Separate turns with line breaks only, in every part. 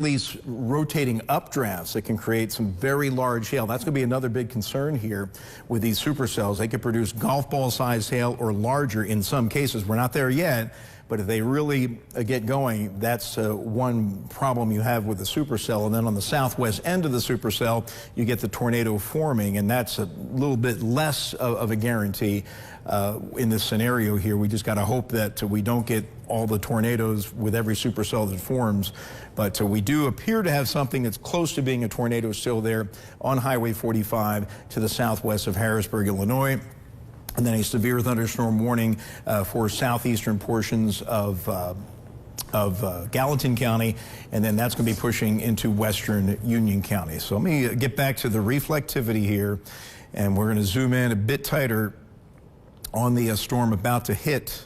These rotating updrafts that can create some very large hail. That's going to be another big concern here with these supercells. They could produce golf ball sized hail or larger in some cases. We're not there yet, but if they really get going, that's one problem you have with the supercell. And then on the southwest end of the supercell, you get the tornado forming, and that's a little bit less of a guarantee in this scenario here. We just got to hope that we don't get all the tornadoes with every supercell that forms. But we do appear to have something that's close to being a tornado still there on Highway 45 to the southwest of Harrisburg, Illinois. And then a severe thunderstorm warning for southeastern portions of Gallatin County, and then that's going to be pushing into western Union County. So let me get back to the reflectivity here, and we're going to zoom in a bit tighter on the storm about to hit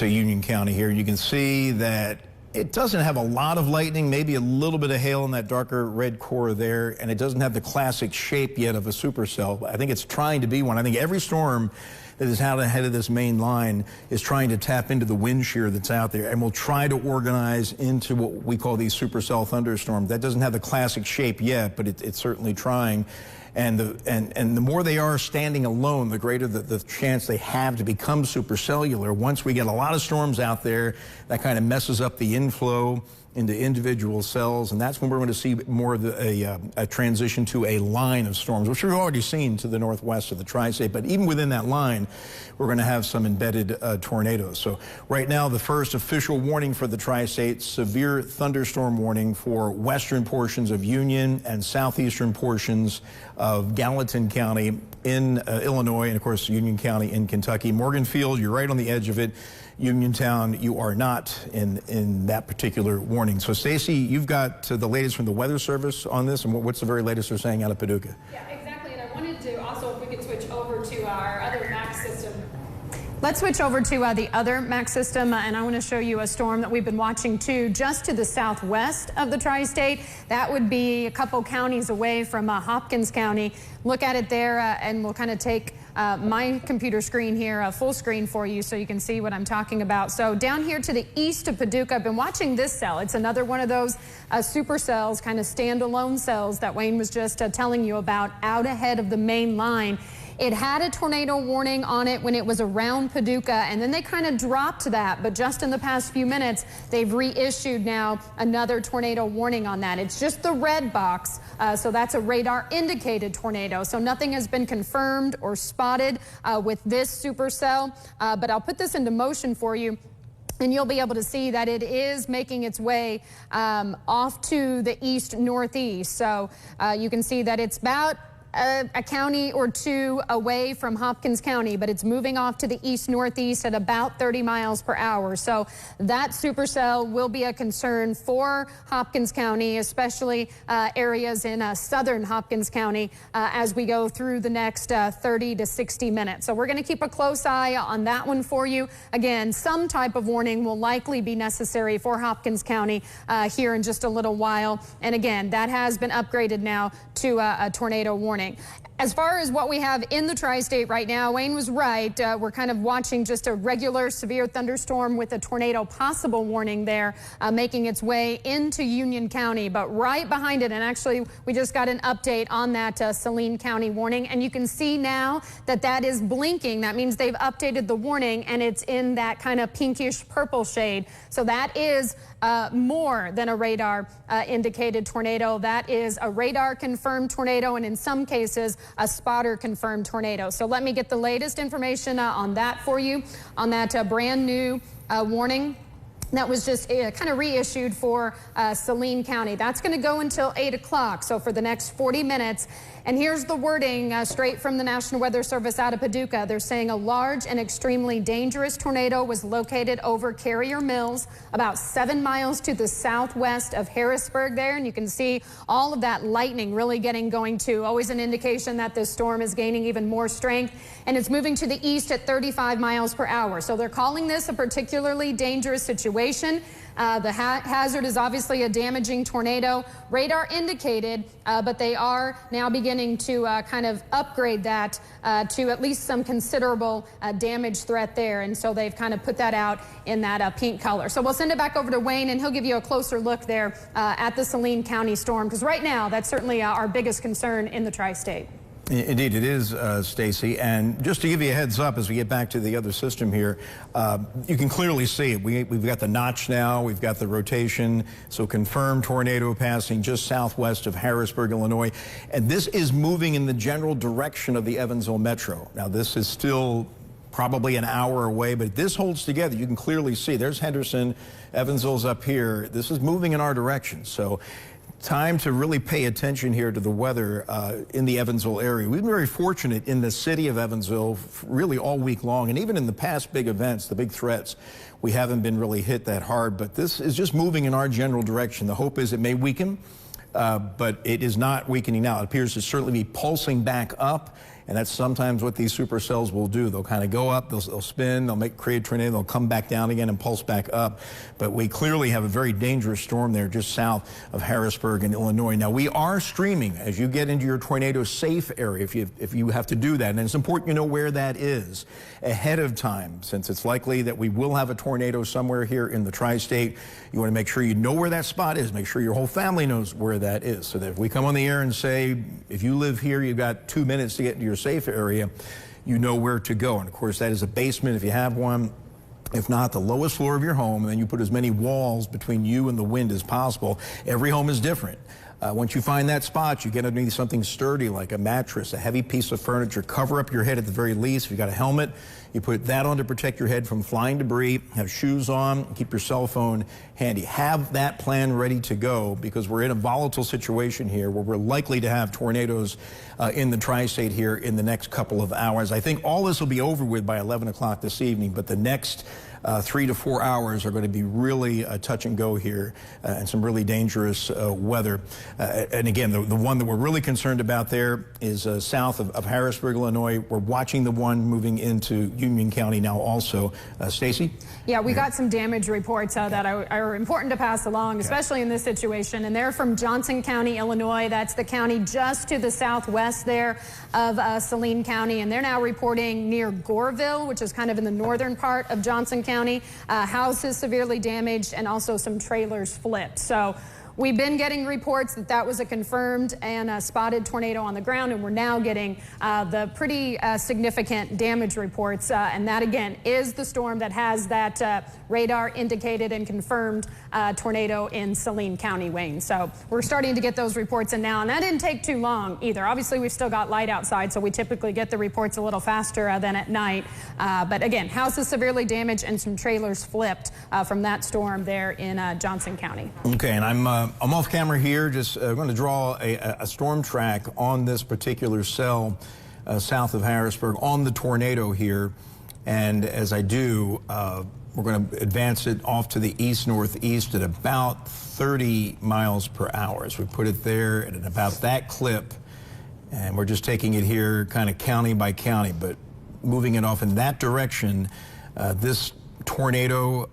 Union County here. You can see that it doesn't have a lot of lightning, maybe a little bit of hail in that darker red core there, and it doesn't have the classic shape yet of a supercell. I think it's trying to be one. I think every storm that is out ahead of this main line is trying to tap into the wind shear that's out there, and will try to organize into what we call these supercell thunderstorms. That doesn't have the classic shape yet, but it's certainly trying. And the more they are standing alone, the greater the chance they have to become supercellular. Once we get a lot of storms out there, that kind of messes up the inflow into individual cells, and that's when we're going to see more of a transition to a line of storms, which we've already seen to the northwest of the tri-state. But even within that line, we're going to have some embedded tornadoes. So right now, the first official warning for the tri-state, severe thunderstorm warning for western portions of Union and southeastern portions of Gallatin County in Illinois, and of course Union County in Kentucky. Morganfield, you're right on the edge of it. Uniontown, you are not in that particular warning. So Stacy, you've got the latest from the Weather Service on this, and what's the very latest they're saying out of Paducah?
Yeah, exactly. And I wanted to also, if we could switch over to our other MAX system.
Let's switch over to the other MAX system, and I want to show you a storm that we've been watching too, just to the southwest of the tri-state. That would be a couple counties away from Hopkins County. Look at it there, and we'll kind of take my computer screen here, full screen for you, so you can see what I'm talking about. So down here to the east of Paducah, I've been watching this cell. It's another one of those supercells, kind of standalone cells that Wayne was just telling you about, out ahead of the main line. It had a tornado warning on it when it was around Paducah, and then they kind of dropped that. But just in the past few minutes, they've reissued now another tornado warning on that. It's just the red box, so that's a radar indicated tornado. So nothing has been confirmed or spotted with this supercell, but I'll put this into motion for you, and you'll be able to see that it is making its way off to the east-northeast. So you can see that it's about a county or two away from Hopkins County, but it's moving off to the east-northeast at about 30 miles per hour. So that supercell will be a concern for Hopkins County, especially areas in southern Hopkins County as we go through the next 30 to 60 minutes. So we're going to keep a close eye on that one for you. Again, some type of warning will likely be necessary for Hopkins County here in just a little while. And again, that has been upgraded now to a tornado warning. As far as what we have in the tri-state right now, Wayne was right. We're kind of watching just a regular severe thunderstorm with a tornado possible warning there making its way into Union County. But right behind it, and actually we just got an update on that Saline County warning, and you can see now that that is blinking. That means they've updated the warning, and it's in that kind of pinkish purple shade. So that is more than a radar indicated tornado. That is a radar confirmed tornado, and in some cases a spotter confirmed tornado. So let me get the latest information on that for you, on that brand new warning that was just kind of reissued for Saline County. That's going to go until 8 o'clock, so for the next 40 minutes. And here's the wording straight from the National Weather Service out of Paducah. They're saying a large and extremely dangerous tornado was located over Carrier Mills, about 7 miles to the southwest of Harrisburg there. And you can see all of that lightning really getting going too. Always an indication that this storm is gaining even more strength. And it's moving to the east at 35 miles per hour. So they're calling this a particularly dangerous situation. The hazard is obviously a damaging tornado. Radar indicated, but they are now beginning to kind of upgrade that to at least some considerable damage threat there. And so they've kind of put that out in that pink color. So we'll send it back over to Wayne, and he'll give you a closer look there at the Saline County storm, because right now that's certainly our biggest concern in the tri-state.
Indeed, it is, Stacy. And just to give you a heads up as we get back to the other system here, you can clearly see it. We've got the notch now. We've got the rotation. So confirmed tornado passing just southwest of Harrisburg, Illinois. And this is moving in the general direction of the Evansville Metro. Now, this is still probably an hour away, but this holds together. You can clearly see there's Henderson. Evansville's up here. This is moving in our direction. So time to really pay attention here to the weather in the Evansville area. We've been very fortunate in the city of Evansville really all week long, and even in the past big events, the big threats, we haven't been really hit that hard, but this is just moving in our general direction. The hope is it may weaken, but it is not weakening now. It appears to certainly be pulsing back up, and that's sometimes what these supercells will do. They'll kind of go up, they'll spin, they'll create a tornado, they'll come back down again and pulse back up. But we clearly have a very dangerous storm there just south of Harrisburg in Illinois. Now, we are streaming as you get into your tornado safe area, if you have to do that. And it's important you know where that is ahead of time, since it's likely that we will have a tornado somewhere here in the tri-state. You want to make sure you know where that spot is. Make sure your whole family knows where that is, so that if we come on the air and say, if you live here, you've got 2 minutes to get into your safe area, you know where to go. And of course, that is a basement if you have one. If not, the lowest floor of your home, and then you put as many walls between you and the wind as possible. Every home is different. Once you find that spot, you get underneath something sturdy like a mattress, a heavy piece of furniture. Cover up your head at the very least. If you've got a helmet, you put that on to protect your head from flying debris. Have shoes on. Keep your cell phone handy. Have that plan ready to go, because we're in a volatile situation here where we're likely to have tornadoes in the tri-state here in the next couple of hours. I think all this will be over with by 11 o'clock this evening, but the next 3 to 4 hours are going to be really touch and go here, and some really dangerous weather. And again, the one that we're really concerned about there is south of Harrisburg, Illinois. We're watching the one moving into Union County now also. Stacy?
Yeah, we got some damage reports that are important to pass along, especially in this situation. And they're from Johnson County, Illinois. That's the county just to the southwest there of Saline County. And they're now reporting near Goreville, which is kind of in the northern part of Johnson County. Houses severely damaged and also some trailers flipped. So we've been getting reports that that was a confirmed and spotted tornado on the ground, and we're now getting the pretty significant damage reports. And that, again, is the storm that has that radar indicated and confirmed tornado in Saline County, Wayne. So we're starting to get those reports in now, and that didn't take too long either. Obviously, we've still got light outside, so we typically get the reports a little faster than at night. But again, houses severely damaged and some trailers flipped from that storm there in Johnson County.
Okay, and I'm off camera here, just going to draw a storm track on this particular cell south of Harrisburg on the tornado here. And as I do, we're going to advance it off to the east-northeast at about 30 miles per hour. So we put it there at about that clip, and we're just taking it here kind of county by county, but moving it off in that direction. This tornado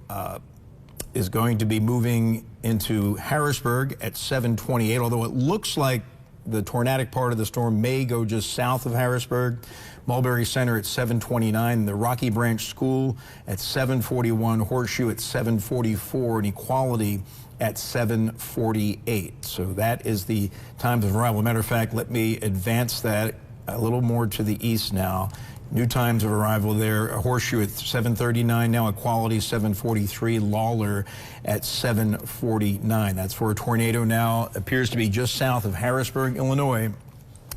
is going to be moving into Harrisburg at 7:28, although it looks like the tornadic part of the storm may go just south of Harrisburg. Mulberry Center at 7:29, the Rocky Branch School at 7:41, Horseshoe at 7:44, and Equality at 7:48. So that is the times of arrival. Matter of fact, let me advance that a little more to the east now. New times of arrival there. Horseshoe at 7:39 now, Equality 7:43, Lawler at 7:49. That's for a tornado now. Appears to be just south of Harrisburg, Illinois.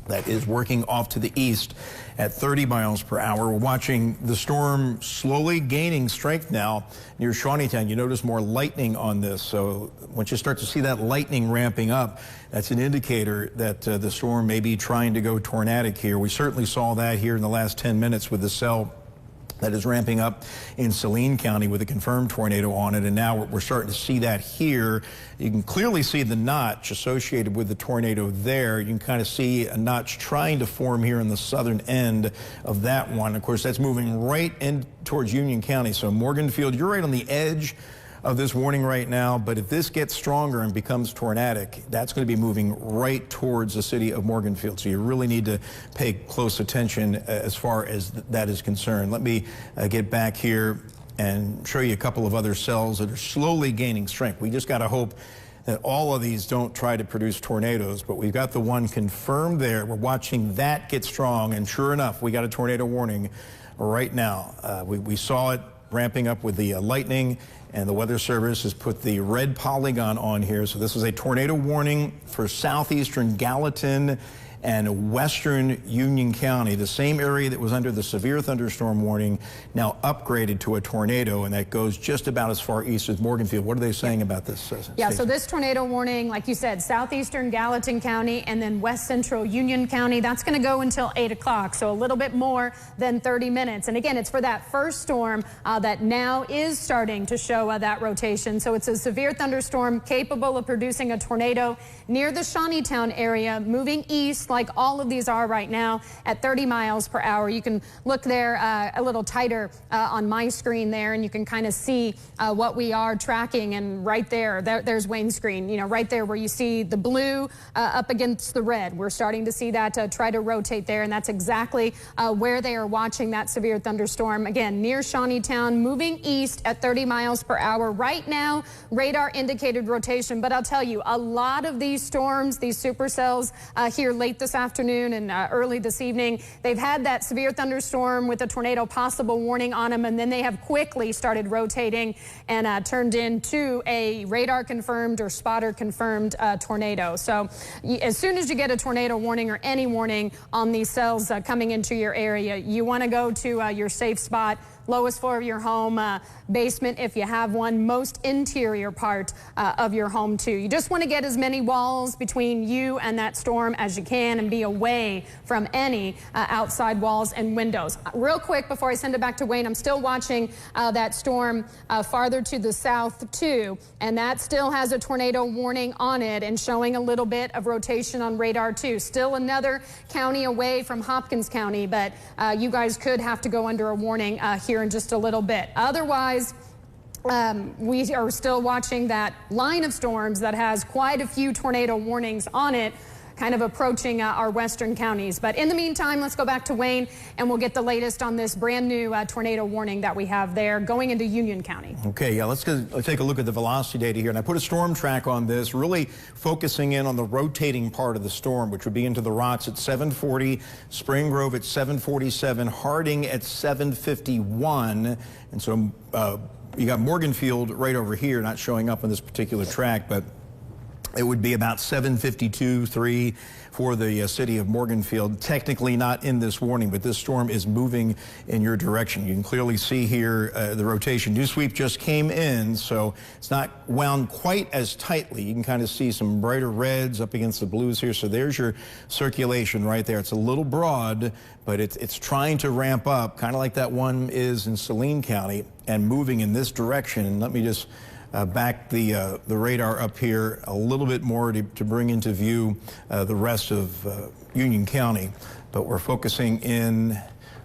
That is working off to the east at 30 miles per hour. We're watching the storm slowly gaining strength now near Shawneetown. You notice more lightning on this. So once you start to see that lightning ramping up, that's an indicator that the storm may be trying to go tornadic here. We certainly saw that here in the last 10 minutes with the cell that is ramping up in Saline County with a confirmed tornado on it, and now we're starting to see that here. You can clearly see the notch associated with the tornado there. You can kind of see a notch trying to form here in the southern end of that one. Of course, that's moving right in towards Union County. So Morganfield, you're right on the edge of this warning right now, but if this gets stronger and becomes tornadic, that's going to be moving right towards the city of Morganfield. So you really need to pay close attention as far as that is concerned. Let me get back here and show you a couple of other cells that are slowly gaining strength. We just got to hope that all of these don't try to produce tornadoes, but we've got the one confirmed there. We're watching that get strong, and sure enough, we got a tornado warning right now. We saw it ramping up with the lightning, and the Weather Service has put the red polygon on here. So this is a tornado warning for southeastern Gallatin and western Union County, the same area that was under the severe thunderstorm warning, now upgraded to a tornado, and that goes just about as far east as Morganfield. What are they saying about this?
Yeah, so this tornado warning, like you said, southeastern Gallatin County and then west central Union County, that's going to go until 8 o'clock, so a little bit more than 30 minutes. And again, it's for that first storm that now is starting to show that rotation. So it's a severe thunderstorm capable of producing a tornado near the Shawneetown area, moving east like all of these are right now at 30 miles per hour. You can look there a little tighter on my screen there, and you can kind of see what we are tracking. And right there's Wayne's screen, you know, right there where you see the blue up against the red. We're starting to see that try to rotate there, and that's exactly where they are watching that severe thunderstorm. Again, near Shawneetown, moving east at 30 miles per hour. Right now, radar indicated rotation, but I'll tell you, a lot of these storms, these supercells here late this afternoon and early this evening, they've had that severe thunderstorm with a tornado possible warning on them, and then they have quickly started rotating and turned into a radar confirmed or spotter confirmed tornado. So as soon as you get a tornado warning or any warning on these cells coming into your area, you want to go to your safe spot, lowest floor of your home, basement if you have one, most interior part of your home too. You just want to get as many walls between you and that storm as you can and be away from any outside walls and windows. Real quick before I send it back to Wayne, I'm still watching that storm farther to the south too, and that still has a tornado warning on it and showing a little bit of rotation on radar too. Still another county away from Hopkins County, but you guys could have to go under a warning here in just a little bit. Otherwise, we are still watching that line of storms that has quite a few tornado warnings on it, kind of approaching our western counties. But in the meantime, let's go back to Wayne and we'll get the latest on this brand new tornado warning that we have there going into Union County.
Okay, yeah, let's take a look at the velocity data here. And I put a storm track on this, really focusing in on the rotating part of the storm, which would be into the rocks at 740, Spring Grove at 747, Harding at 751. And so you got Morganfield right over here, not showing up on this particular track, but it would be about 752.3 for the city of Morganfield. Technically not in this warning, but this storm is moving in your direction. You can clearly see here the rotation. New sweep just came in, so it's not wound quite as tightly. You can kind of see some brighter reds up against the blues here. So there's your circulation right there. It's a little broad, but it's trying to ramp up, kind of like that one is in Saline County, and moving in this direction. And let me just back the radar up here a little bit more to bring into view the rest of Union County. But we're focusing in,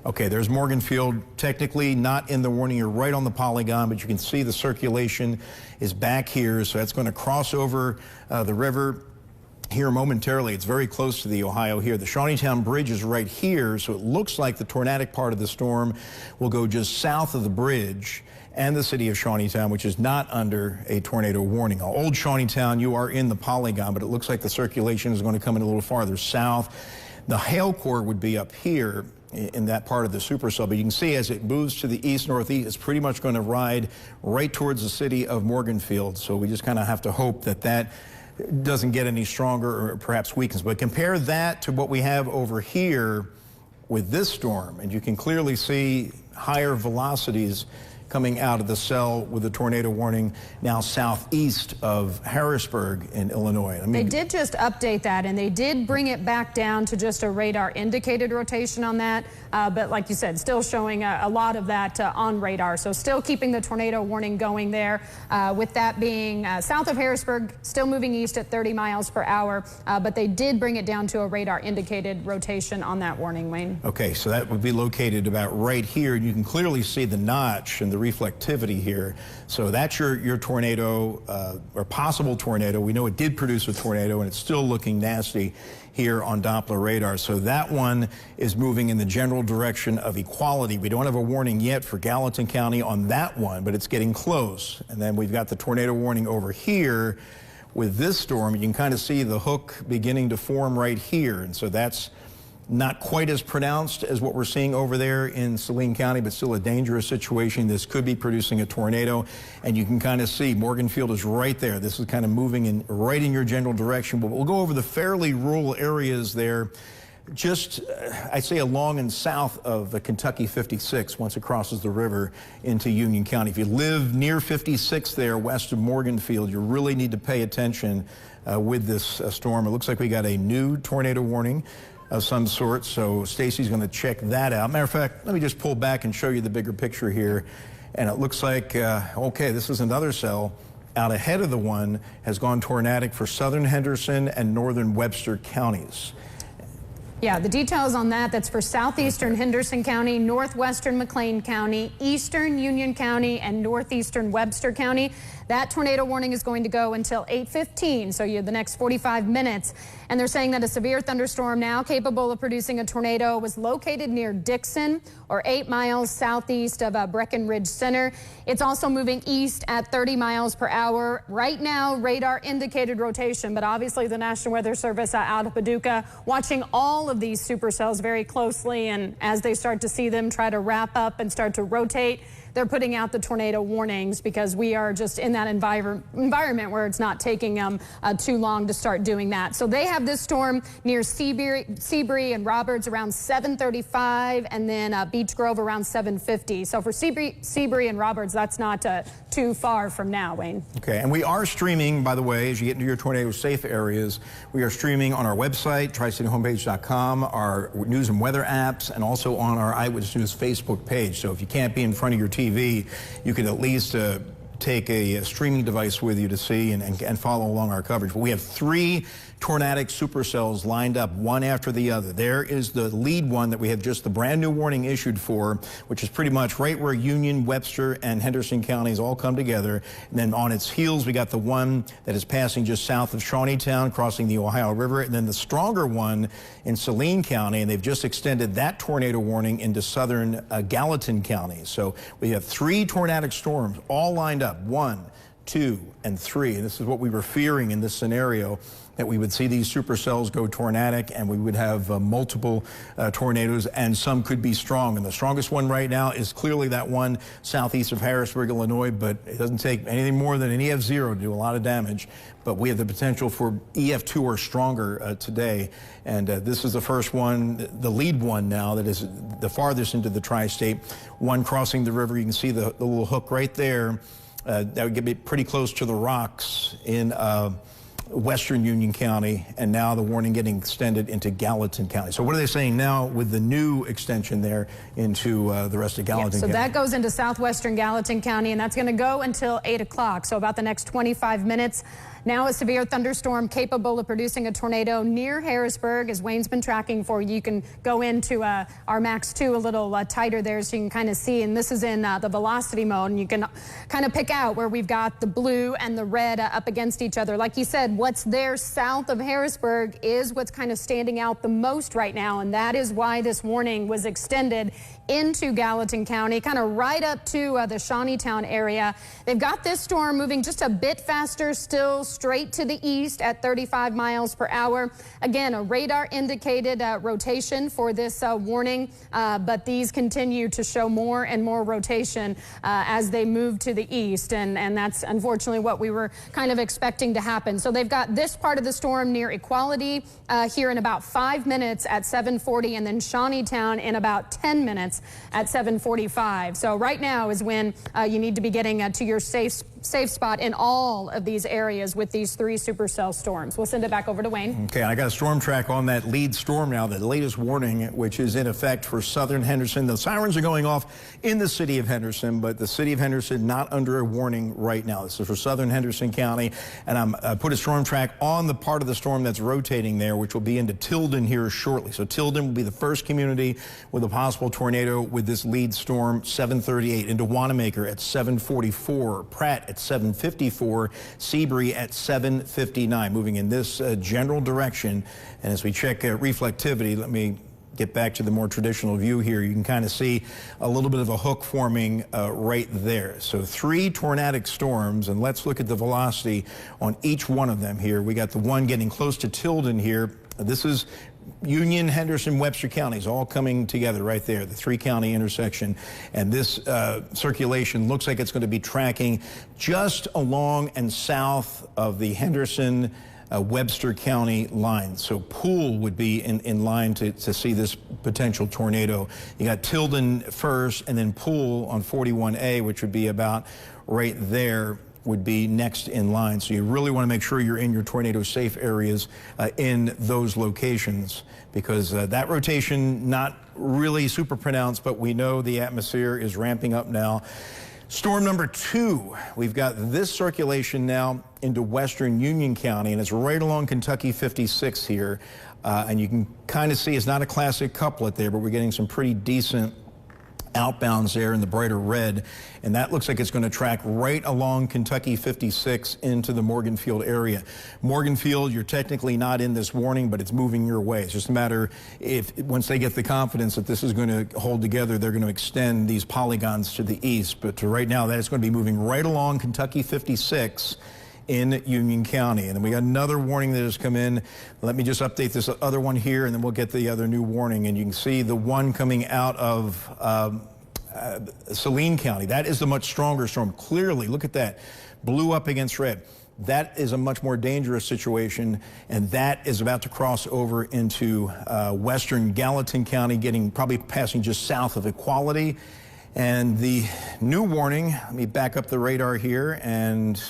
okay, there's Morganfield, technically not in the warning. You're right on the polygon, but you can see the circulation is back here. So that's going to cross over the river here momentarily. It's very close to the Ohio here. The Shawneetown Bridge is right here, so it looks like the tornadic part of the storm will go just south of the bridge and the city of Shawneetown, which is not under a tornado warning. Now, old Shawneetown, you are in the polygon, but it looks like the circulation is going to come in a little farther south. The hail core would be up here in that part of the supercell, but you can see as it moves to the east-northeast, it's pretty much going to ride right towards the city of Morganfield. So we just kind of have to hope that that doesn't get any stronger or perhaps weakens. But compare that to what we have over here with this storm, and you can clearly see higher velocities coming out of the cell with a tornado warning now southeast of Harrisburg in Illinois. I mean,
they did just update that, and they did bring it back down to just a radar indicated rotation on that. But like you said, still showing a lot of that on radar. So still keeping the tornado warning going there. With that being south of Harrisburg, still moving east at 30 miles per hour. But they did bring it down to a radar indicated rotation on that warning, Wayne.
Okay, so that would be located about right here. You can clearly see the notch, and the reflectivity here. So that's your tornado, or possible tornado. We know it did produce a tornado, and it's still looking nasty here on Doppler radar. So that one is moving in the general direction of equality. We don't have a warning yet for Gallatin County on that one, but it's getting close. And then we've got the tornado warning over here with this storm. You can kind of see the hook beginning to form right here. And so that's not quite as pronounced as what we're seeing over there in Saline County, but still a dangerous situation. This could be producing a tornado, and you can kind of see Morganfield is right there. This is kind of moving right in your general direction, but we'll go over the fairly rural areas there, just, I'd say, along and south of the Kentucky 56 once it crosses the river into Union County. If you live near 56 there, west of Morganfield, you really need to pay attention with this storm. It looks like we got a new tornado warning of some sort, so Stacy's going to check that out. Matter of fact, let me just pull back and show you the bigger picture here. And it looks like, okay, this is another cell out ahead of the one, has gone tornadic for southern Henderson and northern Webster counties.
Yeah, the details on that, that's for southeastern Henderson County, northwestern McLean County, eastern Union County, and northeastern Webster County. That tornado warning is going to go until 8:15, so you have the next 45 minutes. And they're saying that a severe thunderstorm now capable of producing a tornado was located near Dixon, or 8 miles southeast of Breckenridge Center. It's also moving east at 30 miles per hour. Right now, radar indicated rotation, but obviously the National Weather Service out of Paducah watching all of these supercells very closely, and as they start to see them try to wrap up and start to rotate, they're putting out the tornado warnings, because we are just in that environment where it's not taking them too long to start doing that. So they have this storm near Seabury and Roberts around 7:35, and then Beech Grove around 7:50. So for Seabury and Roberts, that's not too far from now, Wayne. Okay,
and we are streaming, by the way, as you get into your tornado safe areas, we are streaming on our website, tricityhomepage.com, our news and weather apps, and also on our Eyewitness News Facebook page. So if you can't be in front of your TV, you can at least take a streaming device with you to see and follow along our coverage. But we have 3 tornadic supercells lined up, one after the other. There is the lead one that we have just the brand new warning issued for, which is pretty much right where Union, Webster, and Henderson counties all come together. And then on its heels, we got the one that is passing just south of Shawneetown, crossing the Ohio River, and then the stronger one in Saline County, and they've just extended that tornado warning into southern Gallatin County. So we have 3 tornadic storms all lined up, 1, 2, and 3. And this is what we were fearing in this scenario, that we would see these supercells go tornadic, and we would have multiple tornadoes, and some could be strong. And the strongest one right now is clearly that one southeast of Harrisburg, Illinois, but it doesn't take anything more than an EF0 to do a lot of damage. But we have the potential for EF2 or stronger today. And this is the first one, the lead one now, that is the farthest into the tri-state. One crossing the river, you can see the little hook right there. That would get me pretty close to the rocks in western Union County, and now the warning getting extended into Gallatin County. So what are they saying now with the new extension there into the rest of Gallatin County?
So that goes into southwestern Gallatin County, and that's going to go until 8 o'clock, so about the next 25 minutes. Now a severe thunderstorm capable of producing a tornado near Harrisburg, as Wayne's been tracking for you. You can go into our Max 2 a little tighter there, so you can kind of see, and this is in the velocity mode, and you can kind of pick out where we've got the blue and the red up against each other. Like you said, what's there south of Harrisburg is what's kind of standing out the most right now, and that is why this warning was extended into Gallatin County, kind of right up to the Shawneetown area. They've got this storm moving just a bit faster, still straight to the east at 35 miles per hour. Again, a radar indicated rotation for this warning, but these continue to show more and more rotation as they move to the east, and that's unfortunately what we were kind of expecting to happen. So they've got this part of the storm near Equality here in about 5 minutes at 7:40, and then Shawneetown in about 10 minutes at 7:45. So right now is when you need to be getting to your safe safe spot in all of these areas with these 3 supercell storms. We'll send it back over to Wayne.
Okay, I got a storm track on that lead storm now, the latest warning, which is in effect for southern Henderson. The sirens are going off in the city of Henderson, but the city of Henderson not under a warning right now. This is for southern Henderson County, and I put a storm track on the part of the storm that's rotating there, which will be into Tilden here shortly. So Tilden will be the first community with a possible tornado with this lead storm, 7:38, into Wanamaker at 7:44, Pratt at 7:54, Seabury at 7:59, moving in this general direction. And as we check reflectivity, let me get back to the more traditional view here. You can kind of see a little bit of a hook forming right there. So 3 tornadic storms, and let's look at the velocity on each one of them here. We got the one getting close to Tilden here. This is Union, Henderson, Webster counties all coming together right there, the 3-county intersection. And this circulation looks like it's going to be tracking just along and south of the Henderson Webster County line. So Poole would be in line to see this potential tornado. You got Tilden first, and then Poole on 41A, which would be about right there, would be next in line. So you really want to make sure you're in your tornado safe areas in those locations, because that rotation not really super pronounced, but we know the atmosphere is ramping up now. Storm number 2, we've got this circulation now into western Union County, and it's right along Kentucky 56 here. And you can kind of see it's not a classic couplet there, but we're getting some pretty decent outbounds there in the brighter red, and that looks like it's going to track right along Kentucky 56 into the Morganfield area. Morganfield, you're technically not in this warning, but it's moving your way. It's just a matter if once they get the confidence that this is going to hold together, they're going to extend these polygons to the east. But right now, that's going to be moving right along Kentucky 56 in Union County. And then we got another warning that has come in. Let me just update this other one here, and then we'll get the other new warning. And you can see the one coming out of Saline County. That is the much stronger storm. Clearly, look at that, blue up against red. That is a much more dangerous situation, and that is about to cross over into western Gallatin County, probably passing just south of Equality. And the new warning, let me back up the radar here, and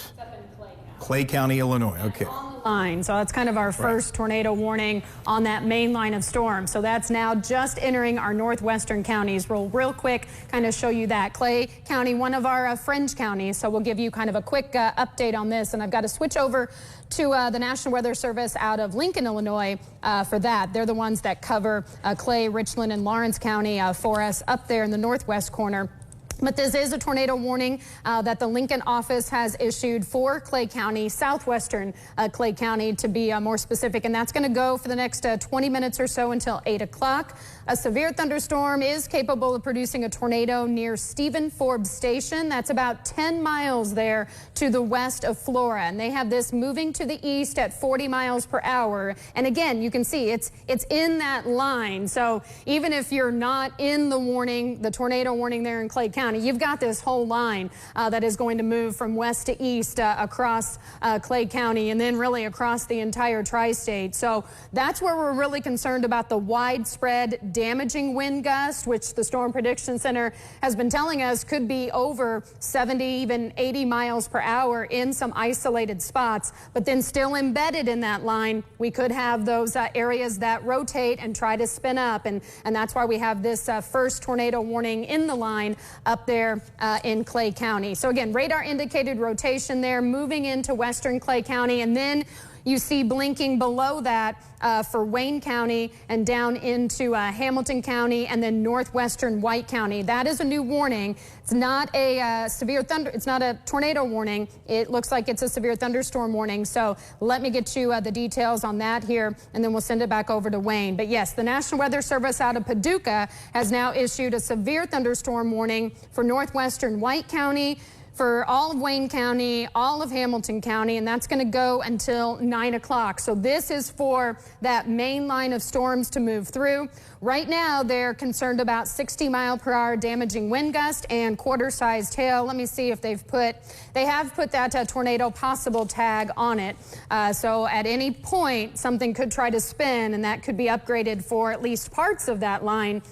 Clay County, Illinois. Okay.
Line. So that's kind of our first tornado warning on that main line of storm. So that's now just entering our northwestern counties. We'll real quick kind of show you that. Clay County, one of our fringe counties. So we'll give you kind of a quick update on this. And I've got to switch over to the National Weather Service out of Lincoln, Illinois for that. They're the ones that cover Clay, Richland, and Lawrence County for us up there in the northwest corner. But this is a tornado warning that the Lincoln office has issued for Clay County, southwestern Clay County to be more specific. And that's going to go for the next 20 minutes or so until 8 o'clock. A severe thunderstorm is capable of producing a tornado near Stephen Forbes Station. That's about 10 miles there to the west of Flora. And they have this moving to the east at 40 miles per hour. And again, you can see it's in that line. So even if you're not in the warning, the tornado warning there in Clay County, you've got this whole line that is going to move from west to east across Clay County and then really across the entire tri-state. So that's where we're really concerned about the widespread damaging wind gust, which the Storm Prediction Center has been telling us could be over 70, even 80 miles per hour in some isolated spots. But then still embedded in that line, we could have those areas that rotate and try to spin up. And that's why we have this first tornado warning in the line up there in Clay County. So again, radar indicated rotation there moving into western Clay County, and then you see blinking below that for Wayne County and down into Hamilton County and then northwestern White County. That is a new warning. It's not a it's not a tornado warning. It looks like it's a severe thunderstorm warning. So let me get you the details on that here, and then we'll send it back over to Wayne. But yes, the National Weather Service out of Paducah has now issued a severe thunderstorm warning for northwestern White County, for all of Wayne County, all of Hamilton County, and that's going to go until 9 o'clock. So this is for that main line of storms to move through. Right now, they're concerned about 60-mile-per-hour damaging wind gust and quarter-sized hail. Let me see if they have put that tornado possible tag on it. So at any point, something could try to spin, and that could be upgraded for at least parts of that line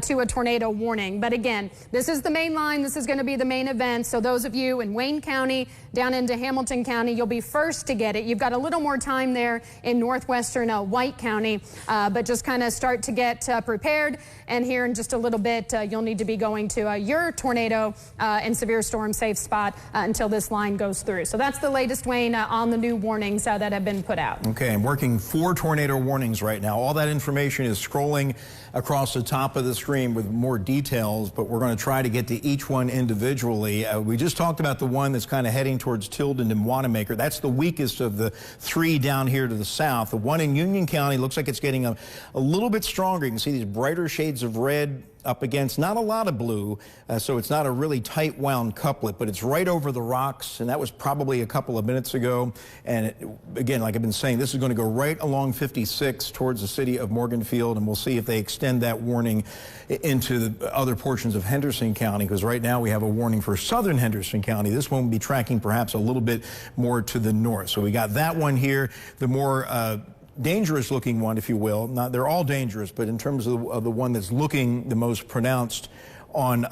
to a tornado warning. But again, this is the main line. This is going to be the main event. So those of of you in Wayne County down into Hamilton County, you'll be first to get it. You've got a little more time there in northwestern White County, but just kind of start to get prepared. And here in just a little bit, you'll need to be going to your tornado and severe storm safe spot until this line goes through. So that's the latest, Wayne, on the new warnings that have been put out.
Okay, I'm working 4 tornado warnings right now. All that information is scrolling across the top of the screen with more details, but we're going to try to get to each one individually. We just talked about the one that's kind of heading towards Tilden and Wanamaker. That's the weakest of the 3 down here to the south. The one in Union County looks like it's getting a little bit stronger. You can see these brighter shades of red up against not a lot of blue, so it's not a really tight wound couplet, but it's right over the rocks, and that was probably a couple of minutes ago. And again, like I've been saying, this is going to go right along 56 towards the city of Morganfield, and we'll see if they extend that warning into the other portions of Henderson County, because right now we have a warning for southern Henderson County. This one will be tracking perhaps a little bit more to the north. So we got that one here, the more dangerous looking one, if you will. Not, they're all dangerous, but in terms of the one that's looking the most pronounced on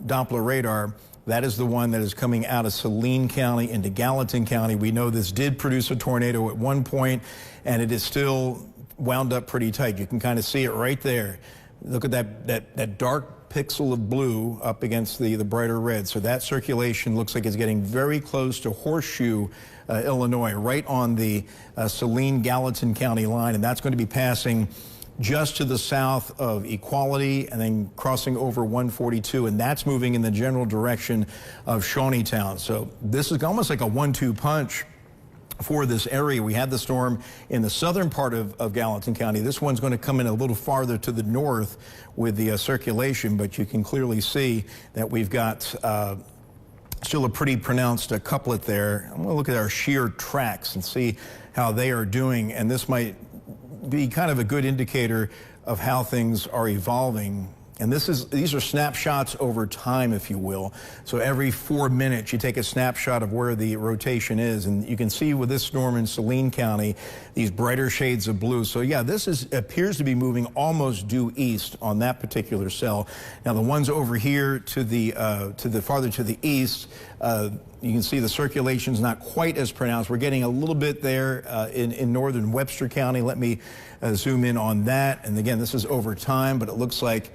Doppler radar, that is the one that is coming out of Saline County into Gallatin County. We know this did produce a tornado at one point, and it is still wound up pretty tight. You can kind of see it right there. Look at that dark pixel of blue up against the brighter red. So that circulation looks like it's getting very close to Horseshoe, Illinois, right on the Saline-Gallatin County line, and that's going to be passing just to the south of Equality and then crossing over 142, and that's moving in the general direction of Shawneetown. So this is almost like a 1-2 punch for this area. We had the storm in the southern part of Gallatin County. This one's going to come in a little farther to the north with the circulation, but you can clearly see that we've got still a pretty pronounced couplet there. I'm going to look at our shear tracks and see how they are doing, and this might be kind of a good indicator of how things are evolving. And these are snapshots over time, if you will. So every 4 minutes, you take a snapshot of where the rotation is. And you can see with this storm in Saline County, these brighter shades of blue. So yeah, this appears to be moving almost due east on that particular cell. Now the ones over here to the farther to the east, you can see the circulation's not quite as pronounced. We're getting a little bit there in northern Webster County. Let me zoom in on that. And again, this is over time, but it looks like,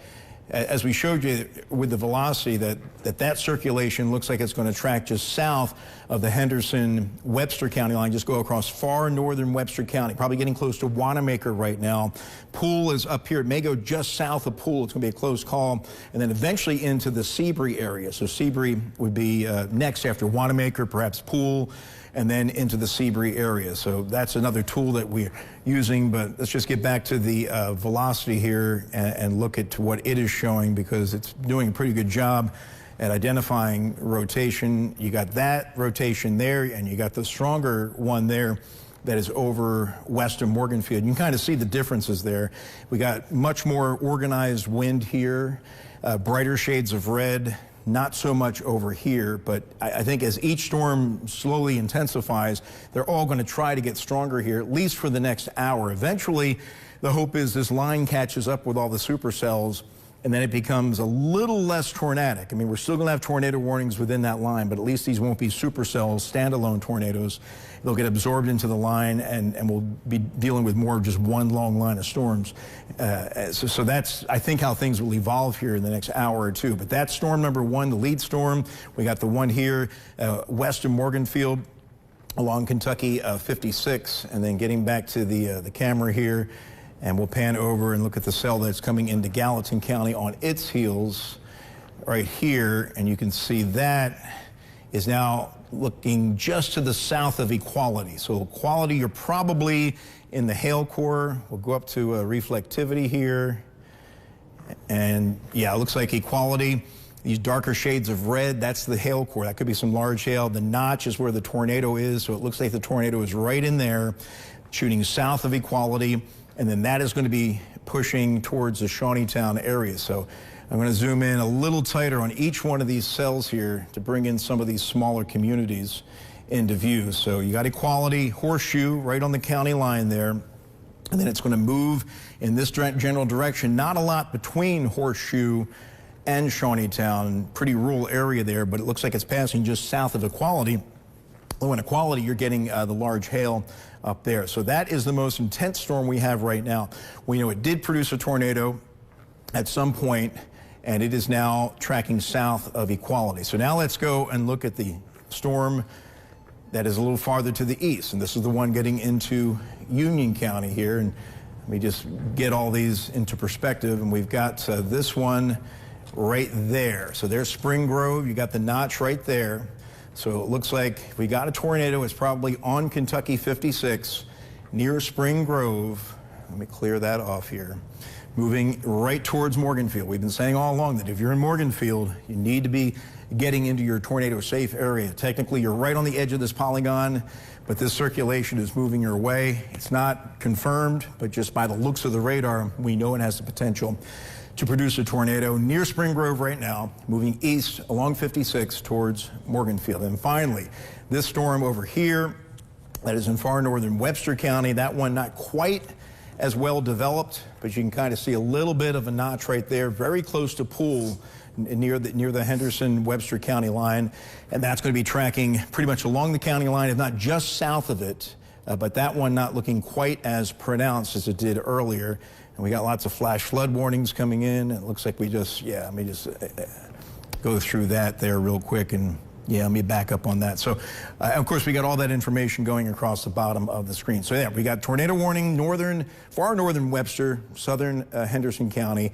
as we showed you with the velocity, that circulation looks like it's going to track just south of the Henderson-Webster County line, just go across far northern Webster County, probably getting close to Wanamaker right now. Poole is up here. It may go just south of Poole. It's going to be a close call. And then eventually into the Seabury area. So Seabury would be next after Wanamaker, perhaps Poole, and then into the Seabury area. So that's another tool that we're using, but let's just get back to the velocity here and look at what it is showing, because it's doing a pretty good job at identifying rotation. You got that rotation there, and you got the stronger one there that is over west of Morganfield. You can kind of see the differences there. We got much more organized wind here, brighter shades of red. Not so much over here, but I think as each storm slowly intensifies, they're all going to try to get stronger here, at least for the next hour. Eventually, the hope is this line catches up with all the supercells, and then it becomes a little less tornadic. I mean, we're still going to have tornado warnings within that line, but at least these won't be supercells, standalone tornadoes. They'll get absorbed into the line, and we'll be dealing with more of just one long line of storms. So that's, I think, how things will evolve here in the next hour or two. But that's storm number 1, the lead storm. We got the one here west of Morganfield along Kentucky 56, and then getting back to the camera here. And we'll pan over and look at the cell that's coming into Gallatin County on its heels right here. And you can see that is now looking just to the south of Equality. So Equality, you're probably in the hail core. We'll go up to reflectivity here. And yeah, it looks like Equality. These darker shades of red, that's the hail core. That could be some large hail. The notch is where the tornado is. So it looks like the tornado is right in there, shooting south of Equality. And then that is going to be pushing towards the Shawneetown area. So I'm going to zoom in a little tighter on each one of these cells here to bring in some of these smaller communities into view. So you got Equality, Horseshoe right on the county line there. And then it's going to move in this general direction. Not a lot between Horseshoe and Shawneetown. Pretty rural area there, but it looks like it's passing just south of Equality. Oh, in Equality, you're getting the large hail up there. So that is the most intense storm we have right now. We know it did produce a tornado at some point, and it is now tracking south of Equality. So now let's go and look at the storm that is a little farther to the east. And this is the one getting into Union County here. And let me just get all these into perspective. And we've got this one right there. So there's Spring Grove. You got the notch right there. So it looks like we got a tornado. It's probably on Kentucky 56 near Spring Grove. Let me clear that off here. Moving right towards Morganfield. We've been saying all along that if you're in Morganfield, you need to be getting into your tornado safe area. Technically, you're right on the edge of this polygon, but this circulation is moving your way. It's not confirmed, but just by the looks of the radar, we know it has the potential to produce a tornado near Spring Grove right now, moving east along 56 towards Morganfield. And finally, this storm over here that is in far northern Webster County, that one not quite as well developed, but you can kind of see a little bit of a notch right there, very close to Poole, near the Henderson-Webster County line, and that's going to be tracking pretty much along the county line, if not just south of it, but that one not looking quite as pronounced as it did earlier. And we got lots of flash flood warnings coming in. It looks like we just, let me just go through that there real quick, and let me back up on that. So, of course, we got all that information going across the bottom of the screen. So, we got tornado warning, far northern Webster, southern Henderson County.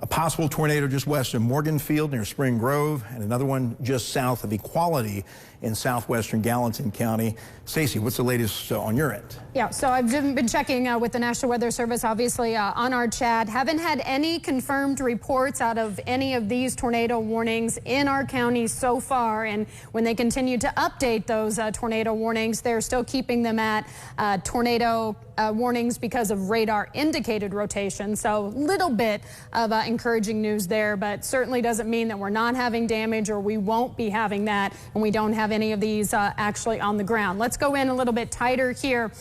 A possible tornado just west of Morganfield near Spring Grove, and another one just south of Equality in southwestern Gallatin County. Stacey, what's the latest on your end? Yeah,
so I've been checking with the National Weather Service, obviously, on our chat. Haven't had any confirmed reports out of any of these tornado warnings in our county so far. And when they continue to update those tornado warnings, they're still keeping them at tornado warnings because of radar indicated rotation. So a little bit of encouraging news there, but certainly doesn't mean that we're not having damage or we won't be having that, and we don't have any of these actually on the ground. Let's go in a little bit tighter here.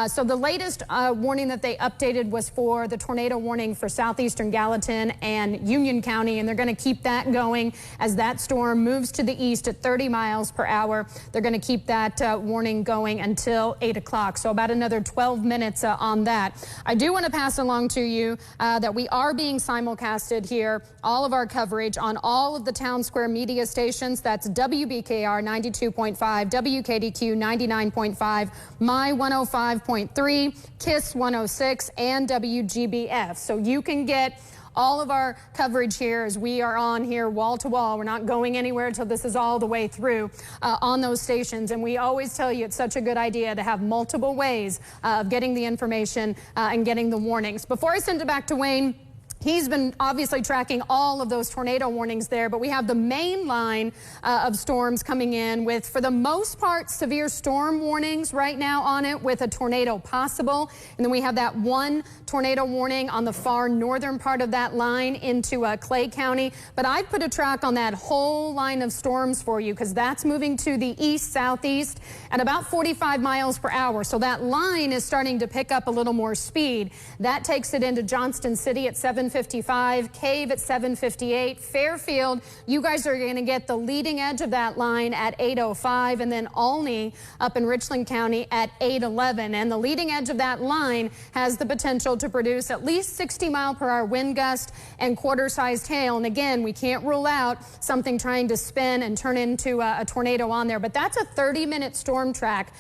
So the latest warning that they updated was for the tornado warning for southeastern Gallatin and Union County, and they're going to keep that going as that storm moves to the east at 30 miles per hour. They're going to keep that warning going until 8 o'clock, so about another 12 minutes on that. I do want to pass along to you that we are being simulcasted here, all of our coverage on all of the Town Square media stations. That's WBKR 92.5, WKDQ 99.5, My 105.3, KISS 106, and WGBF. So you can get all of our coverage here as we are on here wall to wall. We're not going anywhere until this is all the way through on those stations. And we always tell you it's such a good idea to have multiple ways of getting the information and getting the warnings. Before I send it back to Wayne, he's been obviously tracking all of those tornado warnings there, but we have the main line of storms coming in with, for the most part, severe storm warnings right now on it with a tornado possible. And then we have that one tornado warning on the far northern part of that line into Clay County. But I've put a track on that whole line of storms for you because that's moving to the east-southeast at about 45 miles per hour. So that line is starting to pick up a little more speed. That takes it into Johnston City at 7:55, Cave at 7:58, Fairfield, you guys are going to get the leading edge of that line at 8:05, and then Olney up in Richland County at 8:11. And the leading edge of that line has the potential to produce at least 60-mile-per-hour wind gust and quarter-sized hail. And again, we can't rule out something trying to spin and turn into a tornado on there, but that's a 30-minute storm track.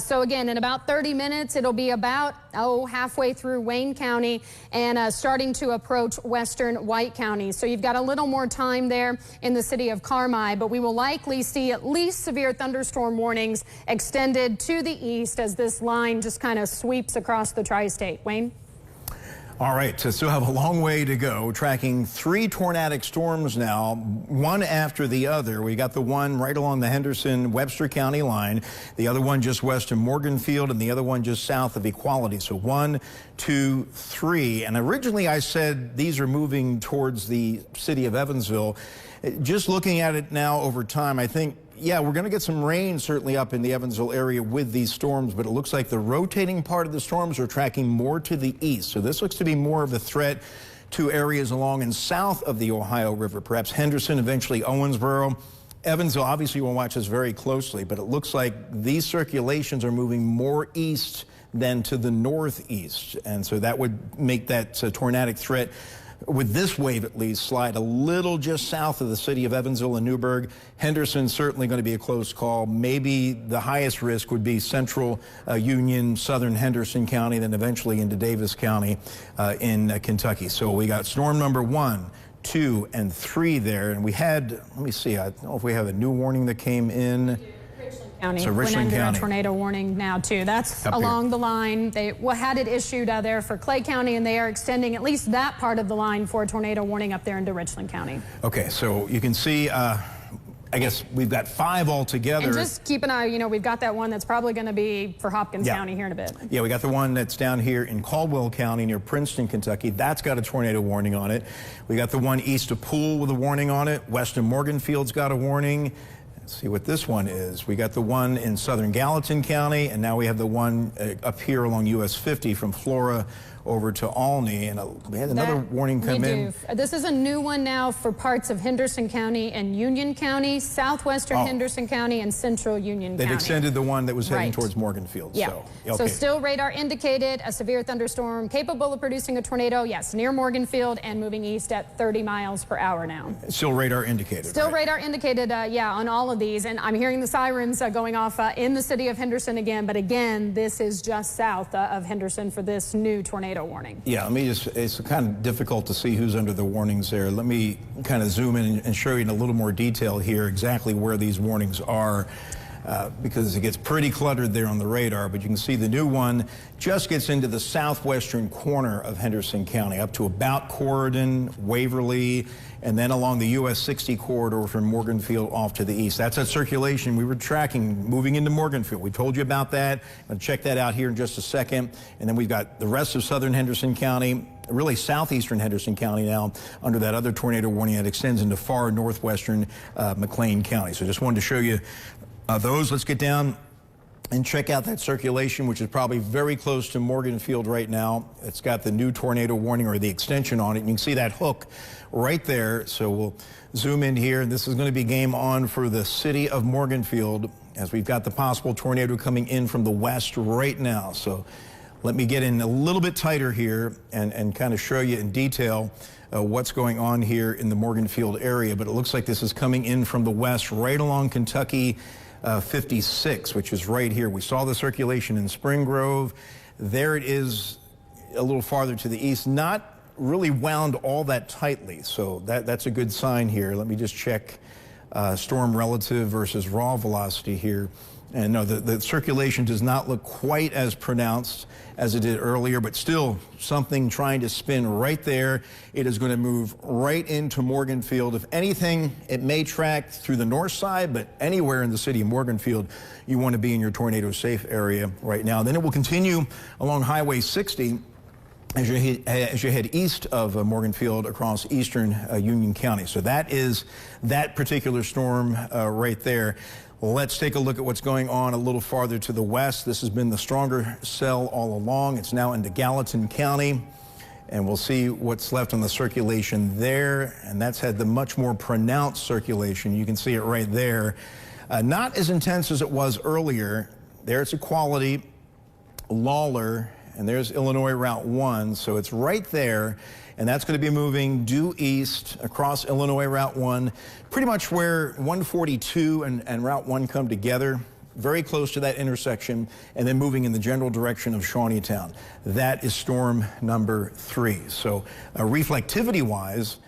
So again, in about 30 minutes, it'll be about halfway through Wayne County and starting to approach western White County. So you've got a little more time there in the city of Carmi, but we will likely see at least severe thunderstorm warnings extended to the east as this line just kind of sweeps across the tri-state. Wayne?
All right, so still have a long way to go. Tracking 3 tornadic storms now, one after the other. We got the one right along the Henderson-Webster County line, the other one just west of Morganfield, and the other one just south of Equality. So 1, 2, 3. And originally I said these are moving towards the city of Evansville. Just looking at it now over time, I think, yeah, we're going to get some rain certainly up in the Evansville area with these storms, but it looks like the rotating part of the storms are tracking more to the east. So this looks to be more of a threat to areas along and south of the Ohio River, perhaps Henderson, eventually Owensboro. Evansville, obviously, will watch this very closely, but it looks like these circulations are moving more east than to the northeast. And so that would make that tornadic threat, with this wave at least, slide a little just south of the city of Evansville and Newburgh. Henderson certainly going to be a close call. Maybe the highest risk would be central Union, southern Henderson County, then eventually into Davis County in Kentucky. So we got storm number 1, 2, and 3 there. And we had, let me see, I don't know if we have a new warning that came in.
County.
So Richland
Went under
County.
a tornado warning now too. That's
Up
along
here.
the line. They had it issued there for Clay County, and they are extending at least that part of the line for a tornado warning up there into Richland County.
Okay, so you can see, I guess we've got 5 altogether.
And just keep an eye, you know, we've got that one that's probably going to be for Hopkins
Yeah.
County here in a bit.
Yeah, we got the one that's down here in Caldwell County near Princeton, Kentucky. That's got a tornado warning on it. We got the one east of Poole with a warning on it. West of Morganfield's got a warning. Let's see what this one is. We got the one in southern Gallatin County, and now we have the one up here along US 50 from Flora over to Olney, and we had another warning come in.
This is a new one now for parts of Henderson County and Union County, southwestern Henderson County, and central Union County.
They've extended the one that was heading
Right.
towards Morganfield.
Yeah.
So,
So
okay.
still radar indicated, a severe thunderstorm capable of producing a tornado, yes, near Morganfield and moving east at 30 miles per hour now.
Still radar indicated.
Still
right?
radar indicated, yeah, on all of these. And I'm hearing the sirens going off in the city of Henderson again. But again, this is just south of Henderson for this new tornado warning.
Yeah, let me just, it's kind of difficult to see who's under the warnings there. Let me kind of zoom in and show you in a little more detail here exactly where these warnings are. Because it gets pretty cluttered there on the radar, but you can see the new one just gets into the southwestern corner of Henderson County, up to about Corydon, Waverly, and then along the US 60 corridor from Morganfield off to the east. That's that circulation we were tracking moving into Morganfield. We told you about that. I'll check that out here in just a second. And then we've got the rest of southern Henderson County, really southeastern Henderson County now under that other tornado warning that extends into far northwestern McLean County. So just wanted to show you those. Let's get down and check out that circulation, which is probably very close to Morganfield right now. It's got the new tornado warning or the extension on it. You can see that hook right there. So we'll zoom in here, and this is going to be game on for the city of Morganfield as we've got the possible tornado coming in from the west right now. So let me get in a little bit tighter here and kind of show you in detail what's going on here in the Morganfield area. But it looks like this is coming in from the west right along Kentucky 56, which is right here. We saw the circulation in Spring Grove. There it is a little farther to the east, not really wound all that tightly. So that's a good sign here. Let me just check storm relative versus raw velocity here. And no, the circulation does not look quite as pronounced as it did earlier, but still something trying to spin right there. It is going to move right into Morganfield. If anything, it may track through the north side, but anywhere in the city of Morganfield, you want to be in your tornado safe area right now. Then it will continue along Highway 60 as you head east of Morganfield across eastern Union County. So that is that particular storm right there. Let's take a look at what's going on a little farther to the west. This has been the stronger cell all along. It's now into Gallatin County, and we'll see what's left on the circulation there. And that's had the much more pronounced circulation. You can see it right there. Not as intense as it was earlier. There it's Equality, Lawler, and there's Illinois Route 1. So it's right there. And that's going to be moving due east across Illinois Route 1, pretty much where 142 and Route 1 come together, very close to that intersection, and then moving in the general direction of Shawneetown. That is storm number 3. So reflectivity-wise,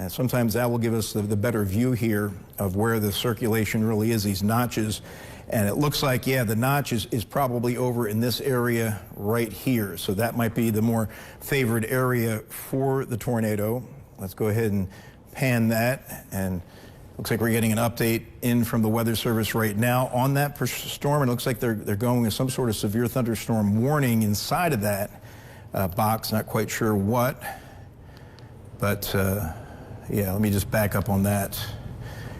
sometimes that will give us the better view here of where the circulation really is, these notches. And it looks like, yeah, the notch is probably over in this area right here. So that might be the more favored area for the tornado. Let's go ahead and pan that. And looks like we're getting an update in from the Weather Service right now on that storm. It looks like they're going with some sort of severe thunderstorm warning inside of that box. Not quite sure what. But, yeah, let me just back up on that.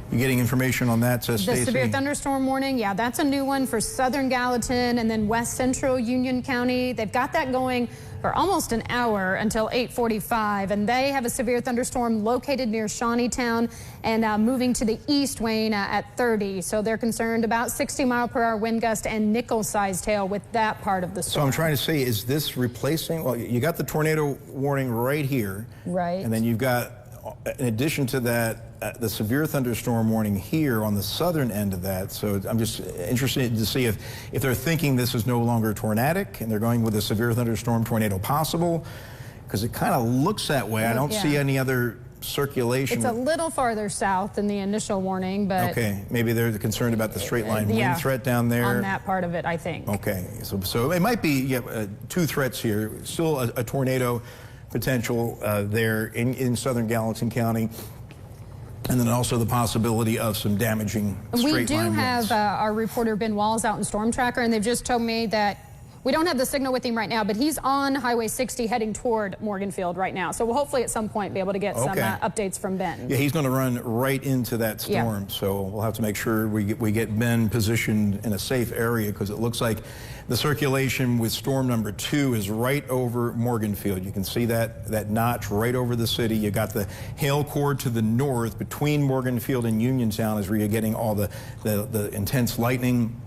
You getting information on that, Stacey?
The severe thunderstorm warning, yeah, that's a new one for southern Gallatin and then west central Union County. They've got that going for almost an hour until 8:45, and they have a severe thunderstorm located near Shawneetown and moving to the east, Wayne, at 30. So they're concerned about 60-mile-per-hour wind gust and nickel-sized hail with that part of the storm.
So I'm trying to say, is this replacing? Well, you got the tornado warning right here,
right,
and then you've got, in addition to that, the severe thunderstorm warning here on the southern end of that. So I'm just interested to see if they're thinking this is no longer tornadic and they're going with a severe thunderstorm tornado possible, because it kind of looks that way. I don't see any other circulation.
It's a little farther south than the initial warning, but
okay, maybe they're concerned about the straight line wind threat down there.
On that part of it, I think.
Okay, so it might be two threats here. Still a tornado potential there in southern Gallatin County, and then also the possibility of some damaging straight line winds. We do have
our reporter Ben Walls out in Storm Tracker, and they've just told me that we don't have the signal with him right now, but he's on Highway 60 heading toward Morganfield right now. So we'll hopefully at some point be able to get some updates from Ben.
Yeah, he's going to run right into that storm, so we'll have to make sure we get Ben positioned in a safe area, because it looks like the circulation with storm number 2 is right over Morganfield. You can see that notch right over the city. You got the hail core to the north between Morganfield and Uniontown is where you're getting all the intense lightning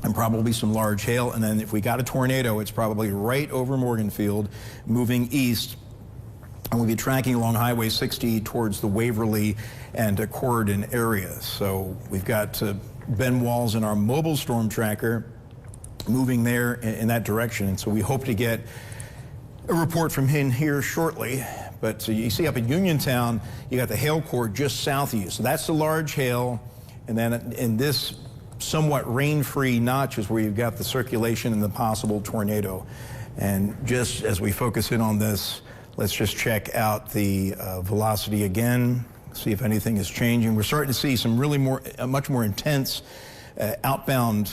and probably some large hail. And then if we got a tornado, it's probably right over Morganfield, moving east. And we'll be tracking along Highway 60 towards the Waverly and Corridon area. So we've got Ben Walls in our mobile storm tracker moving there in that direction. And so we hope to get a report from him here shortly. But so you see up at Uniontown, you got the hail core just south of you. So that's the large hail. And then in this somewhat rain-free notches where you've got the circulation and the possible tornado. And just as we focus in on this, let's just check out the velocity again, see if anything is changing. We're starting to see some really much more intense outbound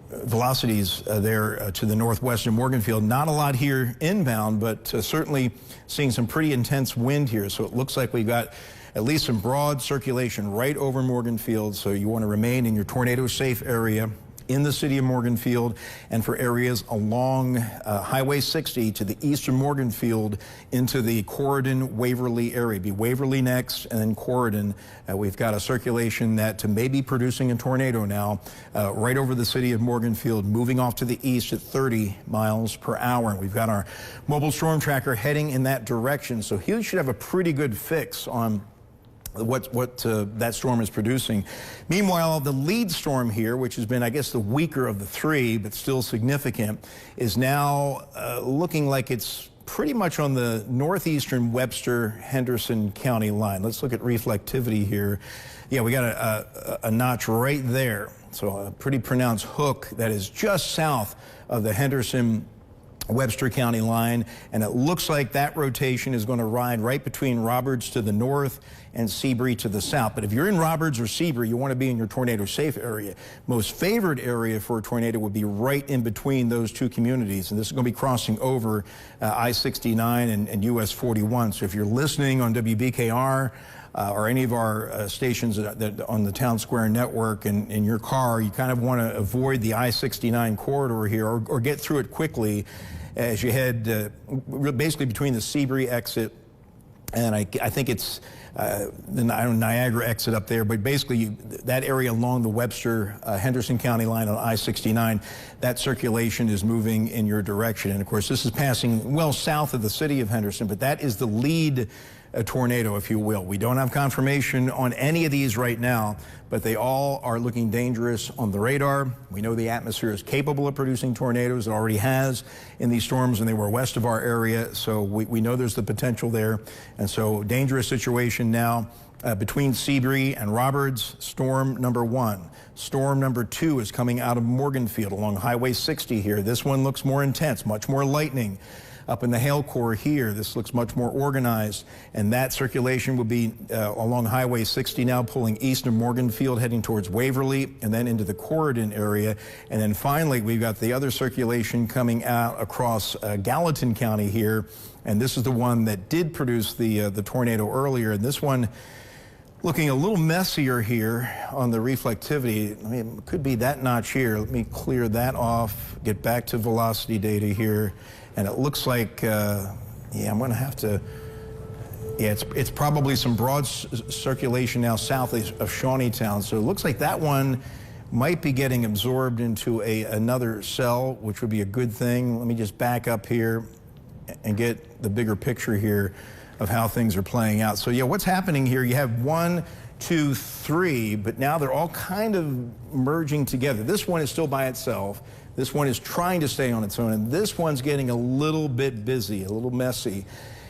velocities there to the northwest of Morganfield. Not a lot here inbound, but certainly seeing some pretty intense wind here. So it looks like we've got at least some broad circulation right over Morganfield. So you want to remain in your tornado safe area in the city of Morganfield, and for areas along Highway 60 to the east of Morganfield into the Corridon Waverly area. Be Waverly next and then Corridon. We've got a circulation that may be producing a tornado now right over the city of Morganfield, moving off to the east at 30 miles per hour. And we've got our mobile storm tracker heading in that direction. So he should have a pretty good fix on what that storm is producing. Meanwhile, the lead storm here, which has been, I guess, the weaker of the three, but still significant, is now looking like it's pretty much on the northeastern Webster-Henderson County line. Let's look at reflectivity here. Yeah, we got a notch right there. So a pretty pronounced hook that is just south of the Henderson Webster County line, and it looks like that rotation is going to ride right between Roberts to the north and Seabury to the south. But if you're in Roberts or Seabury, you want to be in your tornado safe area. Most favored area for a tornado would be right in between those two communities, and this is going to be crossing over I-69 and US 41. So if you're listening on WBKR or any of our stations that on the Town Square network and in your car, you kind of want to avoid the I-69 corridor here or get through it quickly as you head basically between the Seabury exit and I think it's the Niagara exit up there, but basically that area along the Webster Henderson County line on I-69, that circulation is moving in your direction. And of course, this is passing well south of the city of Henderson, but that is the lead tornado, if you will. We don't have confirmation on any of these right now, but they all are looking dangerous on the radar. We know the atmosphere is capable of producing tornadoes. It already has in these storms, and they were west of our area, so we know there's the potential there. And so dangerous situation now between Seabury and Roberts, storm number 1. Storm number 2 is coming out of Morganfield along Highway 60 here. This one looks more intense, much more lightning. Up in the hail core here, this looks much more organized, and that circulation will be along Highway 60 now, pulling east of Morganfield, heading towards Waverly, and then into the Corridon area. And then finally, we've got the other circulation coming out across Gallatin County here, and this is the one that did produce the tornado earlier. And this one, Looking a little messier here on the reflectivity. I mean, it could be that notch here. Let me clear that off, get back to velocity data here. And it looks like, yeah, I'm going to have to, yeah, it's probably some broad circulation now south of Shawneetown. So it looks like that one might be getting absorbed into another cell, which would be a good thing. Let me just back up here and get the bigger picture here of how things are playing out. So yeah, what's happening here, you have 1, 2, 3, but now they're all kind of merging together. This one is still by itself. This one is trying to stay on its own, and this one's getting a little bit busy, a little messy,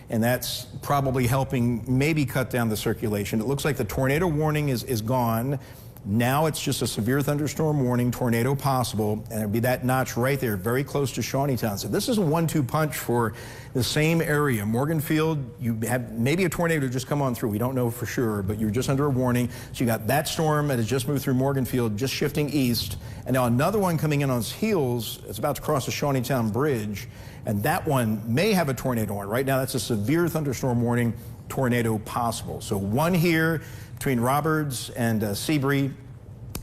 and that's probably helping maybe cut down the circulation. It looks like the tornado warning is gone. Now it's just a severe thunderstorm warning, tornado possible, and it'd be that notch right there, very close to Shawneetown. So this is a 1-2 punch for the same area. Morganfield, you have maybe a tornado just come on through. We don't know for sure, but you're just under a warning. So you got that storm that has just moved through Morganfield, just shifting east. And now another one coming in on its heels. It's about to cross the Shawneetown Bridge, and that one may have a tornado on. Right now, that's a severe thunderstorm warning, tornado possible. So one here between Roberts and Seabury,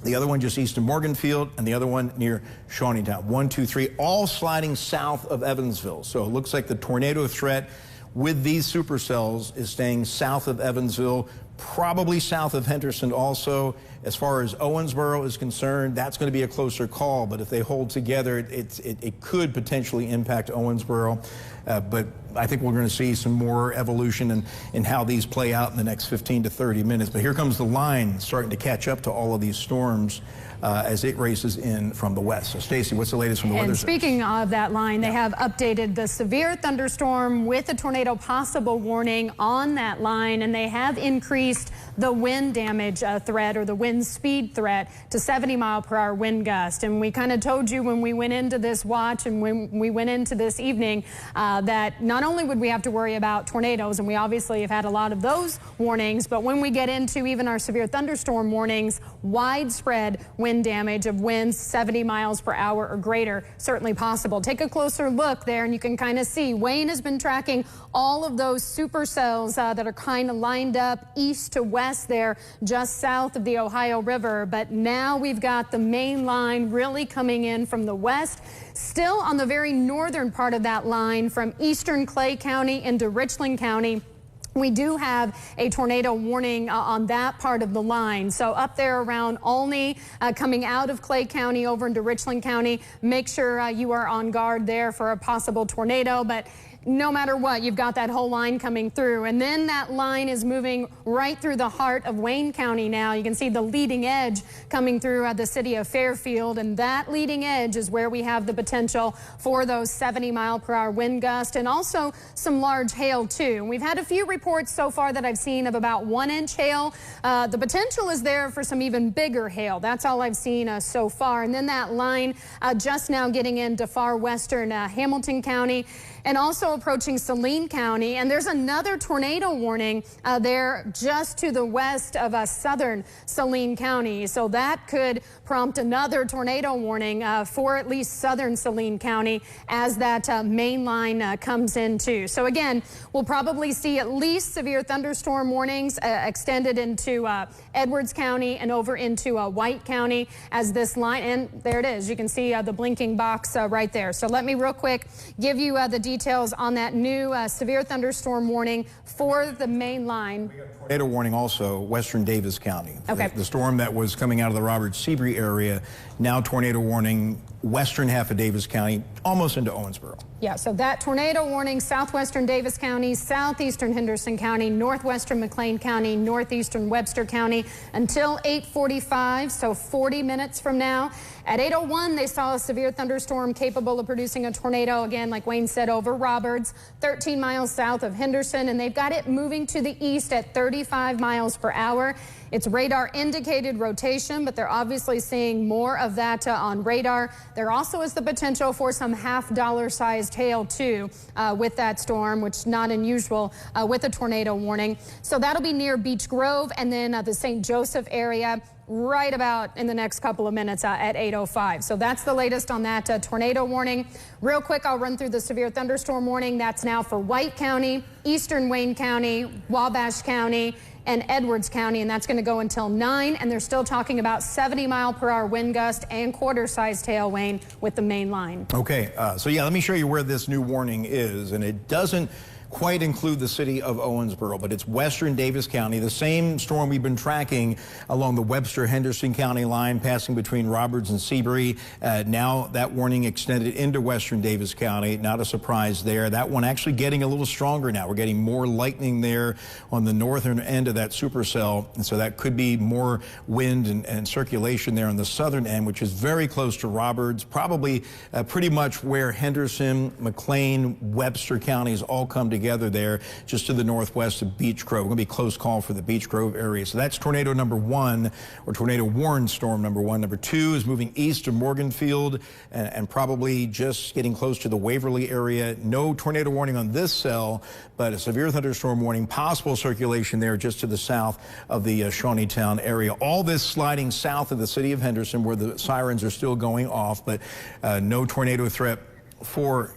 the other one just east of Morganfield, and the other one near Shawneetown. 1, 2, 3, all sliding south of Evansville. So it looks like the tornado threat with these supercells is staying south of Evansville, probably south of Henderson also. As far as Owensboro is concerned, that's going to be a closer call, but if they hold together, it could potentially impact Owensboro. But I think we're going to see some more evolution in how these play out in the next 15 to 30 minutes. But here comes the line starting to catch up to all of these storms as it races in from the west. So, Stacy, what's the latest from the weather?
And speaking of that line, they have updated the severe thunderstorm with a tornado possible warning on that line, and they have increased the wind damage threat, or the wind speed threat, to 70-mile-per-hour wind gust. And we kind of told you when we went into this watch and when we went into this evening that not only would we have to worry about tornadoes, and we obviously have had a lot of those warnings, but when we get into even our severe thunderstorm warnings, widespread wind damage of winds 70 miles per hour or greater, certainly possible. Take a closer look there, and you can kind of see Wayne has been tracking all of those supercells that are kind of lined up east to west there, just south of the Ohio River. But now we've got the main line really coming in from the west, still on the very northern part of that line from eastern Clay County into Richland County. We do have a tornado warning on that part of the line. So up there around Olney, coming out of Clay County over into Richland County, make sure you are on guard there for a possible tornado. But no matter what, you've got that whole line coming through. And then that line is moving right through the heart of Wayne County now. You can see the leading edge coming through the city of Fairfield. And that leading edge is where we have the potential for those 70-mile-per-hour wind gusts, and also some large hail, too. We've had a few reports so far that I've seen of about 1-inch hail. The potential is there for some even bigger hail. That's all I've seen so far. And then that line just now getting into far western Hamilton County, and also approaching Saline County. And there's another tornado warning there just to the west of southern Saline County. So that could prompt another tornado warning for at least southern Saline County as that main line comes in too. So again, we'll probably see at least severe thunderstorm warnings extended into Edwards County and over into White County as this line, and there it is. You can see the blinking box right there. So let me real quick give you the details on that new severe thunderstorm warning for the main line.
Tornado warning also, western Davis County.
Okay.
The storm that was coming out of the Roberts Seabury area, now tornado warning western half of Davis County, almost into Owensboro.
Yeah, so that tornado warning, southwestern Davis County, southeastern Henderson County, northwestern McLean County, northeastern Webster County until 8:45, so 40 minutes from now. At 8:01, they saw a severe thunderstorm capable of producing a tornado, again, like Wayne said, over Roberts, 13 miles south of Henderson, and they've got it moving to the east at 35 miles per hour. It's radar indicated rotation, but they're obviously seeing more of that on radar. There also is the potential for some half-dollar-sized hail, too, with that storm, which is not unusual with a tornado warning. So that'll be near Beech Grove and then the St. Joseph area right about in the next couple of minutes at 8:05. So that's the latest on that tornado warning. Real quick, I'll run through the severe thunderstorm warning. That's now for White County, eastern Wayne County, Wabash County, and Edwards County, and that's going to go until 9. And they're still talking about 70-mile-per-hour wind gust and quarter-size tail, Wayne, with the main line.
Okay, so yeah, let me show you where this new warning is, and it doesn't quite include the city of Owensboro, but it's western Davis County, the same storm we've been tracking along the Webster-Henderson County line, passing between Roberts and Seabury. Now that warning extended into western Davis County. Not a surprise there. That one actually getting a little stronger now. We're getting more lightning there on the northern end of that supercell, and so that could be more wind and circulation there on the southern end, which is very close to Roberts, probably pretty much where Henderson, McLean, Webster counties all come together there, just to the northwest of Beech Grove. Going to be a close call for the Beech Grove area. So that's tornado number 1, or tornado warned storm number 1. Number 2 is moving east of Morganfield and probably just getting close to the Waverly area. No tornado warning on this cell, but a severe thunderstorm warning, possible circulation there just to the south of the Shawneetown area. All this sliding south of the city of Henderson, where the sirens are still going off, but no tornado threat for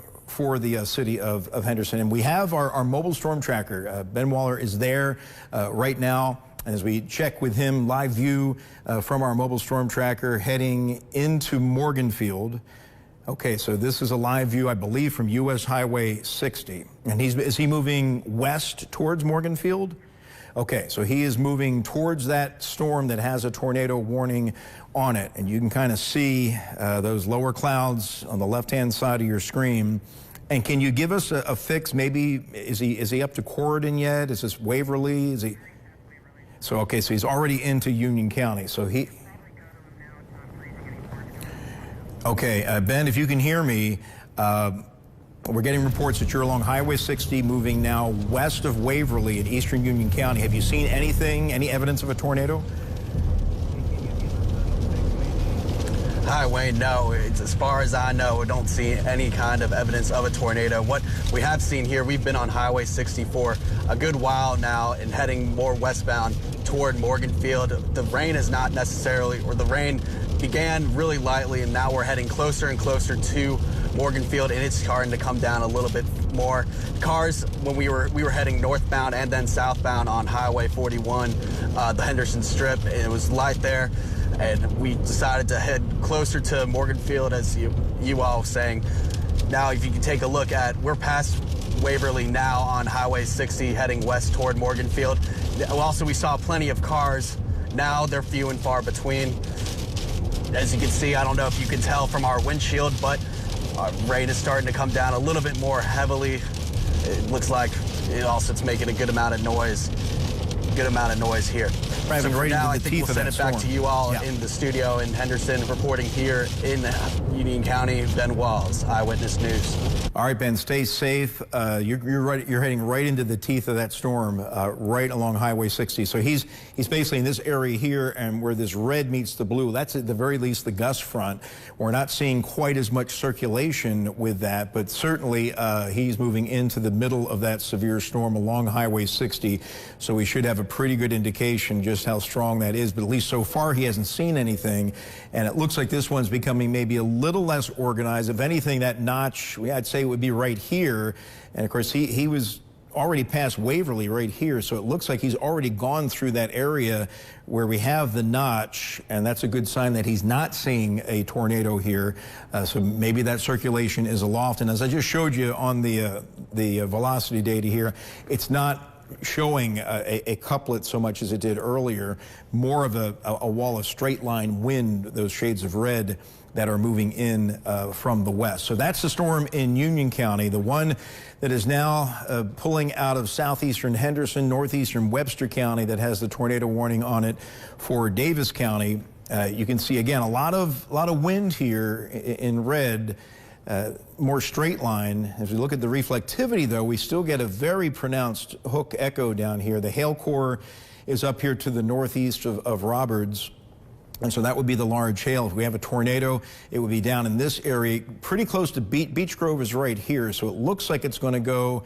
the city of Henderson. And we have our mobile storm tracker. Ben Waller is there right now. And as we check with him, live view from our mobile storm tracker heading into Morganfield. Okay, so this is a live view, I believe, from U.S. Highway 60. And is he moving west towards Morganfield? Okay, so he is moving towards that storm that has a tornado warning on it. And you can kind of see those lower clouds on the left-hand side of your screen. And can you give us a fix? Maybe, is he up to Corydon yet? Is this Waverly? Is he? So, okay, so he's already into Union County. So he... Okay, Ben, if you can hear me, we're getting reports that you're along Highway 60, moving now west of Waverly in eastern Union County. Have you seen anything, any evidence of a tornado?
Hi, Wayne. No, as far as I know, I don't see any kind of evidence of a tornado. What we have seen here, we've been on Highway 60 for a good while now and heading more westbound toward Morganfield. The rain is not necessarily, or the rain began really lightly, and now we're heading closer and closer to Morganfield, and it's starting to come down a little bit more. Cars, when we were heading northbound and then southbound on Highway 41, the Henderson Strip, and it was light there, and we decided to head closer to Morganfield, as you all were saying. Now, if you can take a look at, we're past Waverly now on Highway 60, heading west toward Morganfield. Also, we saw plenty of cars. Now they're few and far between. As you can see, I don't know if you can tell from our windshield, but rain is starting to come down a little bit more heavily. It looks like it's making a good amount of noise. Here. So for now, I think we'll send it back to you all in the studio in Henderson. Reporting here in Union County, Ben Walls, Eyewitness News.
All right, Ben, stay safe. You're heading right into the teeth of that storm, right along Highway 60. So he's basically in this area here, and where this red meets the blue, that's at the very least the gust front. We're not seeing quite as much circulation with that, but certainly he's moving into the middle of that severe storm along Highway 60. So we should have a pretty good indication just how strong that is, but at least so far he hasn't seen anything, and it looks like this one's becoming maybe a little less organized. If anything, that notch, I'd say, would be right here, and of course he was already past Waverly right here, so it looks like he's already gone through that area where we have the notch, and that's a good sign that he's not seeing a tornado here. So maybe that circulation is aloft, and as I just showed you on the velocity data here, it's not showing a couplet so much as it did earlier, more of a wall of straight line wind, those shades of red that are moving in from the west. So that's the storm in Union County, the one that is now pulling out of southeastern Henderson, northeastern Webster County, that has the tornado warning on it for Davis County. You can see again a lot of wind here in red. More straight line. As we look at the reflectivity, though, we still get a very pronounced hook echo down here. The hail core is up here to the northeast of Roberts, and so that would be the large hail. If we have a tornado, it would be down in this area, pretty close to Beech Grove is right here, so it looks like it's going to go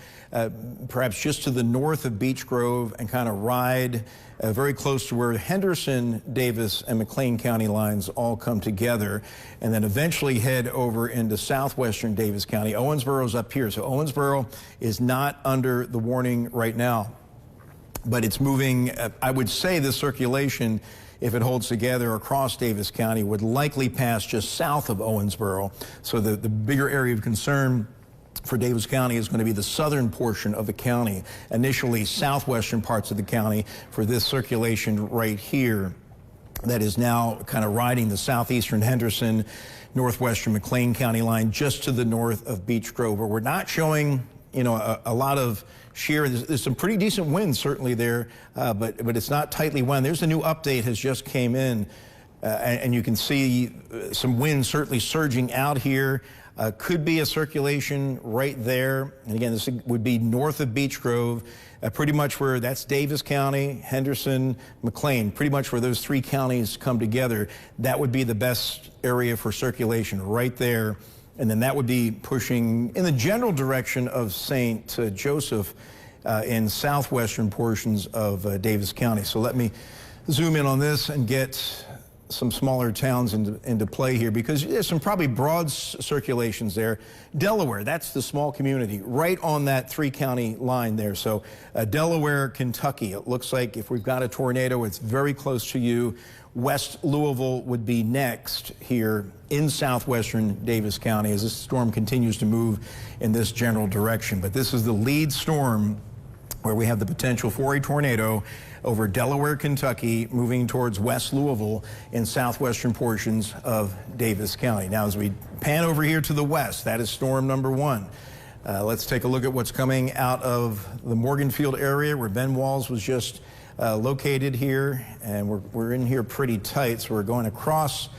perhaps just to the north of Beech Grove and kind of ride very close to where Henderson, Davis, and McLean County lines all come together, and then eventually head over into southwestern Davis County. Owensboro's up here, so Owensboro is not under the warning right now. but it's moving. I would say the circulation, if it holds together across Davis County, would likely pass just south of Owensboro. So the bigger area of concern for Davis County is going to be the southern portion of the county, initially southwestern parts of the county, for this circulation right here that is now kind of riding the southeastern Henderson, northwestern McLean County line just to the north of Beech Grove, where we're not showing, you know, a lot of shear. There's some pretty decent winds certainly there, but it's not tightly wound. There's a new update has just came in, and you can see some wind certainly surging out here. Could be a circulation right there. And again, this would be north of Beech Grove, pretty much where that's Davis County, Henderson, McLean, pretty much where those three counties come together. That would be the best area for circulation right there. And then that would be pushing in the general direction of St. Joseph in southwestern portions of Davis County. So let me zoom in on this and get some smaller towns into play here, because there's some probably broad circulations there. Delaware, that's the small community right on that three-county line there. So Delaware, Kentucky, it looks like if we've got a tornado, it's very close to you. West Louisville would be next here in southwestern Davis County as this storm continues to move in this general direction. But this is the lead storm where we have the potential for a tornado over Delaware, Kentucky, moving towards West Louisville in southwestern portions of Davis County. Now, as we pan over here to the west, that is storm number one. Let's take a look at what's coming out of the Morganfield area where Ben Walls was just located here, and we're in here pretty tight, so we're going across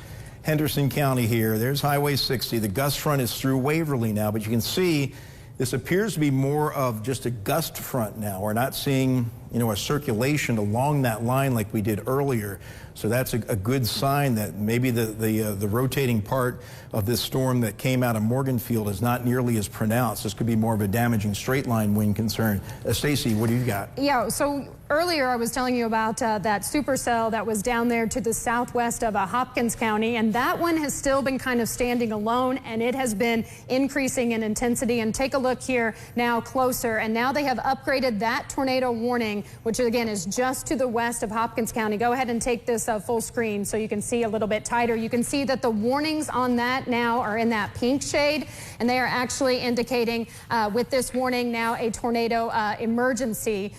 Henderson County here. There's Highway 60. The gust front is through Waverly now, but you can see this appears to be more of just a gust front now. We're not seeing, you know, a circulation along that line like we did earlier. So that's a good sign that maybe the rotating part of this storm that came out of Morganfield is not nearly as pronounced. This could be more of a damaging straight line wind concern. Stacey, what do you got?
Yeah, so earlier I was telling you about that supercell that was down there to the southwest of Hopkins County, and that one has still been kind of standing alone, and it has been increasing in intensity. And take a look here now closer, and now they have upgraded that tornado warning, which again is just to the west of Hopkins County. Go ahead and take this full screen so you can see a little bit tighter. You can see that the warnings on that now are in that pink shade, and they are actually indicating with this warning now a tornado emergency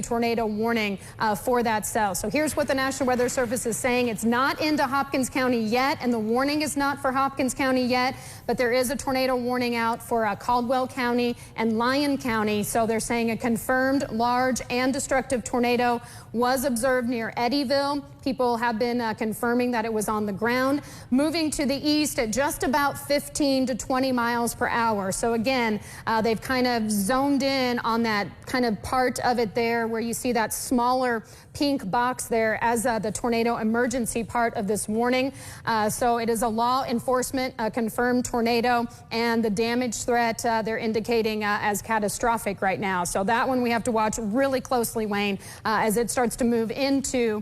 tornado warning for that cell. So here's what the National Weather Service is saying. It's not into Hopkins County yet, and the warning is not for Hopkins County yet, but there is a tornado warning out for Caldwell County and Lyon County. So they're saying a confirmed large and destructive tornado was observed near Eddyville. People have been confirming that it was on the ground, moving to the east at just about 15 to 20 miles per hour. So again, they've kind of zoned in on that kind of part of it there where you see that smaller pink box there as the tornado emergency part of this warning. So it is a law enforcement confirmed tornado, and the damage threat they're indicating as catastrophic right now. So that one we have to watch really closely, Wayne, as it starts to move into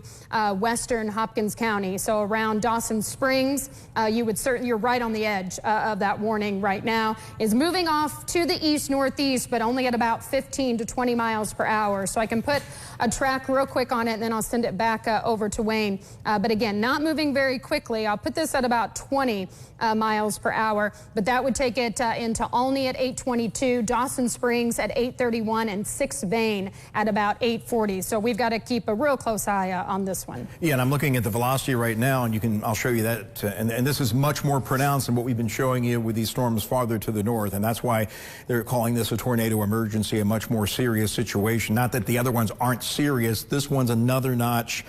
western Hopkins County. So around Dawson Springs, you're right on the edge of that warning right now. Is moving off to the east northeast, but only at about 15 to 20 miles per hour. So I can put a track real quick on it, and then I'll send it back over to Wayne. But again, not moving very quickly. I'll put this at about 20 miles per hour, but that would take it into Olney at 822, Dawson Springs at 831, and 6 Vane at about 840. So we've got to keep a real close eye on this one.
Yeah, and I'm looking at the velocity right now, and I'll show you that. And this is much more pronounced than what we've been showing you with these storms farther to the north. And that's why they're calling this a tornado emergency, a much more serious situation. Not that the other ones aren't serious. This one's another notch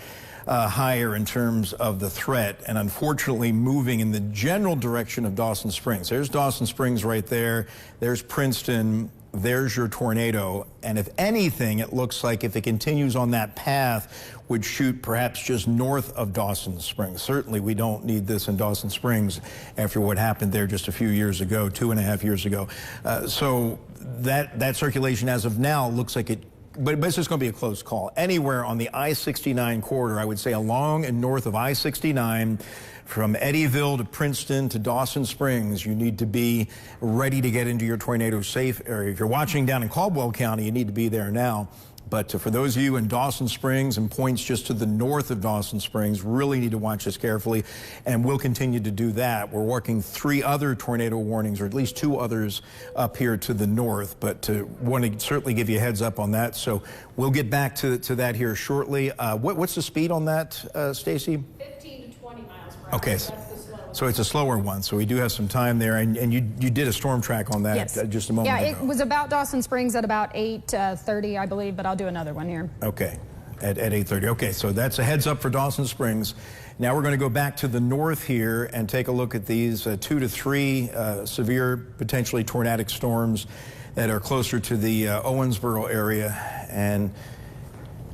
higher in terms of the threat, and unfortunately moving in the general direction of Dawson Springs. There's Dawson Springs right there. There's Princeton. There's your tornado. And if anything, it looks like if it continues on that path, would shoot perhaps just north of Dawson Springs. Certainly we don't need this in Dawson Springs after what happened there just a few years ago, 2.5 years ago. So that circulation as of now looks like it, but it's just going to be a close call. Anywhere on the I-69 corridor, I would say along and north of I-69, from Eddyville to Princeton to Dawson Springs, you need to be ready to get into your tornado safe area. If you're watching down in Caldwell County, you need to be there now. But for those of you in Dawson Springs and points just to the north of Dawson Springs, really need to watch this carefully, and we'll continue to do that. We're working 3 other tornado warnings, or at least 2 others up here to the north, but want to certainly give you a heads up on that. So we'll get back to that here shortly. What's the speed on that, Stacy?
15 to 20 miles per hour.
Okay. So it's a slower one, so we do have some time there, and you did a storm track on that.
Yes.
Just a moment ago.
Yeah, it was about Dawson Springs at about 8:30, I believe, but I'll do another one here.
Okay, at 8:30. Okay, so that's a heads up for Dawson Springs. Now we're going to go back to the north here and take a look at these 2 to 3 severe, potentially tornadic storms that are closer to the Owensboro area. And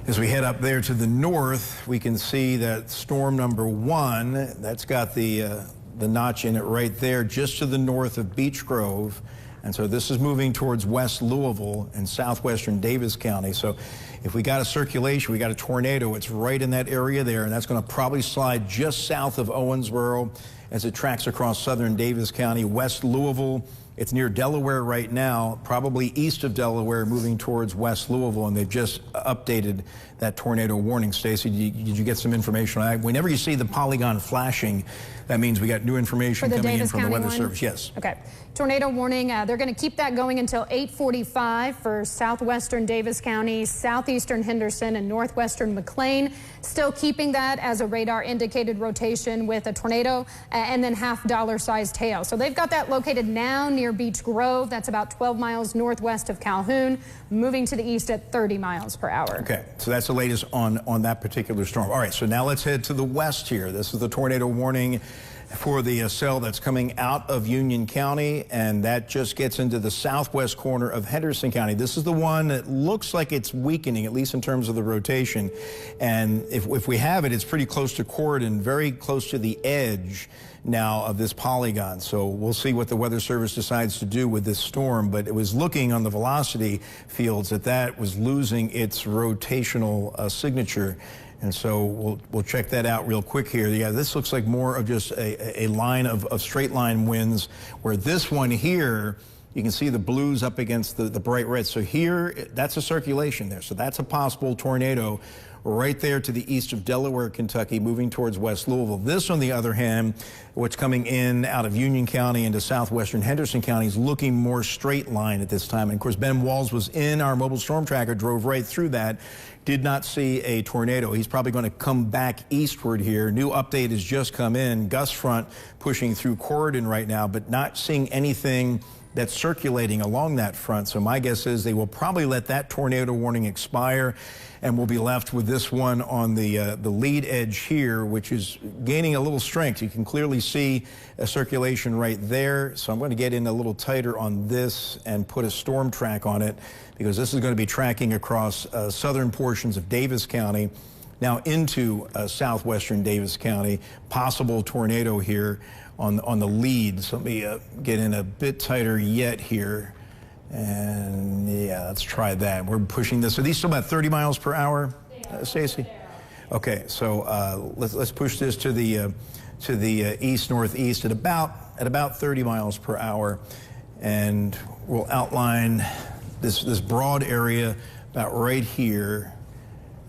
as we head up there to the north, we can see that storm number 1, that's got the notch in it right there, just to the north of Beech Grove. And so this is moving towards West Louisville and southwestern Davis County. So if we got a circulation, we got a tornado, it's right in that area there, and that's going to probably slide just south of Owensboro as it tracks across southern Davis County, West Louisville. It's near Delaware right now, probably east of Delaware, moving towards West Louisville, and they've just updated that tornado warning. Stacey, did you get some information on that? Whenever you see the polygon flashing, that means we got new information coming in from the Weather Service. Yes.
Okay. Tornado warning, they're going to keep that going until 8:45 for southwestern Davis County, southeastern Henderson, and northwestern McLean. Still keeping that as a radar indicated rotation with a tornado and then $half sized hail. So they've got that located now near Beech Grove. That's about 12 miles northwest of Calhoun, moving to the east at 30 miles per hour.
Okay, so that's the latest on that particular storm. All right, so now let's head to the west here. This is the tornado warning for the cell that's coming out of Union County, and that just gets into the southwest corner of Henderson County. This is the one that looks like it's weakening, at least in terms of the rotation. And if we have it, it's pretty close to Corydon, very close to the edge now of this polygon. So we'll see what the Weather Service decides to do with this storm, but it was looking on the velocity fields that was losing its rotational signature. And so we'll check that out real quick here. Yeah, this looks like more of just a line of straight line winds, where this one here, you can see the blues up against the bright red. So here, that's a circulation there. So that's a possible tornado right there to the east of Delaware, Kentucky, moving towards West Louisville. This, on the other hand, what's coming in out of Union County into southwestern Henderson County is looking more straight line at this time. And of course, Ben Walls was in our mobile storm tracker, drove right through that, did not see a tornado. He's probably going to come back eastward here. New update has just come in. Gust front pushing through Corydon right now, but not seeing anything that's circulating along that front. So my guess is they will probably let that tornado warning expire, and we'll be left with this one on the lead edge here, which is gaining a little strength. You can clearly see a circulation right there. So I'm going to get in a little tighter on this and put a storm track on it, because this is going to be tracking across southern portions of Davis County, now into southwestern Davis County. Possible tornado here on the lead. So let me get in a bit tighter yet here. And yeah, let's try that. We're pushing this. Are these still about 30 miles per hour, Stacey? Okay, so let's push this to the east northeast at about 30 miles per hour, and we'll outline this broad area about right here.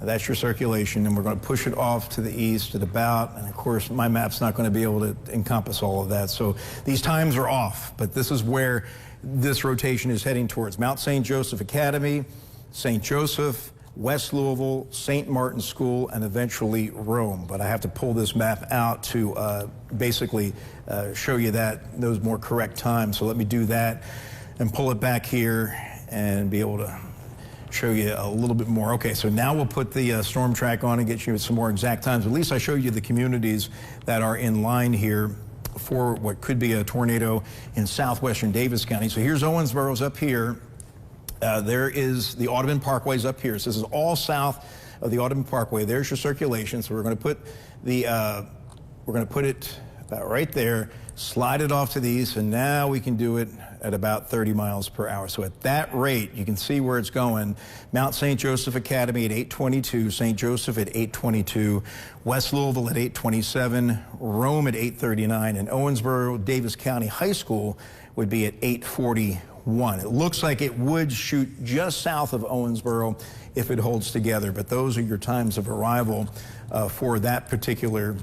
That's your circulation, and we're going to push it off to the east at about, and of course my map's not going to be able to encompass all of that, so these times are off, but this is where this rotation is heading towards: Mount St. Joseph Academy, St. Joseph, West Louisville, St. Martin School, and eventually Rome. But I have to pull this map out to basically show you those more correct times. So let me do that and pull it back here and be able to show you a little bit more. Okay, so now we'll put the storm track on and get you some more exact times. At least I show you the communities that are in line here for what could be a tornado in southwestern Davis County. So here's Owensboro's up here. There is the Audubon Parkway's up here. So this is all south of the Audubon Parkway. There's your circulation. So we're going to put it about right there, slide it off to the east, and now we can do it at about 30 miles per hour. So at that rate, you can see where it's going. Mount St. Joseph Academy at 822, St. Joseph at 822, West Louisville at 827, Rome at 839, and Owensboro Davis County High School would be at 8:41. It looks like it would shoot just south of Owensboro if it holds together, but those are your times of arrival for that particular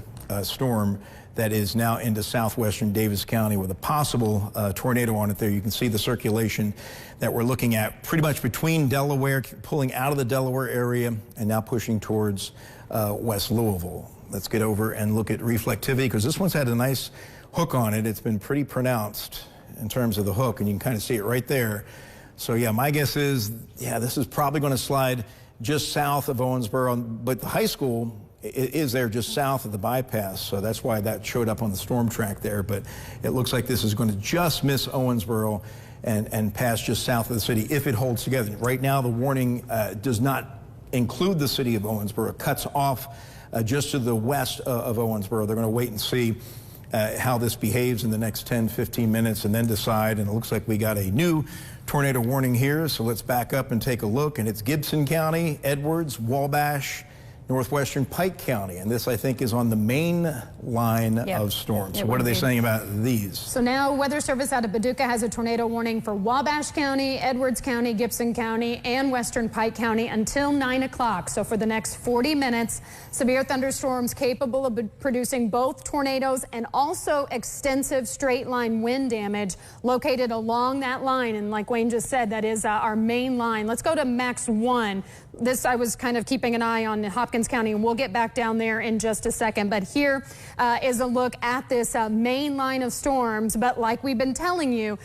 storm that is now into southwestern Davis County with a possible tornado on it there. You can see the circulation that we're looking at pretty much between Delaware, pulling out of the Delaware area and now pushing towards West Louisville. Let's get over and look at reflectivity, because this one's had a nice hook on it. It's been pretty pronounced in terms of the hook, and you can kind of see it right there. So yeah, my guess is, yeah, this is probably going to slide just south of Owensboro, but the high school is there just south of the bypass, so that's why that showed up on the storm track there. But it looks like this is going to just miss Owensboro and pass just south of the city if it holds together. Right now, the warning does not include the city of Owensboro. It cuts off just to the west of Owensboro. They're going to wait and see how this behaves in the next 10, 15 minutes and then decide. And it looks like we got a new tornado warning here, so let's back up and take a look. And it's Gibson County, Edwards, Wabash, northwestern Pike County, and this, I think, is on the main line of storms. So what are they saying about these?
So now Weather Service out of Paducah has a tornado warning for Wabash County, Edwards County, Gibson County, and western Pike County until 9 o'clock. So for the next 40 minutes, severe thunderstorms capable of producing both tornadoes and also extensive straight line wind damage located along that line. And like Wayne just said, that is our main line. Let's go to Max 1. This, I was kind of keeping an eye on Hopkins County, and we'll get back down there in just a second. But here is a look at this main line of storms. But like we've been telling you,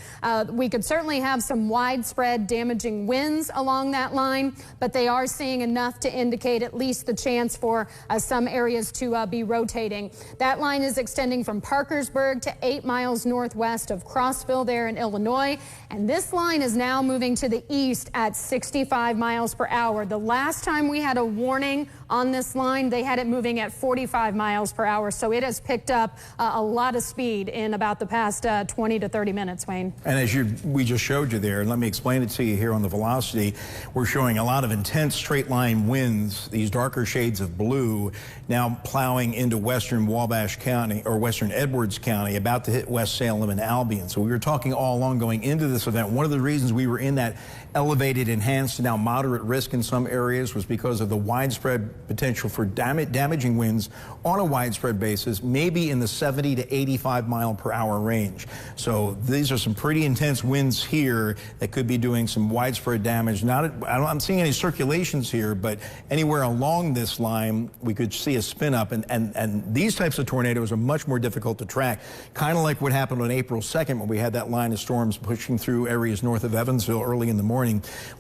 we could certainly have some widespread damaging winds along that line, but they are seeing enough to indicate at least the chance for some areas to be rotating. That line is extending from Parkersburg to 8 miles northwest of Crossville there in Illinois. And this line is now moving to the east at 65 miles per hour. The last time we had a warning on this line, they had it moving at 45 miles per hour. So it has picked up a lot of speed in about the past 20 to 30 minutes, Wayne.
And as we just showed you there, and let me explain it to you here on the velocity, we're showing a lot of intense straight line winds, these darker shades of blue, now plowing into western Wabash County or western Edwards County, about to hit West Salem and Albion. So we were talking all along going into this event, one of the reasons we were in that elevated, enhanced, now moderate risk in some areas was because of the widespread potential for damaging winds on a widespread basis, maybe in the 70 to 85 mile per hour range. So these are some pretty intense winds here that could be doing some widespread damage. I'm seeing any circulations here, but anywhere along this line, we could see a spin up. And these types of tornadoes are much more difficult to track, kind of like what happened on April 2nd when we had that line of storms pushing through areas north of Evansville early in the morning.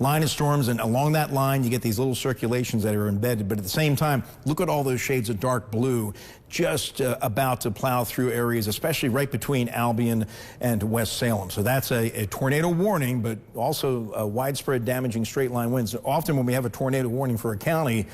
Line of storms, and along that line, you get these little circulations that are embedded. But at the same time, look at all those shades of dark blue just about to plow through areas, especially right between Albion and West Salem. So that's a tornado warning, but also a widespread damaging straight line winds. Often when we have a tornado warning for a county,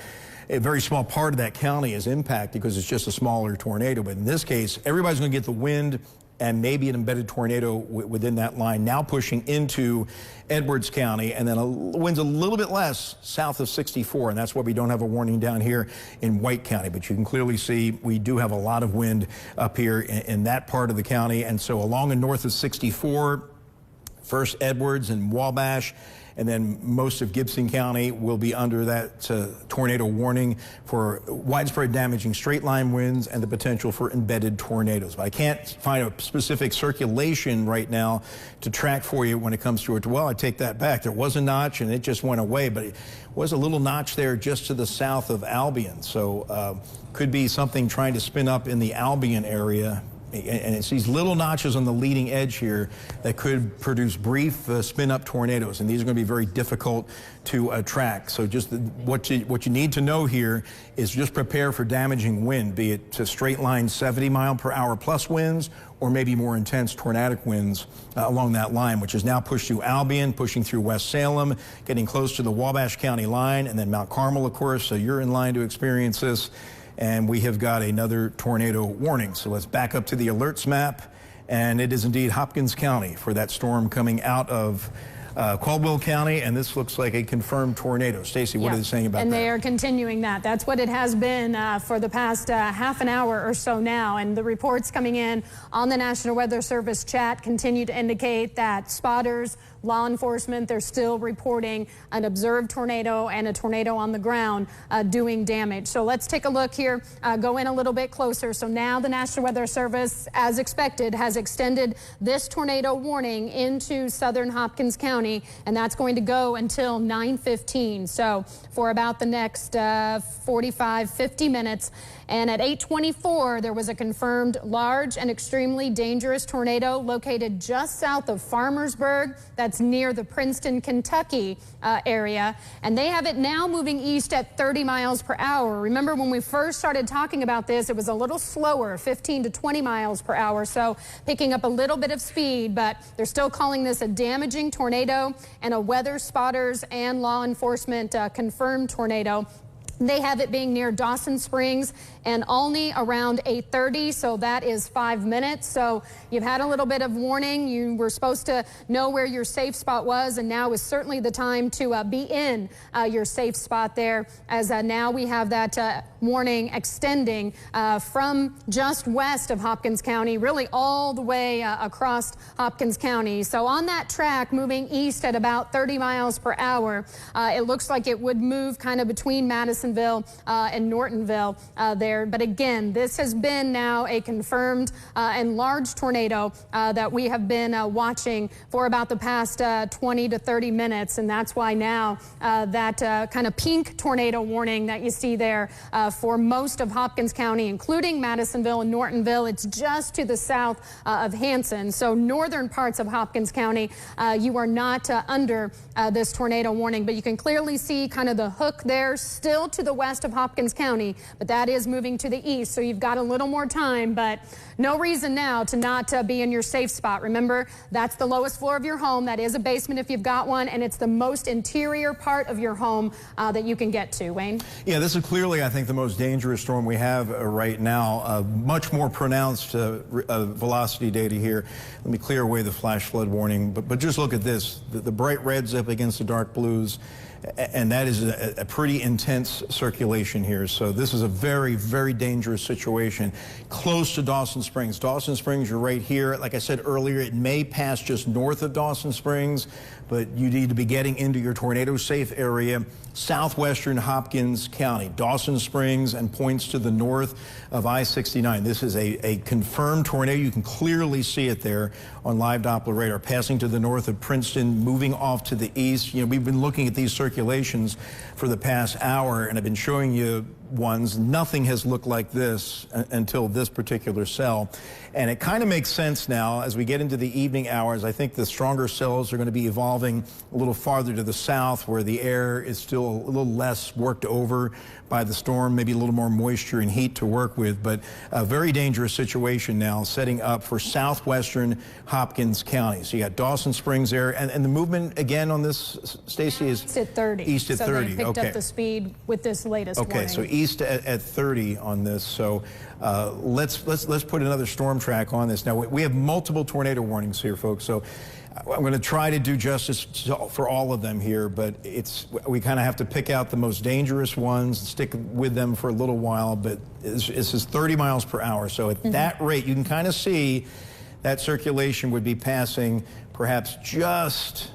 a very small part of that county is impacted because it's just a smaller tornado. But in this case, everybody's going to get the wind and maybe an embedded tornado within that line, now pushing into Edwards County, and then winds a little bit less south of 64, and that's why we don't have a warning down here in White County. But you can clearly see we do have a lot of wind up here in that part of the county. And so along and north of 64, first Edwards and Wabash, and then most of Gibson County will be under that tornado warning for widespread damaging straight line winds and the potential for embedded tornadoes. But I can't find a specific circulation right now to track for you when it comes to it. Well, I take that back. There was a notch and it just went away, but it was a little notch there just to the south of Albion. So could be something trying to spin up in the Albion area. And it's these little notches on the leading edge here that could produce brief spin-up tornadoes, and these are going to be very difficult to track. So just what you need to know here is just prepare for damaging wind, be it to straight line 70 mile per hour plus winds, or maybe more intense tornadic winds along that line, which is now pushed through Albion, pushing through West Salem, getting close to the Wabash County line, and then Mount Carmel, of course. So you're in line to experience this. And we have got another tornado warning. So let's back up to the alerts map. And it is indeed Hopkins County for that storm coming out of Caldwell County, and this looks like a confirmed tornado. Stacy, what are they saying about that?
And they are continuing that. That's what it has been for the past half an hour or so now. And the reports coming in on the National Weather Service chat continue to indicate that spotters, law enforcement, they're still reporting an observed tornado and a tornado on the ground doing damage. So let's take a look here, go in a little bit closer. So now the National Weather Service, as expected, has extended this tornado warning into southern Hopkins County, and that's going to go until 9:15. So for about the next 45, 50 minutes. And at 8:24, there was a confirmed large and extremely dangerous tornado located just south of Farmersburg. That's near the Princeton, Kentucky area. And they have it now moving east at 30 miles per hour. Remember, when we first started talking about this, it was a little slower, 15 to 20 miles per hour. So picking up a little bit of speed, but they're still calling this a damaging tornado and a weather spotters and law enforcement confirmed tornado. They have it being near Dawson Springs and Olney around 8:30, so that is 5 minutes. So you've had a little bit of warning. You were supposed to know where your safe spot was, and now is certainly the time to be in your safe spot there, as now we have that warning extending from just west of Hopkins County, really all the way across Hopkins County. So on that track, moving east at about 30 miles per hour, it looks like it would move kind of between Madisonville and Nortonville there. But again, this has been now a confirmed and large tornado that we have been watching for about the past 20 to 30 minutes. And that's why now that kind of pink tornado warning that you see there for most of Hopkins County, including Madisonville and Nortonville, it's just to the south of Hanson. So northern parts of Hopkins County, you are not under this tornado warning, but you can clearly see kind of the hook there still to the west of Hopkins County, but that is moving to the east, so you've got a little more time, but no reason now to not be in your safe spot. Remember, that's the lowest floor of your home. That is a basement if you've got one, and it's the most interior part of your home that you can get to. Wayne? Yeah,
this is clearly, I think, the most dangerous storm we have right now. Much more pronounced velocity data here. Let me clear away the flash flood warning, but just look at this. The bright reds up against the dark blues. And that is a pretty intense circulation here. So this is a very, very dangerous situation close to Dawson Springs. Dawson Springs, you're right here. Like I said earlier, it may pass just north of Dawson Springs, but you need to be getting into your tornado safe area, southwestern Hopkins County, Dawson Springs, and points to the north of I-69. This is a confirmed tornado. You can clearly see it there on live Doppler radar, passing to the north of Princeton, moving off to the east. You know, we've been looking at these circulations for the past hour, and I've been showing you ones. Nothing has looked like this until this particular cell. And it kind of makes sense now as we get into the evening hours. I think the stronger cells are going to be evolving a little farther to the south, where the air is still a little less worked over by the storm, maybe a little more moisture and heat to work with. But a very dangerous situation now setting up for southwestern Hopkins County. So you got Dawson Springs there. And the movement again on this, Stacy, is
east at 30.
East at 30.
So they picked up the speed with this latest warning.
So east at 30 on this. So let's put another storm track on this. Now we have multiple tornado warnings here, folks. So I'm going to try to do justice for all of them here, but we kind of have to pick out the most dangerous ones and stick with them for a little while. But this is 30 miles per hour. So at that rate, you can kind of see that circulation would be passing perhaps just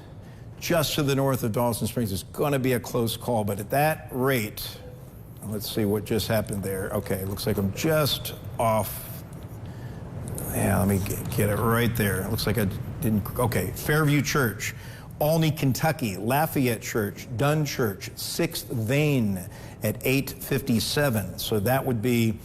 to the north of Dawson Springs. It's going to be a close call, but at that rate, let's see what just happened there. Okay, looks like I'm just off. Yeah, let me get it right there. It looks like I didn't. Okay, Fairview Church, Olney, Kentucky, Lafayette Church, Dunn Church, 6th Vein at 8:57. So that would be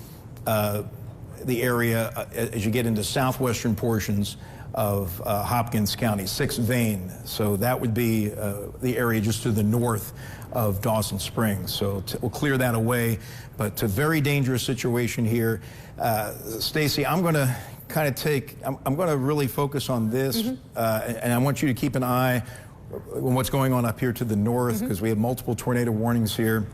the area as you get into southwestern portions of Hopkins County, 6th Vein. So that would be the area just to the north of Dawson Springs. So we'll clear that away, but a very dangerous situation here. Stacy, I'm going to kind of I'm going to really focus on this, and I want you to keep an eye on what's going on up here to the north, because we have multiple tornado warnings here.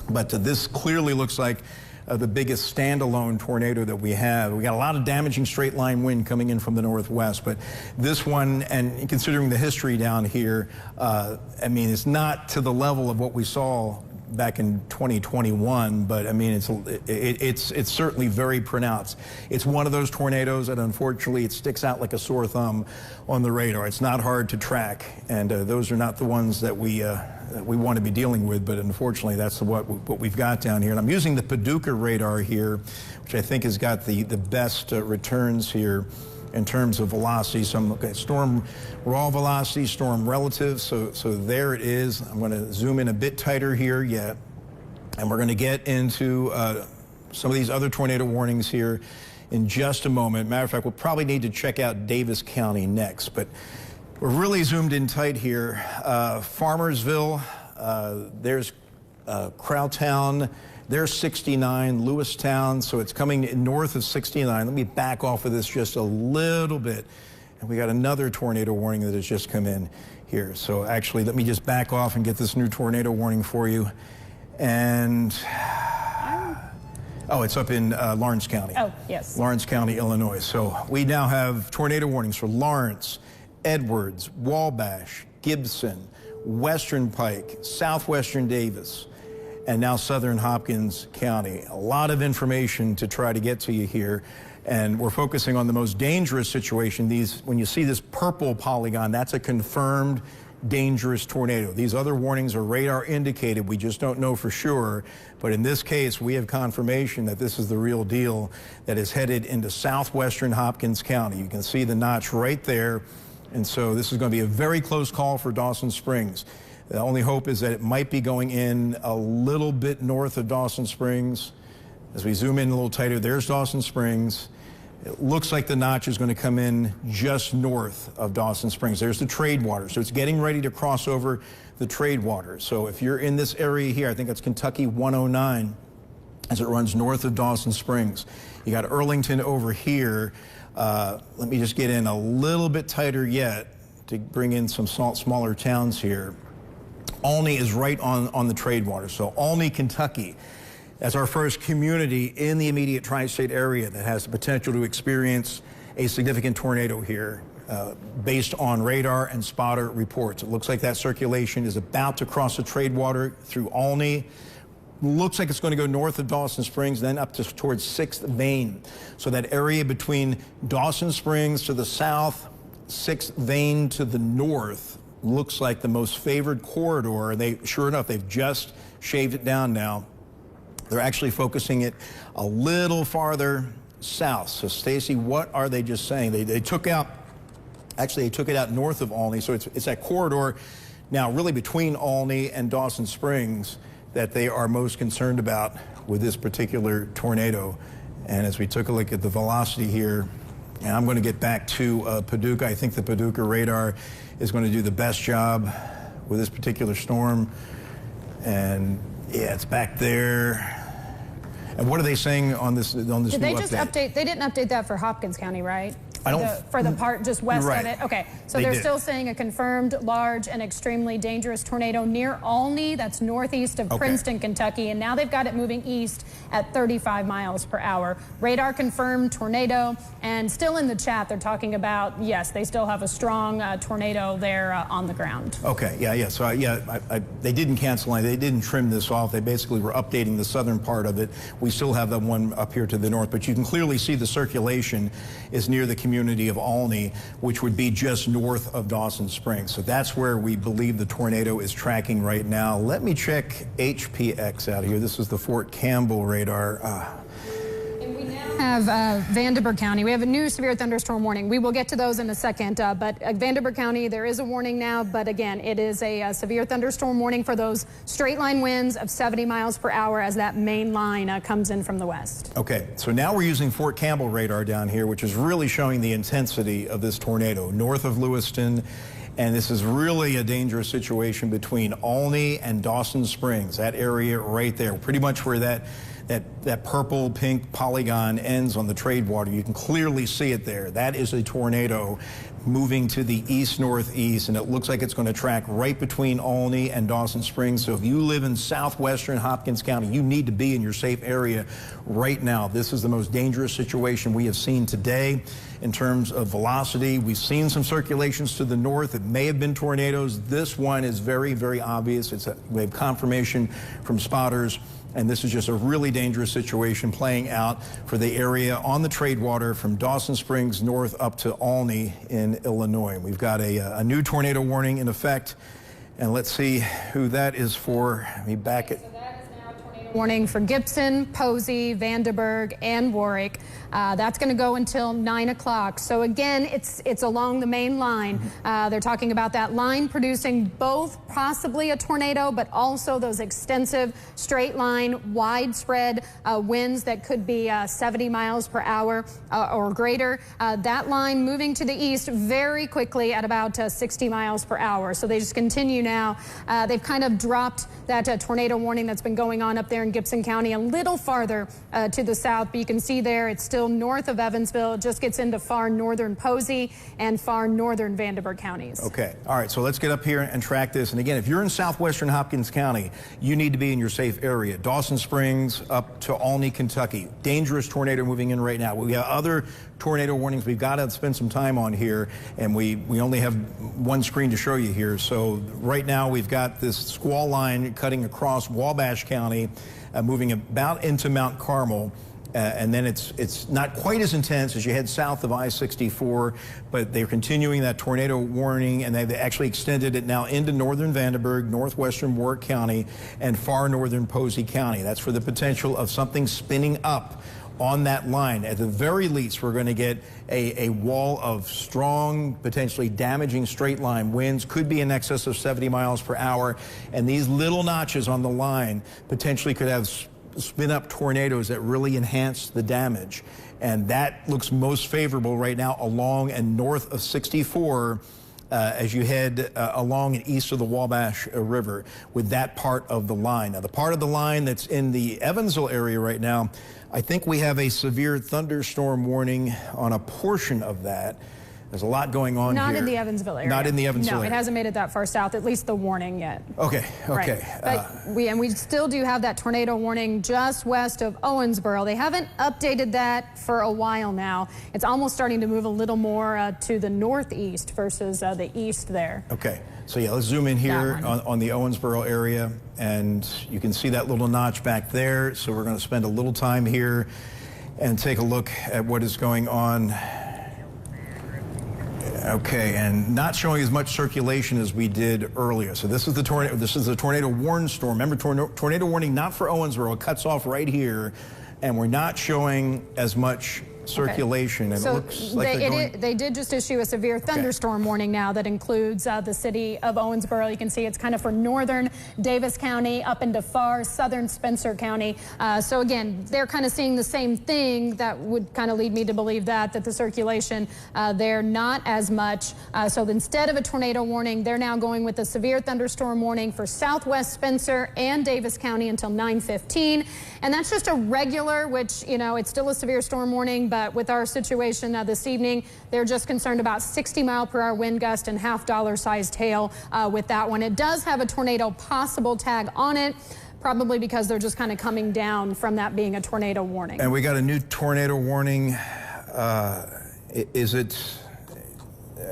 But this clearly looks like the biggest standalone tornado that we have. We got a lot of damaging straight line wind coming in from the northwest, but this one, and considering the history down here, I mean, it's not to the level of what we saw back in 2021, but I mean, it's certainly very pronounced. It's one of those tornadoes that unfortunately it sticks out like a sore thumb on the radar. It's not hard to track, and those are not the ones that we want to be dealing with, but unfortunately that's what we've got down here. And I'm using the Paducah radar here, which I think has got the best returns here in terms of velocity. So storm raw velocity, storm relative, so there it is. I'm going to zoom in a bit tighter here yet, and we're going to get into some of these other tornado warnings here in just a moment. Matter of fact, we'll probably need to check out Davis County next, but we're really zoomed in tight here. Farmersville, there's Crowtown, there's 69, Lewistown, so it's coming north of 69. Let me back off of this just a little bit. And we got another tornado warning that has just come in here. So actually, let me just back off and get this new tornado warning for you. And, oh, it's up in Lawrence County.
Oh, yes.
Lawrence County, Illinois. So we now have tornado warnings for Lawrence, Edwards, Wabash, Gibson, Western Pike, Southwestern Davis, and now Southern Hopkins County. A lot of information to try to get to you here. And we're focusing on the most dangerous situation. When you see this purple polygon, that's a confirmed dangerous tornado. These other warnings are radar indicated. We just don't know for sure. But in this case, we have confirmation that this is the real deal that is headed into southwestern Hopkins County. You can see the notch right there. And so this is going to be a very close call for Dawson Springs. The only hope is that it might be going in a little bit north of Dawson Springs. As we zoom in a little tighter, there's Dawson Springs. It looks like the notch is going to come in just north of Dawson Springs. There's the trade water. So it's getting ready to cross over the trade water. So if you're in this area here, I think that's Kentucky 109 as it runs north of Dawson Springs. You got Earlington over here. Let me just get in a little bit tighter yet to bring in some smaller towns here. Olney is right on the trade water. So Olney, Kentucky, as our first community in the immediate tri-state area that has the potential to experience a significant tornado here based on radar and spotter reports. It looks like that circulation is about to cross the trade water through Olney. Looks like it's going to go north of Dawson Springs, then up towards 6th Vein. So that area between Dawson Springs to the south, 6th Vein to the north, looks like the most favored corridor. Sure enough, they've just shaved it down now. They're actually focusing it a little farther south. So Stacy, what are they just saying? They took out, actually they took it out north of Olney. So it's that corridor now really between Olney and Dawson Springs that they are most concerned about with this particular tornado. And as we took a look at the velocity here, and I'm going to get back to Paducah. I think the Paducah radar is going to do the best job with this particular storm. And yeah, it's back there. And what are they saying on this new update?
Did they just update? They didn't update that for Hopkins County, right? For the part just west of it? Okay, so they're still saying a confirmed large and extremely dangerous tornado near Olney, that's northeast of Princeton, Kentucky, and now they've got it moving east at 35 miles per hour. Radar confirmed tornado, and still in the chat they're talking about, yes, they still have a strong tornado there on the ground. Okay, yeah, so they didn't cancel anything, they didn't trim this off, they basically were updating the southern part of it. We still have the one up here to the north, but you can clearly see the circulation is near the community of Olney, which would be just north of Dawson Springs. So that's where we believe the tornado is tracking right now. Let me check HPX out here. This is the Fort Campbell radar. And we now have Vanderburgh County. We have a new severe thunderstorm warning. We will get to those in a second, but Vanderburgh County, there is a warning now, but again, it is a severe thunderstorm warning for those straight line winds of 70 miles per hour as that main line comes in from the west. Okay, so now we're using Fort Campbell radar down here, which is really showing the intensity of this tornado north of Lewiston. And this is really a dangerous situation between Olney and Dawson Springs, that area right there, pretty much where that purple pink polygon ends on the trade water. You can clearly see it there. That is a tornado
moving to the east-northeast, and it looks like it's going to track right between Olney and Dawson Springs. So if you live in southwestern Hopkins County, you need to be in your safe area right now. This is the most dangerous situation we have seen today in terms of velocity. We've seen some circulations to the north. It may have been tornadoes. This one is very, very obvious. We have confirmation from spotters. And this is just a really dangerous situation playing out for the area on the trade water from Dawson Springs north up to Olney in Illinois. We've got a new tornado warning in effect, and let's see who that is for. Let me back it.
So that is now a tornado warning for Gibson, Posey, Vandenberg, and Warwick. That's going to go until 9 o'clock. So again, it's along the main line. They're talking about that line producing both possibly a tornado, but also those extensive straight line, widespread winds that could be 70 miles per hour or greater. That line moving to the east very quickly at about 60 miles per hour. So they just continue now. They've kind of dropped that tornado warning that's been going on up there in Gibson County a little farther to the south, but you can see there it's still north of Evansville. It just gets into far northern Posey and far northern Vandenberg counties.
Okay. All right. So let's get up here and track this. And again, if you're in southwestern Hopkins County, you need to be in your safe area. Dawson Springs up to Olney, Kentucky. Dangerous tornado moving in right now. We have other tornado warnings we've got to spend some time on here, and we only have one screen to show you here. So right now we've got this squall line cutting across Wabash County, moving about into Mount Carmel. And then it's not quite as intense as you head south of I-64, but they're continuing that tornado warning, and they've actually extended it now into northern Vandenberg, northwestern Warwick County, and far northern Posey County. That's for the potential of something spinning up on that line. At the very least, we're going to get a wall of strong, potentially damaging straight line winds, could be in excess of 70 miles per hour, and these little notches on the line potentially could have spin up tornadoes that really enhance the damage. And that looks most favorable right now along and north of 64 as you head along and east of the Wabash River with that part of the line. Now, the part of the line that's in the Evansville area right now, I think we have a severe thunderstorm warning on a portion of that. There's a lot going on here.
Not in the Evansville area.
Not in the Evansville area.
No, it hasn't made it that far south, at least the warning yet.
Okay, okay.
Right. But we still do have that tornado warning just west of Owensboro. They haven't updated that for a while now. It's almost starting to move a little more to the northeast versus the east there.
Okay, so yeah, let's zoom in here on the Owensboro area, and you can see that little notch back there. So we're going to spend a little time here and take a look at what is going on. Okay, and not showing as much circulation as we did earlier. So this is the tornado. This is the tornado warn storm. Remember, tornado warning not for Owensboro. It cuts off right here, and we're not showing as much circulation.
Okay.
And
so
it looks like
they did just issue a severe thunderstorm warning now that includes the city of Owensboro. You can see it's kind of for northern Davis County up into far southern Spencer County. So again, they're kind of seeing the same thing. That would kind of lead me to believe that the circulation there not as much. So instead of a tornado warning, they're now going with a severe thunderstorm warning for southwest Spencer and Davis County until 9:15. And that's just a regular, which, you know, it's still a severe storm warning, but with our situation this evening, they're just concerned about 60-mile-per-hour wind gust and half-dollar-sized hail with that one. It does have a tornado possible tag on it, probably because they're just kind of coming down from that being a tornado warning.
And we got a new tornado warning. Is it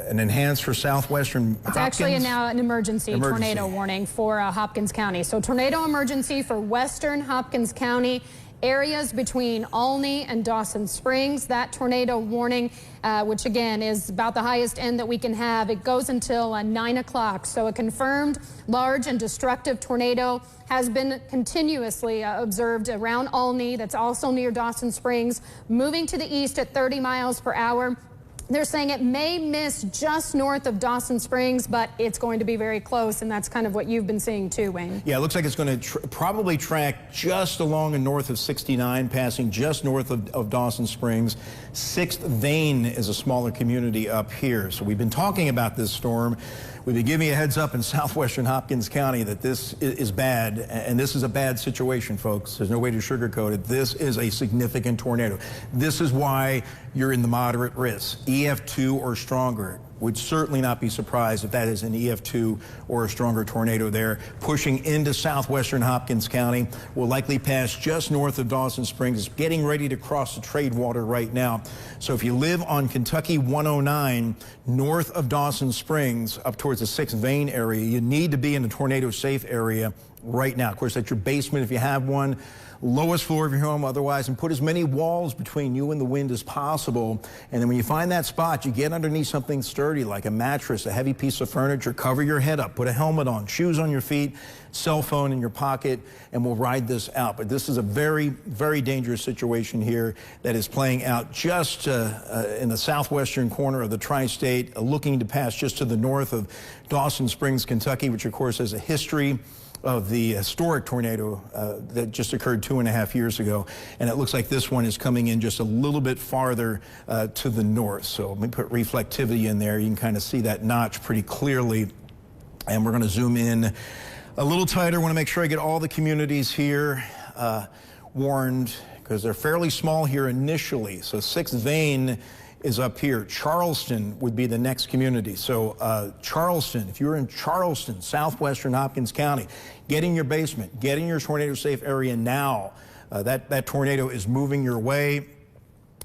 an enhanced for southwestern Hopkins?
It's actually now an emergency tornado warning for Hopkins County. So tornado emergency for western Hopkins County, areas between Olney and Dawson Springs. That tornado warning, which again is about the highest end that we can have, it goes until 9 o'clock. So a confirmed large and destructive tornado has been continuously observed around Olney. That's also near Dawson Springs, moving to the east at 30 miles per hour. They're saying it may miss just north of Dawson Springs, but it's going to be very close, and that's kind of what you've been seeing too, Wayne. Yeah,
it looks like it's going to probably track just along and north of 69, passing just north of Dawson Springs. 6th Vein is a smaller community up here. So we've been talking about this storm. We've been giving you a heads up in southwestern Hopkins County that this is bad, and this is a bad situation, folks. There's no way to sugarcoat it. This is a significant tornado. This is why you're in the moderate risk, EF2 or stronger. Would certainly not be surprised if that is an EF2 or a stronger tornado there. Pushing into southwestern Hopkins County, will likely pass just north of Dawson Springs, getting ready to cross the trade water right now. So if you live on Kentucky 109, north of Dawson Springs, up towards the 6th Vein area, you need to be in a tornado safe area right now. Of course, that's your basement if you have one, lowest floor of your home otherwise, and put as many walls between you and the wind as possible. And then when you find that spot, you get underneath something sturdy like a mattress, a heavy piece of furniture, cover your head up, put a helmet on, shoes on your feet, cell phone in your pocket, and we'll ride this out. But this is a very, very dangerous situation here that is playing out just in the southwestern corner of the tri-state, looking to pass just to the north of Dawson Springs, Kentucky, which of course has a history of the historic tornado that just occurred 2.5 years ago. And it looks like this one is coming in just a little bit farther to the north. So let me put reflectivity in there. You can kind of see that notch pretty clearly. And we're going to zoom in a little tighter. I want to make sure I get all the communities here warned, because they're fairly small here initially. So 6th Vein is up here. Charleston would be the next community. So Charleston, if you're in Charleston, southwestern Hopkins County, get in your basement, get in your tornado safe area now. That tornado is moving your way.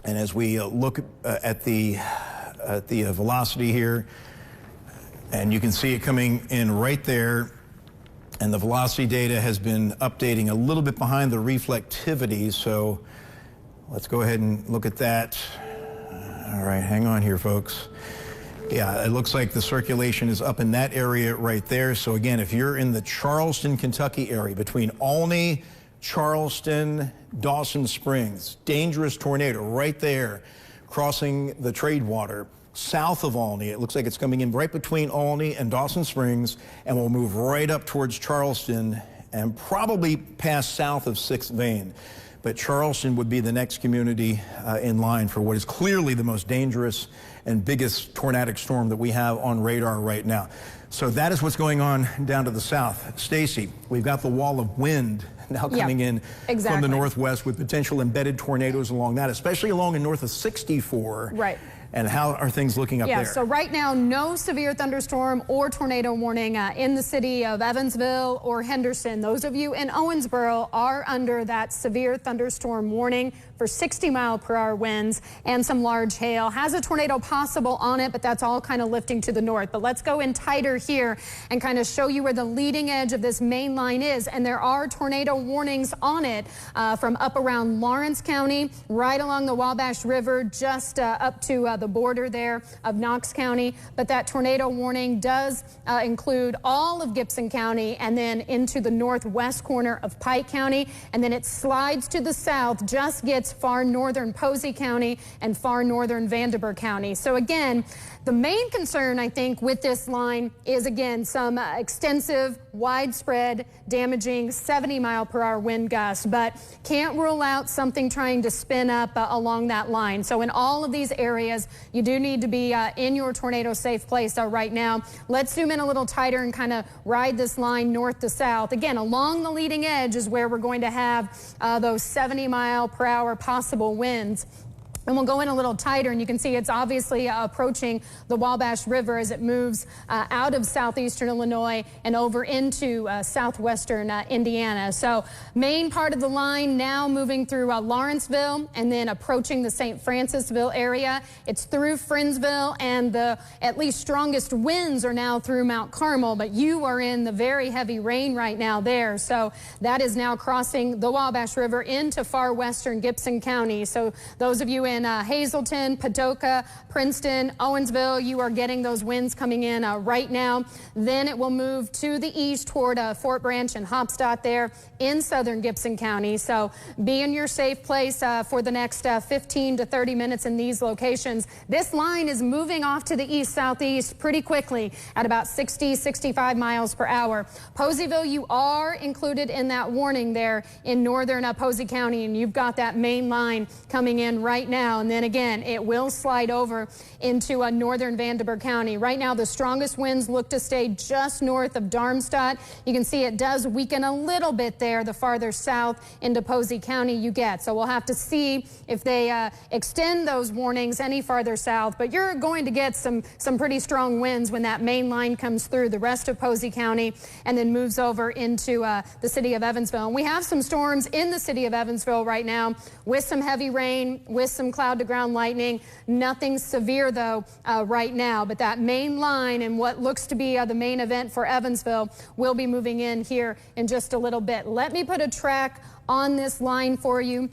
And as we look at the velocity here, and you can see it coming in right there, and the velocity data has been updating a little bit behind the reflectivity. So let's go ahead and look at that. All right, hang on here, folks. Yeah, it looks like the circulation is up in that area right there. So again, if you're in the Charleston, Kentucky area, between Olney, Charleston, Dawson Springs, dangerous tornado right there, crossing the trade water. South of Olney, it looks like it's coming in right between Olney and Dawson Springs, and will move right up towards Charleston and probably pass south of 6th Vein. But Charleston would be the next community in line for what is clearly the most dangerous and biggest tornadic storm that we have on radar right now. So that is what's going on down to the south. Stacy, we've got the wall of wind now coming in from the northwest with potential embedded tornadoes along that, especially along and north of 64.
Right.
And how are things looking up there?
So right now, no severe thunderstorm or tornado warning in the city of Evansville or Henderson. Those of you in Owensboro are under that severe thunderstorm warning for 60-mile-per-hour winds and some large hail. Has a tornado possible on it, but that's all kind of lifting to the north. But let's go in tighter here and kind of show you where the leading edge of this main line is. And there are tornado warnings on it from up around Lawrence County, right along the Wabash River, just up to the border there of Knox County. But that tornado warning does include all of Gibson County and then into the northwest corner of Pike County. And then it slides to the south, just gets far northern Posey County and far northern Vanderburgh County. So again, the main concern, I think, with this line is, again, some extensive, widespread, damaging 70-mile-per-hour wind gusts, but can't rule out something trying to spin up along that line. So in all of these areas, you do need to be in your tornado-safe place right now. Let's zoom in a little tighter and kind of ride this line north to south. Again, along the leading edge is where we're going to have those 70-mile-per-hour possible winds. And we'll go in a little tighter, and you can see it's obviously approaching the Wabash River as it moves out of southeastern Illinois and over into southwestern Indiana. So main part of the line now moving through Lawrenceville and then approaching the St. Francisville area. It's through Friendsville, and the at least strongest winds are now through Mount Carmel, but you are in the very heavy rain right now there. So that is now crossing the Wabash River into far western Gibson County. So those of you in Hazleton, Paducah, Princeton, Owensville, you are getting those winds coming in right now. Then it will move to the east toward Fort Branch and Hopstadt there in southern Gibson County. So be in your safe place for the next 15 to 30 minutes in these locations. This line is moving off to the east-southeast pretty quickly at about 60, 65 miles per hour. Poseyville, you are included in that warning there in northern Posey County, and you've got that main line coming in right now. now, and then again, it will slide over into northern Vandenberg County. Right now, the strongest winds look to stay just north of Darmstadt. You can see it does weaken a little bit there the farther south into Posey County you get. So we'll have to see if they extend those warnings any farther south. But you're going to get some pretty strong winds when that main line comes through the rest of Posey County and then moves over into the city of Evansville. And we have some storms in the city of Evansville right now with some heavy rain, with some cloud to ground lightning. Nothing severe though right now, but that main line and what looks to be the main event for Evansville will be moving in here in just a little bit. Let me put a track on this line for you,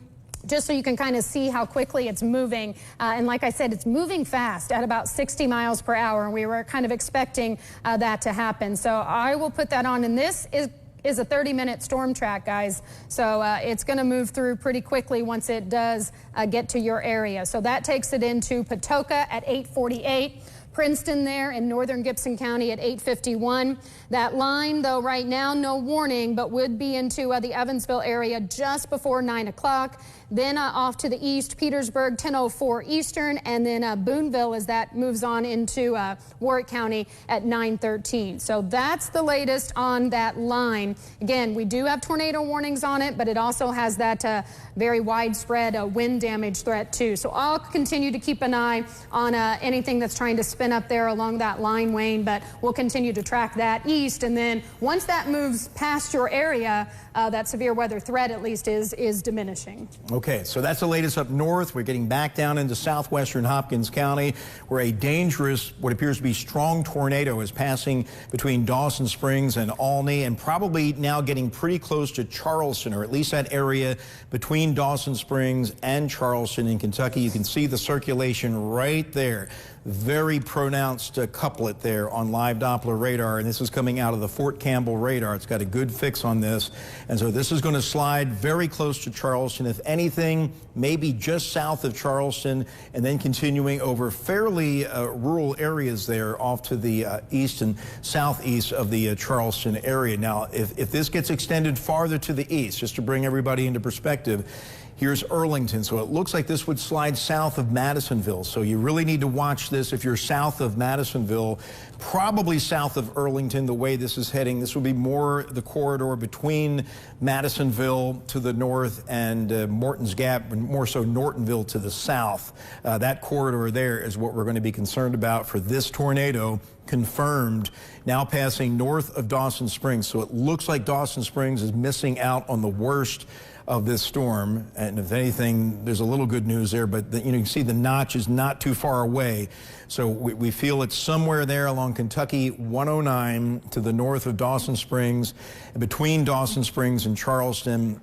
just so you can kind of see how quickly it's moving. And like I said, it's moving fast at about 60 miles per hour. And we were kind of expecting that to happen. So I will put that on. And this is a 30-minute storm track, guys. So it's going to move through pretty quickly once it does get to your area. So that takes it into Patoka at 8:48. Princeton there in northern Gibson County at 8:51. That line, though, right now, no warning, but would be into the Evansville area just before 9 o'clock. Then off to the east, Petersburg, 10:04 Eastern, and then Boonville as that moves on into Warwick County at 9:13. So that's the latest on that line. Again, we do have tornado warnings on it, but it also has that very widespread wind damage threat too. So I'll continue to keep an eye on anything that's trying to spin up there along that line, Wayne, but we'll continue to track that east. And then once that moves past your area, that severe weather threat at least is diminishing.
Okay, so that's the latest up north. We're getting back down into southwestern Hopkins County, where a dangerous, what appears to be strong tornado is passing between Dawson Springs and Olney, and probably now getting pretty close to Charleston, or at least that area between Dawson Springs and Charleston in Kentucky. You can see the circulation right there. Very pronounced couplet there on live Doppler radar, and this is coming out of the Fort Campbell radar. It's got a good fix on this, and so this is going to slide very close to Charleston. If anything, maybe just south of Charleston, and then continuing over fairly rural areas there off to the east and southeast of the Charleston area. Now, if this gets extended farther to the east, just to bring everybody into perspective, here's Earlington, so it looks like this would slide south of Madisonville. So you really need to watch this if you're south of Madisonville, probably south of Earlington, the way this is heading. This would be more the corridor between Madisonville to the north and Morton's Gap, and more so Nortonville to the south. That corridor there is what we're going to be concerned about for this tornado. Confirmed, now passing north of Dawson Springs. So it looks like Dawson Springs is missing out on the worst of this storm, and if anything, there's a little good news there, but you can see the notch is not too far away. So we feel it's somewhere there along Kentucky 109 to the north of Dawson Springs, between Dawson Springs and Charleston.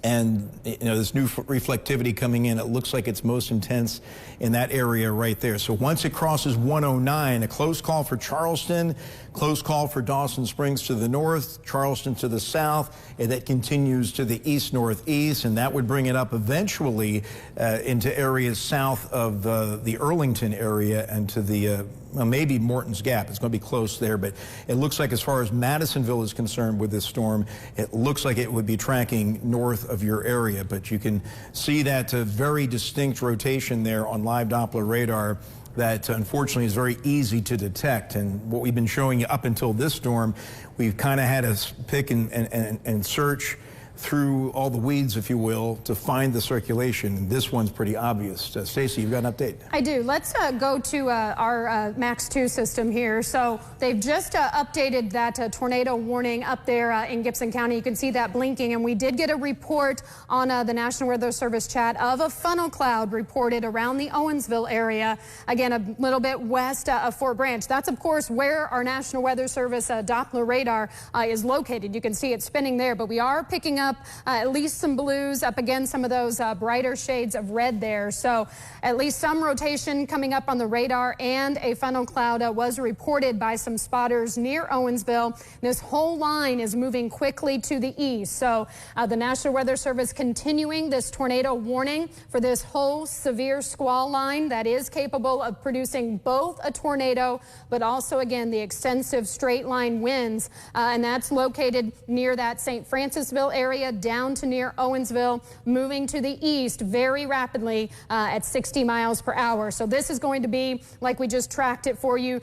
And this new reflectivity coming in, it looks like it's most intense in that area right there. So once it crosses 109, a close call for Charleston, close call for Dawson Springs to the north, Charleston to the south, and that continues to the east-northeast, and that would bring it up eventually into areas south of the Earlington area and to the well, maybe Morton's Gap. It's going to be close there, but it looks like as far as Madisonville is concerned with this storm, it looks like it would be tracking north of your area. But you can see that very distinct rotation there on live Doppler radar that unfortunately is very easy to detect. And what we've been showing you up until this storm, we've kind of had to pick and search through all the weeds, if you will, to find the circulation. This one's pretty obvious. Stacey, you've got an update.
I do. Let's go to our Max 2 system here. So they've just updated that tornado warning up there in Gibson County. You can see that blinking, and we did get a report on the National Weather Service chat of a funnel cloud reported around the Owensville area. Again, a little bit west of Fort Branch. That's, of course, where our National Weather Service Doppler radar is located. You can see it spinning there, but we are picking up at least some blues, up against some of those brighter shades of red there. So at least some rotation coming up on the radar, and a funnel cloud was reported by some spotters near Owensville. This whole line is moving quickly to the east. So the National Weather Service continuing this tornado warning for this whole severe squall line that is capable of producing both a tornado, but also, again, the extensive straight line winds. And that's located near that St. Francisville area. area down to near Owensville, moving to the east very rapidly at 60 miles per hour. So this is going to be, like we just tracked it for you,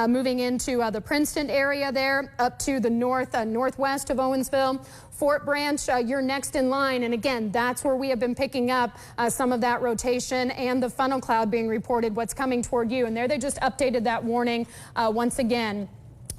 moving into the Princeton area there, up to the northwest of Owensville. Fort Branch, you're next in line, and again, that's where we have been picking up some of that rotation and the funnel cloud being reported, what's coming toward you. And there they just updated that warning once again.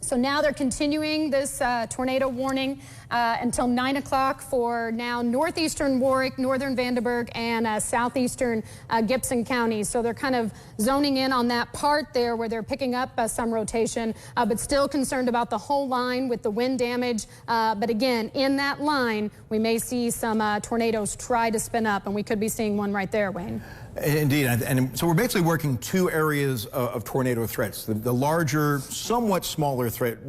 So now they're continuing this tornado warning until 9 o'clock for now northeastern Warwick, northern Vandenberg, and southeastern Gibson counties. So they're kind of zoning in on that part there where they're picking up some rotation, but still concerned about the whole line with the wind damage. But again, in that line, we may see some tornadoes try to spin up, and we could be seeing one right there, Wayne.
Indeed, and so we're basically working two areas of tornado threats. The larger, somewhat smaller threat,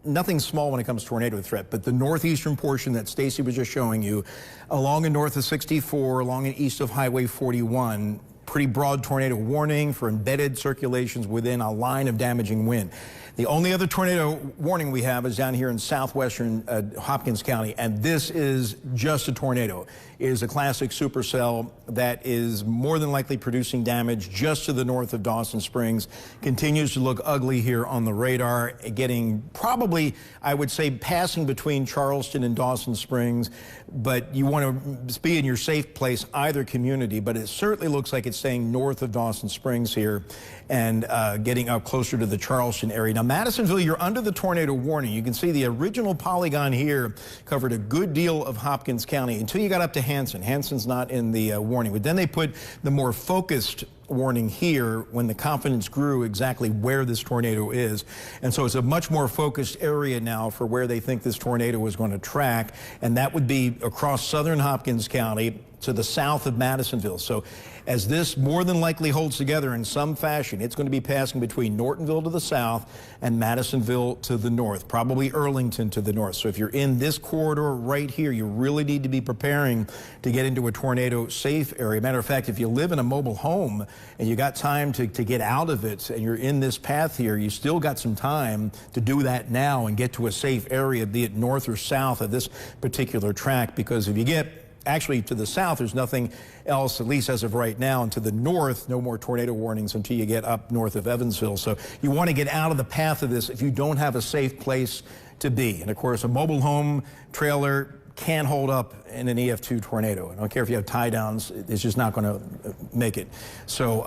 nothing small when it comes to tornado threat, but the northeastern portion that Stacy was just showing you, along and north of 64, along and east of Highway 41, pretty broad tornado warning for embedded circulations within a line of damaging wind. The only other tornado warning we have is down here in southwestern Hopkins County, and this is just a tornado. It is a classic supercell that is more than likely producing damage just to the north of Dawson Springs. Continues to look ugly here on the radar, getting probably, I would say, passing between Charleston and Dawson Springs, but you want to be in your safe place, either community, but it certainly looks like it's staying north of Dawson Springs here and getting up closer to the Charleston area. Now, Madisonville, you're under the tornado warning. You can see the original polygon here covered a good deal of Hopkins County until you got up to Hanson. Hanson's not in the warning, but then they put the more focused warning here when the confidence grew exactly where this tornado is. And so it's a much more focused area now for where they think this tornado is going to track, and that would be across southern Hopkins County to the south of Madisonville. So as this more than likely holds together in some fashion, it's going to be passing between Nortonville to the south and Madisonville to the north, probably Earlington to the north. So if you're in this corridor right here, you really need to be preparing to get into a tornado safe area. Matter of fact, if you live in a mobile home and you got time to get out of it and you're in this path here, you still got some time to do that now and get to a safe area, be it north or south of this particular track, because if you get actually to the south, there's nothing else, at least as of right now, and to the north, no more tornado warnings until you get up north of Evansville. So you want to get out of the path of this if you don't have a safe place to be. And of course, a mobile home trailer can't hold up in an EF2 tornado. I don't care if you have tie downs, it's just not going to make it. So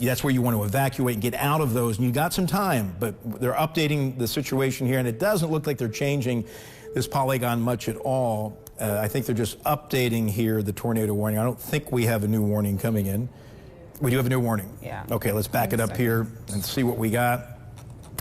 that's where you want to evacuate and get out of those. And you got some time, but they're updating the situation here, and it doesn't look like they're changing this polygon much at all. I think they're just updating here the tornado warning. I don't think we have a new warning coming in. We do have a new warning.
Yeah.
Okay, let's back it up here and see what we got.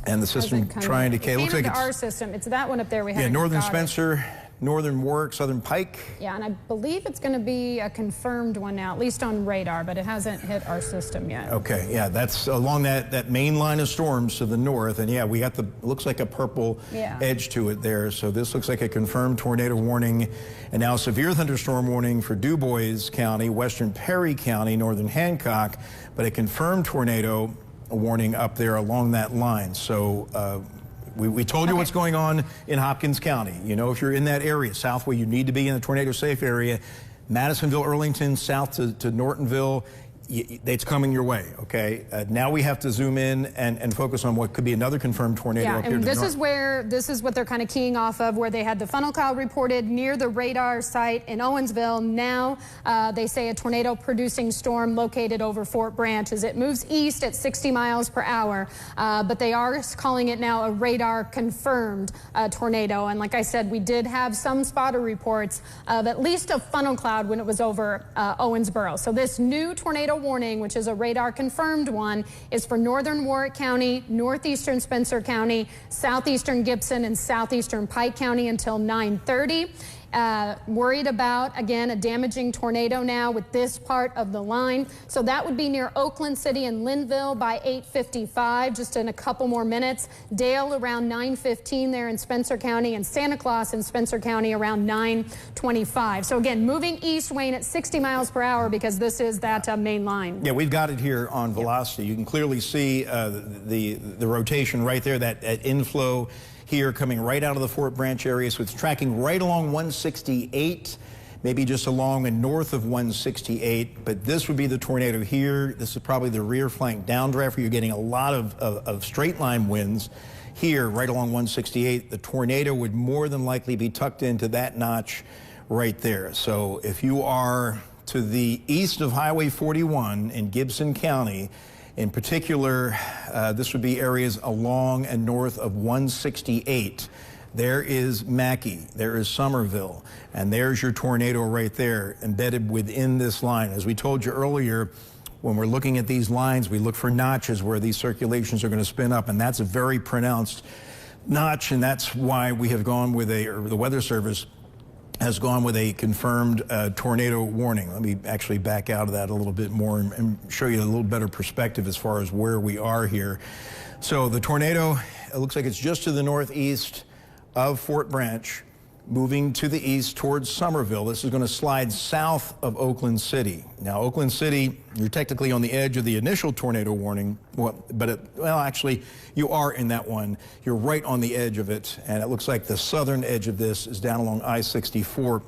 And the system trying to...
It looks like it's our system. It's that one up there we have.
Yeah, northern Spencer, northern Warwick, southern Pike.
Yeah, and I believe it's going to be a confirmed one now, at least on radar, but it hasn't hit our system yet. Okay,
yeah, that's along that main line of storms to the north, and yeah, we got looks like a purple edge to it there, so this looks like a confirmed tornado warning, and now severe thunderstorm warning for DuBois County, western Perry County, northern Hancock, but a confirmed tornado warning up there along that line. So we told you what's going on in Hopkins County. You know, if you're in that area, south where you need to be in the tornado safe area, Madisonville, Earlington, south to Nortonville, it's coming your way, okay? Now we have to zoom in and focus on what could be another confirmed tornado up here to the north.
This is what they're kind of keying off of, where they had the funnel cloud reported near the radar site in Owensville. Now they say a tornado-producing storm located over Fort Branch as it moves east at 60 miles per hour. But they are calling it now a radar-confirmed tornado. And like I said, we did have some spotter reports of at least a funnel cloud when it was over Owensboro. So this new tornado warning, which is a radar confirmed one, is for northern Warwick County, northeastern Spencer County, southeastern Gibson, and southeastern Pike County until 9:30. Worried about, again, a damaging tornado now with this part of the line. So that would be near Oakland City and Linville by 8:55, just in a couple more minutes. Dale around 9:15 there in Spencer County, and Santa Claus in Spencer County around 9:25. So again, moving east, Wayne, at 60 miles per hour because this is that main line.
Yeah, we've got it here on velocity. You can clearly see the rotation right there, that inflow here coming right out of the Fort Branch area. So it's tracking right along 168. Maybe just along and north of 168, but this would be the tornado here. This is probably the rear flank downdraft where you're getting a lot of straight line winds here right along 168. The tornado would more than likely be tucked into that notch right there. So if you are to the east of Highway 41 in Gibson County, in particular, this would be areas along and north of 168. There is Mackey, there is Somerville, and there's your tornado right there embedded within this line. As we told you earlier, when we're looking at these lines, we look for notches where these circulations are going to spin up, and that's a very pronounced notch, and that's why we have gone with or the Weather Service has gone with a confirmed tornado warning. Let me actually back out of that a little bit more and show you a little better perspective as far as where we are here. So the tornado, it looks like it's just to the northeast of Fort Branch, moving to the east towards Somerville. This is going to slide south of Oakland City. Now, Oakland City, you're technically on the edge of the initial tornado warning, well, actually, you are in that one. You're right on the edge of it, and it looks like the southern edge of this is down along I-64.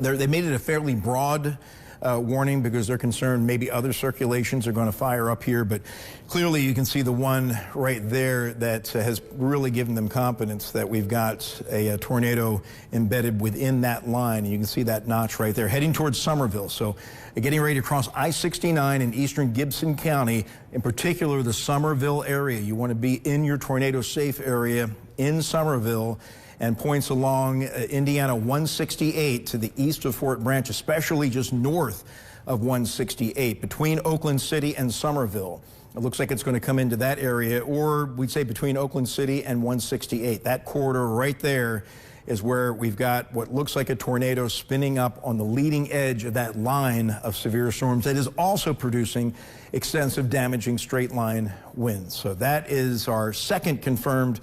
They made it a fairly broad warning because they're concerned maybe other circulations are going to fire up here, but clearly you can see the one right there that has really given them confidence that we've got a tornado embedded within that line. And you can see that notch right there heading towards Somerville. So getting ready to cross I-69 in eastern Gibson County, in particular the Somerville area. You want to be in your tornado safe area in Somerville, and points along Indiana 168 to the east of Fort Branch, especially just north of 168 between Oakland City and Somerville. It looks like it's going to come into that area, or we'd say between Oakland City and 168. That corridor right there is where we've got what looks like a tornado spinning up on the leading edge of that line of severe storms that is also producing extensive damaging straight line winds. So that is our second confirmed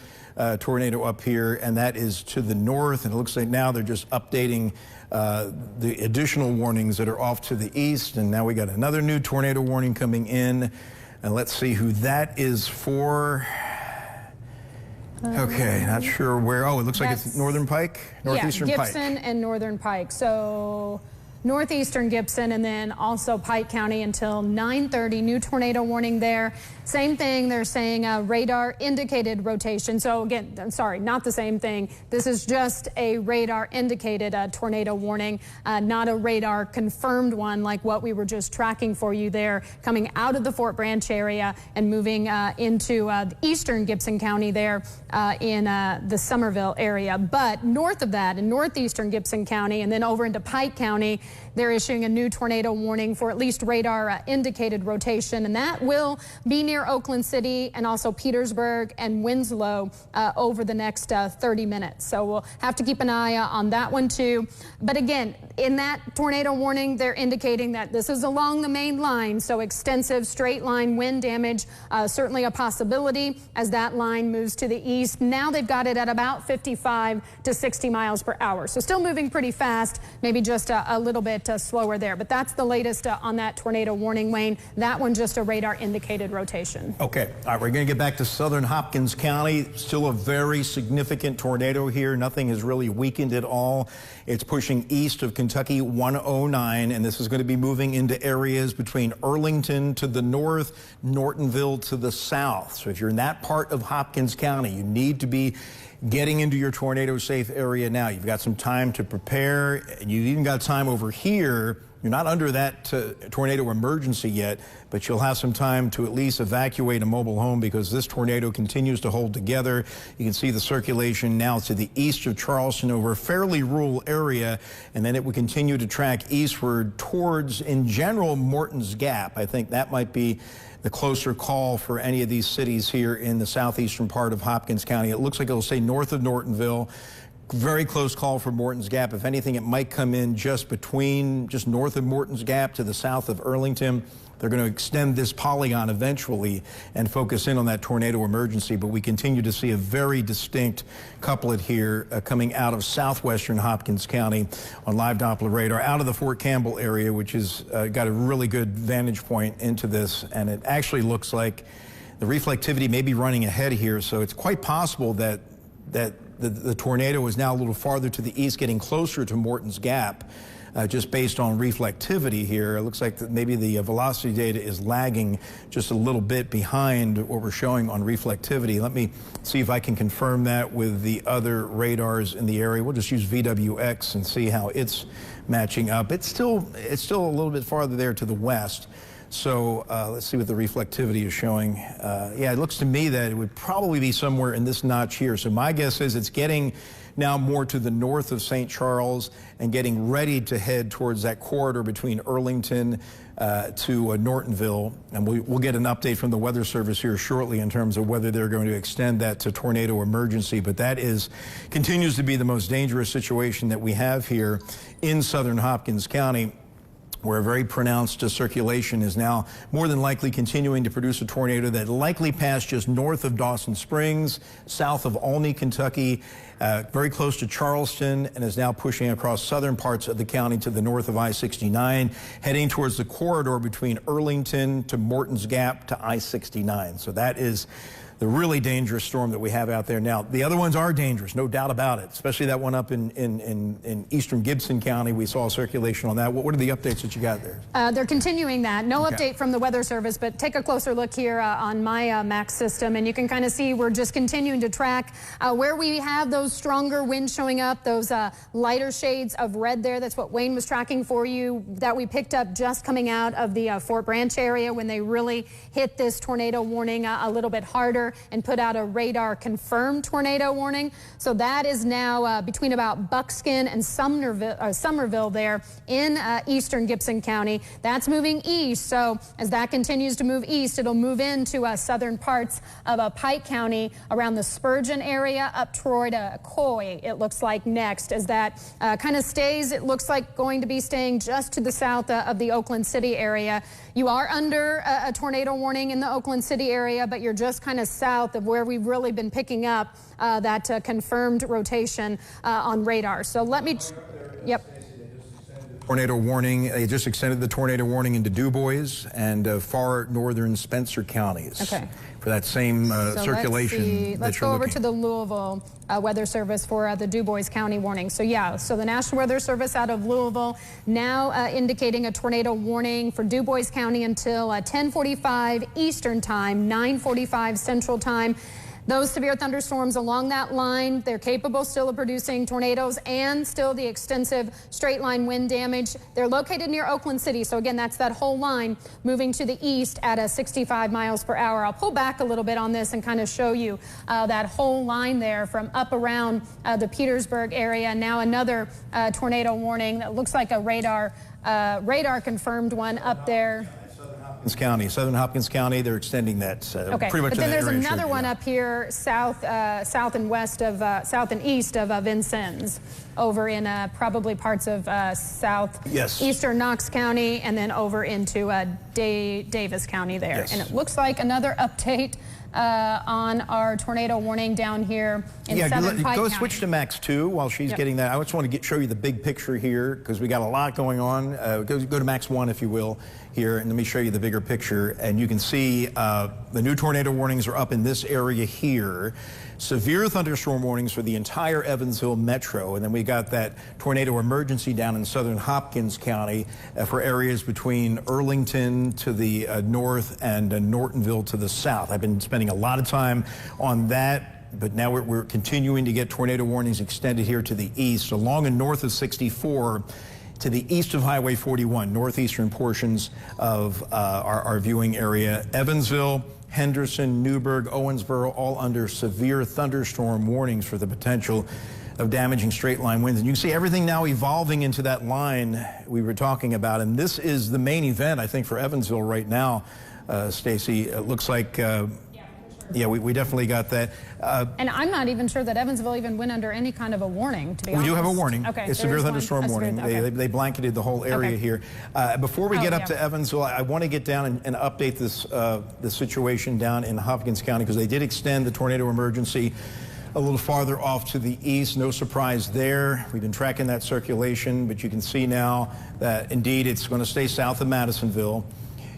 tornado up here, and that is to the north. And it looks like now they're just updating the additional warnings that are off to the east. And now we got another new tornado warning coming in. And let's see who that is for. Okay, not sure where. Oh, it looks like it's Northern Pike, Northeastern Pike.
Yeah, Gibson and Northern Pike. So northeastern Gibson and then also Pike County until 9:30. New tornado warning there. Same thing, they're saying radar indicated rotation. So again, I'm sorry, not the same thing. This is just a radar indicated tornado warning, not a radar confirmed one like what we were just tracking for you there, coming out of the Fort Branch area and moving into eastern Gibson County there in the Somerville area. But north of that, in northeastern Gibson County and then over into Pike County, they're issuing a new tornado warning for at least radar indicated rotation, and that will be near Oakland City and also Petersburg and Winslow over the next 30 minutes. So we'll have to keep an eye on that one too. But again, in that tornado warning, they're indicating that this is along the main line, so extensive straight line wind damage, certainly a possibility as that line moves to the east. Now they've got it at about 55 to 60 miles per hour. So still moving pretty fast, maybe just a little bit slower there. But that's the latest on that tornado warning, Wayne. That one just a radar indicated rotation.
Okay, all right, we're going to get back to southern Hopkins County. Still a very significant tornado here. Nothing has really weakened at all. It's pushing east of Kentucky 109, and this is going to be moving into areas between Arlington to the north, Nortonville to the south. So if you're in that part of Hopkins County, you need to be getting into your tornado safe area now. You've got some time to prepare, and you've even got time over here. You're not under that tornado emergency yet, but you'll have some time to at least evacuate a mobile home because this tornado continues to hold together. You can see the circulation now to the east of Charleston over a fairly rural area, and then it will continue to track eastward towards, in general, Morton's Gap. I think that might be the closer call for any of these cities here in the southeastern part of Hopkins County. It looks like it'll stay north of Nortonville. Very close call for Morton's Gap. If anything, it might come in just north of Morton's Gap to the south of Arlington. They're going to extend this polygon eventually and focus in on that tornado emergency, but we continue to see a very distinct couplet here coming out of southwestern Hopkins County on live Doppler radar out of the Fort Campbell area, which has got a really good vantage point into this, and it actually looks like the reflectivity may be running ahead here, so it's quite possible that that the tornado is now a little farther to the east, getting closer to Morton's Gap. Just based on reflectivity here, it looks like that maybe the velocity data is lagging just a little bit behind what we're showing on reflectivity. Let me see if I can confirm that with the other radars in the area. We'll just use VWX and see how it's matching up. It's still a little bit farther there to the west. So let's see what the reflectivity is showing. Yeah, it looks to me that it would probably be somewhere in this notch here. So my guess is it's getting now more to the north of St. Charles and getting ready to head towards that corridor between Earlington to Nortonville. And we'll get an update from the Weather Service here shortly in terms of whether they're going to extend that to tornado emergency. But that continues to be the most dangerous situation that we have here in southern Hopkins County, where a very pronounced circulation is now more than likely continuing to produce a tornado that likely passed just north of Dawson Springs, south of Olney, Kentucky, very close to Charleston, and is now pushing across southern parts of the county to the north of I-69, heading towards the corridor between Earlington to Morton's Gap to I-69. So that is the really dangerous storm that we have out there now. The other ones are dangerous, no doubt about it, especially that one up in eastern Gibson County. We saw circulation on that. What are the updates that you got there?
They're continuing that. No update from the Weather Service, but take a closer look here on my MAX system, and you can kind of see we're just continuing to track where we have those stronger winds showing up, those lighter shades of red there. That's what Wayne was tracking for you, that we picked up just coming out of the Fort Branch area when they really hit this tornado warning a little bit harder and put out a radar confirmed tornado warning. So that is now between about Buckskin and Somerville there in eastern Gibson County. That's moving east. So as that continues to move east, it'll move into southern parts of Pike County around the Spurgeon area up toward Coy, it looks like next, as that kind of stays. It looks like going to be staying just to the south of the Oakland City area. You are under a tornado warning in the Oakland City area, but you're just kind of south of where we've really been picking up that confirmed rotation on radar. So let me, yep.
Tornado warning. They just extended the tornado warning into Du Bois and far northern Spencer counties. Okay. For that same circulation.
Let's go over to the Louisville Weather Service for the Du Bois County warning. So yeah, so the National Weather Service out of Louisville now indicating a tornado warning for Du Bois County until 10:45 Eastern Time, 9:45 Central Time. Those severe thunderstorms along that line, they're capable still of producing tornadoes and still the extensive straight line wind damage. They're located near Oakland City. So again, that's that whole line moving to the east at 65 miles per hour. I'll pull back a little bit on this and kind of show you that whole line there from up around the Petersburg area. Now another tornado warning that looks like a radar confirmed one up there.
Southern Hopkins County, they're extending that
okay.
pretty much.
But then there's another one
yeah.
up here south and east of Vincennes, over in probably parts of southeastern Knox County, and then over into Davis County there. Yes. And it looks like another update on our tornado warning down here in southern Pike County.
Switch to Max 2 while she's getting that. I just want to show you the big picture here because we got a lot going on. Go to Max 1 if you will here, and let me show you the bigger picture. And you can see the new tornado warnings are up in this area here. Severe thunderstorm warnings for the entire Evansville metro, and then we got that tornado emergency down in southern Hopkins County for areas between Earlington to the north and Nortonville to the south. I've been spending a lot of time on that, but now we're continuing to get tornado warnings extended here to the east, along and north of 64 to the east of Highway 41, northeastern portions of our viewing area. Evansville, Henderson, Newburgh, Owensboro, all under severe thunderstorm warnings for the potential of damaging straight line winds. And you can see everything now evolving into that line we were talking about. And this is the main event, I think, for Evansville right now, Stacy. It looks like yeah, we definitely got that.
And I'm not even sure that Evansville even went under any kind of a warning, to be honest.
We do have a warning.
Okay.
A severe thunderstorm warning. Okay. They blanketed the whole area here. Before we get up to Evansville, I want to get down and update the situation down in Hopkins County, because they did extend the tornado emergency a little farther off to the east. No surprise there. We've been tracking that circulation, but you can see now that indeed it's going to stay south of Madisonville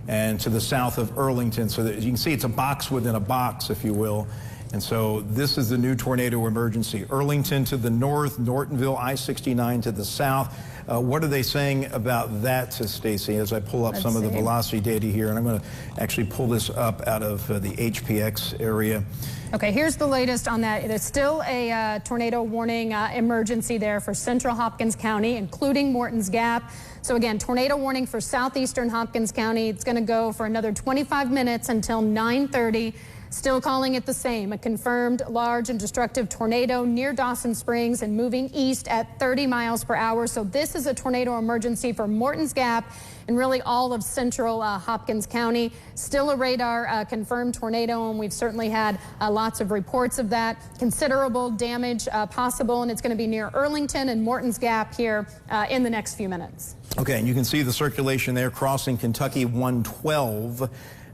and to the south of Earlington. So that you can see it's a box within a box, if you will. And so this is the new tornado emergency. Arlington to the north, Nortonville, I-69 to the south. What are they saying about that, Stacy, as I pull up some of the velocity data here? And I'm going to actually pull this up out of the HPX area.
Okay, here's the latest on that. It is still a tornado warning emergency there for central Hopkins County, including Morton's Gap. So again, tornado warning for southeastern Hopkins County. It's going to go for another 25 minutes until 9:30. Still calling it the same, a confirmed large and destructive tornado near Dawson Springs and moving east at 30 miles per hour. So this is a tornado emergency for Morton's Gap and really all of central Hopkins County. Still a radar confirmed tornado, and we've certainly had lots of reports of that. Considerable damage possible, and it's going to be near Arlington and Morton's Gap here in the next few minutes.
Okay, and you can see the circulation there crossing Kentucky 112.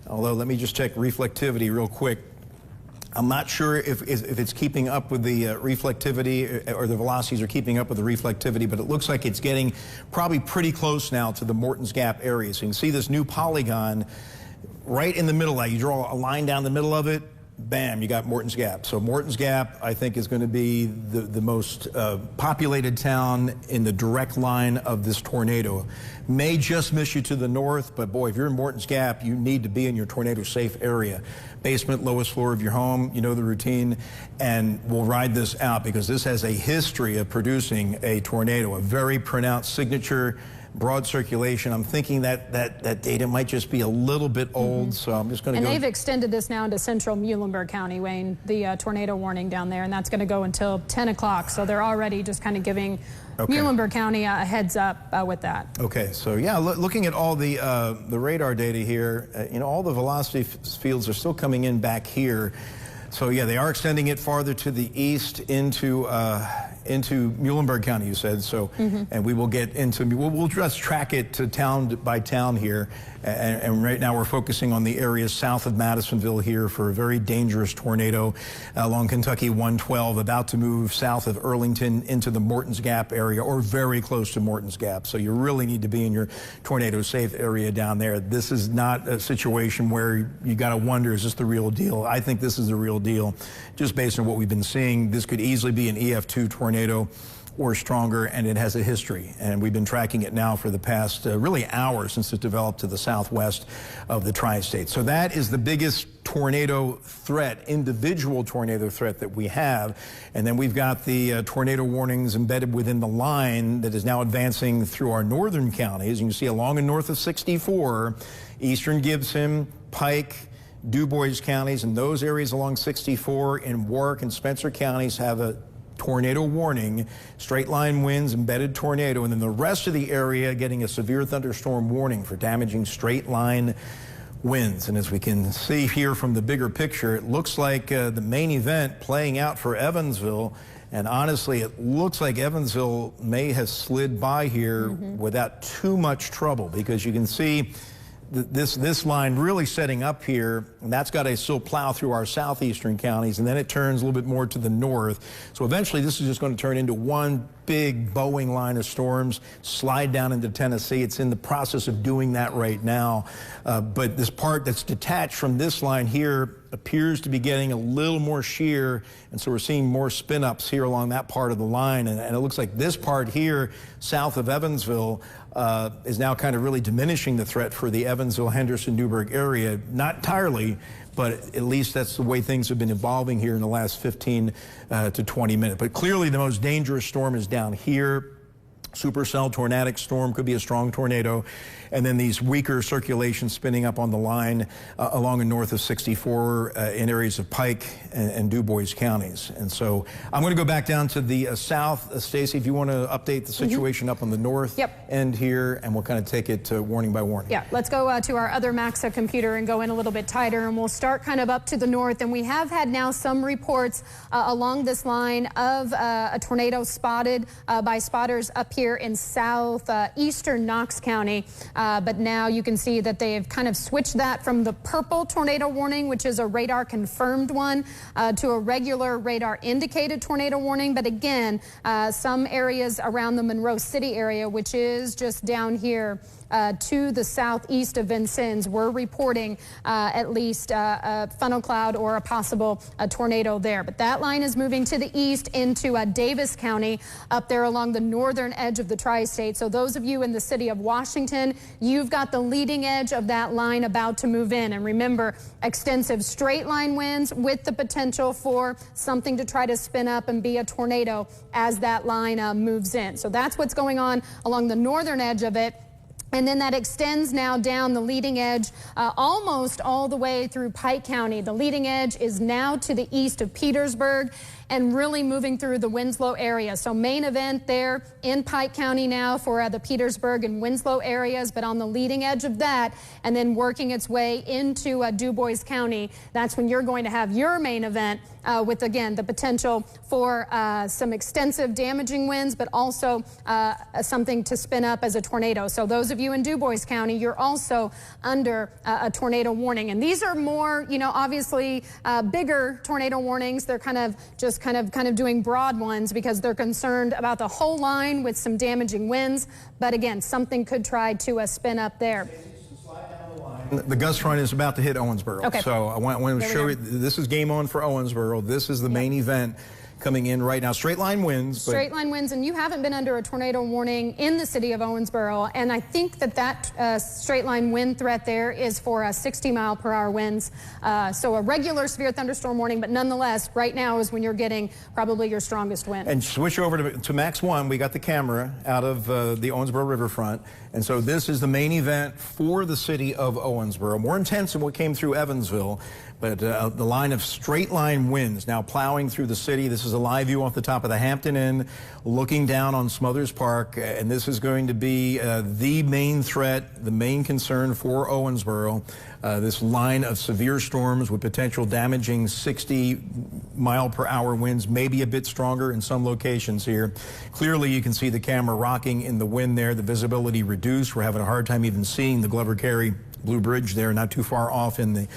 Although, let me just check reflectivity real quick. I'm not sure if it's keeping up with the reflectivity or the velocities are keeping up with the reflectivity, but it looks like it's getting probably pretty close now to the Morton's Gap area. So you can see this new polygon right in the middle. You draw a line down the middle of it, bam, you got Morton's Gap. So Morton's Gap, I think, is going to be the most populated town in the direct line of this tornado. May just miss you to the north, but boy, if you're in Morton's Gap, you need to be in your tornado safe area. Basement, lowest floor of your home, you know the routine, and we'll ride this out because this has a history of producing a tornado, a very pronounced signature, broad circulation. I'm thinking that data might just be a little bit old, so I'm just going to go.
And they've extended this now into central Muhlenberg County, Wayne, the tornado warning down there, and that's going to go until 10 o'clock. So they're already just kind of giving Muhlenberg County a heads up with that.
Okay, so yeah, looking at all the radar data here, you know, all the velocity fields are still coming in back here. So yeah, they are extending it farther to the east into Muhlenberg County, you said. So, and we will get into, we'll just track it to town by town here. And right now we're focusing on the areas south of Madisonville here for a very dangerous tornado along Kentucky 112, about to move south of Arlington into the Morton's Gap area or very close to Morton's Gap. So you really need to be in your tornado safe area down there. This is not a situation where you got to wonder, is this the real deal? I think this is the real deal. Just based on what we've been seeing, this could easily be an EF2 tornado or stronger, and it has a history. And we've been tracking it now for the past really hours since it developed to the southwest of the tri-state. So that is the biggest tornado threat, individual tornado threat that we have. And then we've got the tornado warnings embedded within the line that is now advancing through our northern counties. You can see along and north of 64, eastern Gibson, Pike, Du Bois counties, and those areas along 64 in Warwick and Spencer counties have a tornado warning, straight line winds, embedded tornado, and then the rest of the area getting a severe thunderstorm warning for damaging straight line winds. And as we can see here from the bigger picture, it looks like the main event playing out for Evansville. And honestly, it looks like Evansville may have slid by here without too much trouble, because you can see this line really setting up here, and that's got to still plow through our southeastern counties, and then it turns a little bit more to the north. So eventually this is just going to turn into one big Boeing line of storms, slide down into Tennessee. It's in the process of doing that right now. But this part that's detached from this line here appears to be getting a little more shear, and so we're seeing more spin-ups here along that part of the line. And it looks like this part here, south of Evansville, is now kind of really diminishing the threat for the Evansville, Henderson, Newburgh area. Not entirely, but at least that's the way things have been evolving here in the last 15 to 20 minutes. But clearly the most dangerous storm is down here. Supercell tornadic storm, could be a strong tornado, and then these weaker circulations spinning up on the line along and north of 64 in areas of Pike and Du Bois counties. And so I'm going to go back down to the south. Stacy, if you want to update the situation up on the north end here, and we'll kind of take it warning by warning. Yeah,
let's go to our other Maxa computer and go in a little bit tighter, and we'll start kind of up to the north. And we have had now some reports along this line of a tornado spotted by spotters up here here in southeastern Knox County. But now you can see that they've kind of switched that from the purple tornado warning, which is a radar confirmed one, to a regular radar indicated tornado warning. But again, some areas around the Monroe City area, which is just down here to the southeast of Vincennes, we're reporting at least a funnel cloud or a possible tornado there. But that line is moving to the east into Davis County, up there along the northern edge of the tri-state. So those of you in the city of Washington, you've got the leading edge of that line about to move in. And remember, extensive straight line winds with the potential for something to try to spin up and be a tornado as that line moves in. So that's what's going on along the northern edge of it. And then that extends now down the leading edge almost all the way through Pike County. The leading edge is now to the east of Petersburg and really moving through the Winslow area. So main event there in Pike County now for the Petersburg and Winslow areas, but on the leading edge of that and then working its way into Du Bois County. That's when you're going to have your main event with, again, the potential for some extensive damaging winds, but also something to spin up as a tornado. So those of you in Du Bois County, you're also under a tornado warning. And these are more, you know, obviously bigger tornado warnings. They're kind of just kind of doing broad ones because they're concerned about the whole line with some damaging winds. But again, something could try to spin up there.
The gust front is about to hit Owensboro.
Okay.
So I want to show you, this is game on for Owensboro. This is the main event coming in right now. Straight line winds.
Straight line winds, and you haven't been under a tornado warning in the city of Owensboro. And I think that straight line wind threat there is for 60-mile-per-hour winds. So a regular severe thunderstorm warning, but nonetheless, right now is when you're getting probably your strongest wind.
And switch over to Max 1. We got the camera out of the Owensboro riverfront. And so this is the main event for the city of Owensboro. More intense than what came through Evansville. But the line of straight line winds now plowing through the city. This is a live view off the top of the Hampton Inn, looking down on Smothers Park. And this is going to be the main threat, the main concern for Owensboro. This line of severe storms with potential damaging 60-mile-per-hour winds, maybe a bit stronger in some locations here. Clearly, you can see the camera rocking in the wind there. The visibility reduced. We're having a hard time even seeing the Glover Carey Blue Bridge there, not too far off in the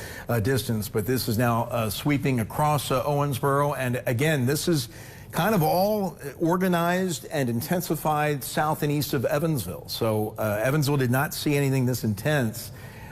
distance. But this is now sweeping across Owensboro. And again, this is kind of all organized and intensified south and east of Evansville. So Evansville did not see anything this intense.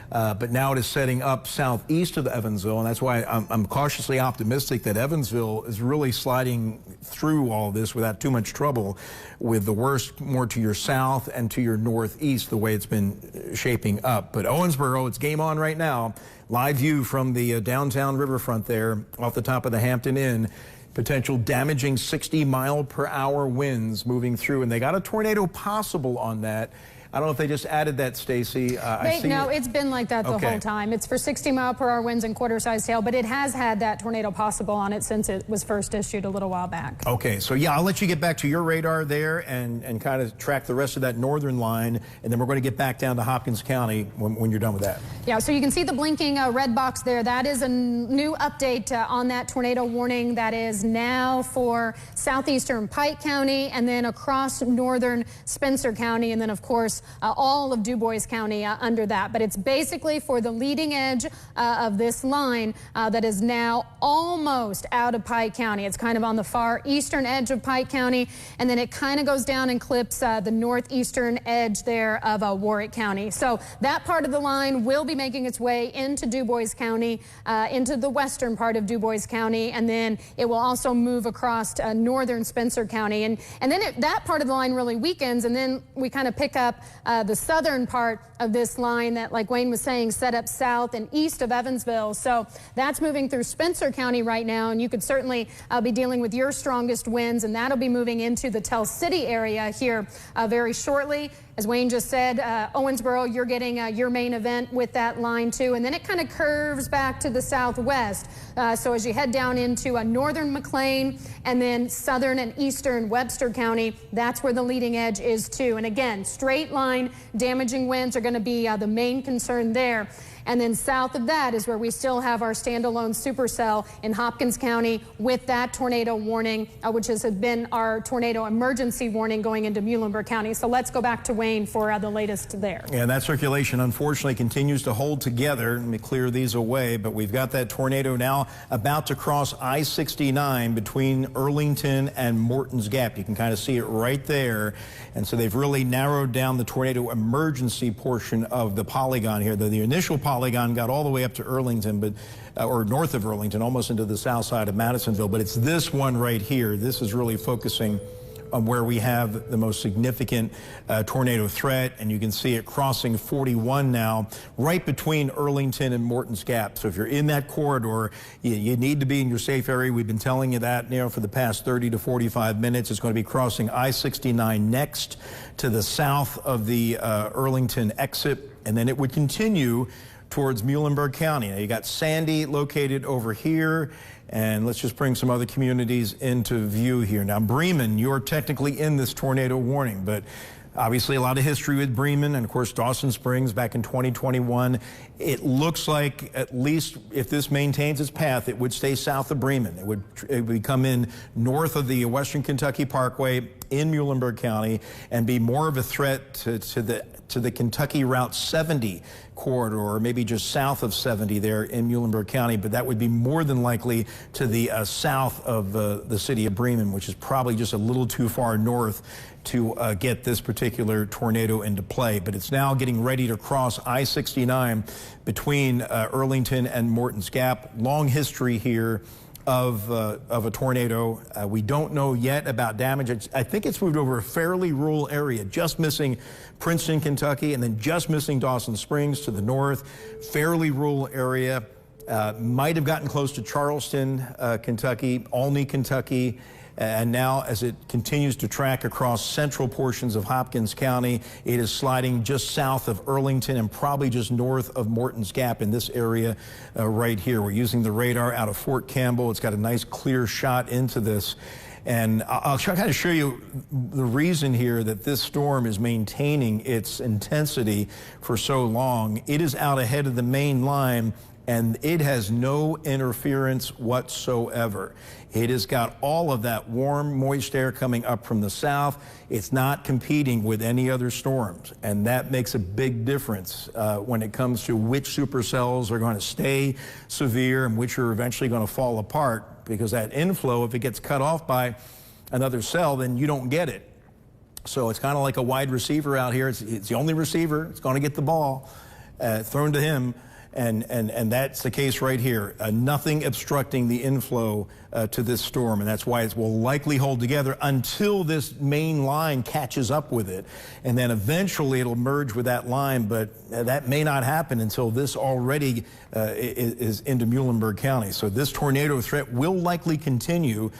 But now it is setting up southeast of Evansville, and that's why I'm cautiously optimistic that Evansville is really sliding through all this without too much trouble, with the worst more to your south and to your northeast, the way it's been shaping up. But Owensboro, it's game on right now. Live view from the downtown riverfront there off the top of the Hampton Inn. Potential damaging 60-mile-per-hour winds moving through, and they got a tornado possible on that. I don't know if they just added that, Stacy.
No, it's been like that the whole time. It's for 60-mile-per-hour winds and quarter-size hail, but it has had that tornado possible on it since it was first issued a little while back. Okay, so yeah, I'll let you get back to your radar there and kind of track the rest of that northern line, and then we're going to get back down to Hopkins County when you're done with that. Yeah, so you can see the blinking red box there. That is a new update on that tornado warning that is now for southeastern Pike County and then across northern Spencer County, and then, of course, all of Du Bois County under that. But it's basically for the leading edge of this line that is now almost out of Pike County. It's kind of on the far eastern edge of Pike County, and then it kind of goes down and clips the northeastern edge there of Warwick County. So that part of the line will be making its way into Du Bois County, into the western part of Du Bois County, and then it will also move across northern Spencer County. And then that part of the line really weakens, and then we kind of pick up the southern part of this line that, like Wayne was saying, set up south and east of Evansville. So that's moving through Spencer County right now, and you could certainly be dealing with your strongest winds, and that'll be moving into the Tell City area here very shortly. As Wayne just said, Owensboro, you're getting your main event with that line too, and then it kind of curves back to the southwest. So as you head down into northern McLean and then southern and eastern Webster County, that's where the leading edge is too. And again, straight line damaging winds are going to be the main concern there. And then south of that is where we still have our standalone supercell in Hopkins County with that tornado warning, which has been our tornado emergency warning going into Muhlenberg County. So let's go back to Wayne for the latest there.
Yeah, that circulation unfortunately continues to hold together. Let me clear these away, but we've got that tornado now about to cross I-69 between Earlington and Morton's Gap. You can kind of see it right there. And so they've really narrowed down the tornado emergency portion of the polygon here. The initial polygon got all the way up to Earlington, but or north of Earlington, almost into the south side of Madisonville. But it's this one right here. This is really focusing on where we have the most significant tornado threat, and you can see it crossing 41 now, right between Earlington and Morton's Gap. So if you're in that corridor, you need to be in your safe area. We've been telling you that, for the past 30 to 45 minutes. It's going to be crossing I-69 next to the south of the Earlington exit, and then it would continue towards Muhlenberg County. Now you got Sandy located over here, and let's just bring some other communities into view here. Now Bremen, you're technically in this tornado warning, but obviously a lot of history with Bremen, and of course Dawson Springs back in 2021. It looks like, at least if this maintains its path, it would stay south of Bremen. It would come in north of the Western Kentucky Parkway in Muhlenberg County and be more of a threat to the Kentucky Route 70 corridor, or maybe just south of 70 there in Muhlenberg County, but that would be more than likely to the south of the city of Bremen, which is probably just a little too far north to get this particular tornado into play. But it's now getting ready to cross I-69 between Earlington and Morton's Gap. Long history here of a tornado. We don't know yet about damage. I think it's moved over a fairly rural area, just missing Princeton, Kentucky, and then just missing Dawson Springs to the north. Fairly rural area. Might have gotten close to Charleston, Kentucky, Olney, Kentucky. And now, as it continues to track across central portions of Hopkins County, it is sliding just south of Earlington and probably just north of Morton's Gap in this area right here. We're using the radar out of Fort Campbell. It's got a nice clear shot into this. And I'll kind of show you the reason here that this storm is maintaining its intensity for so long. It is out ahead of the main line, and it has no interference whatsoever. It has got all of that warm, moist air coming up from the south. It's not competing with any other storms, and that makes a big difference when it comes to which supercells are going to stay severe and which are eventually going to fall apart, because that inflow, if it gets cut off by another cell, then you don't get it. So it's kind of like a wide receiver out here. It's the only receiver. It's going to get the ball thrown to him. And that's the case right here. Nothing obstructing the inflow to this storm, and that's why it will likely hold together until this main line catches up with it. And then eventually it'll merge with that line, but that may not happen until this already is into Muhlenberg County. So this tornado threat will likely continue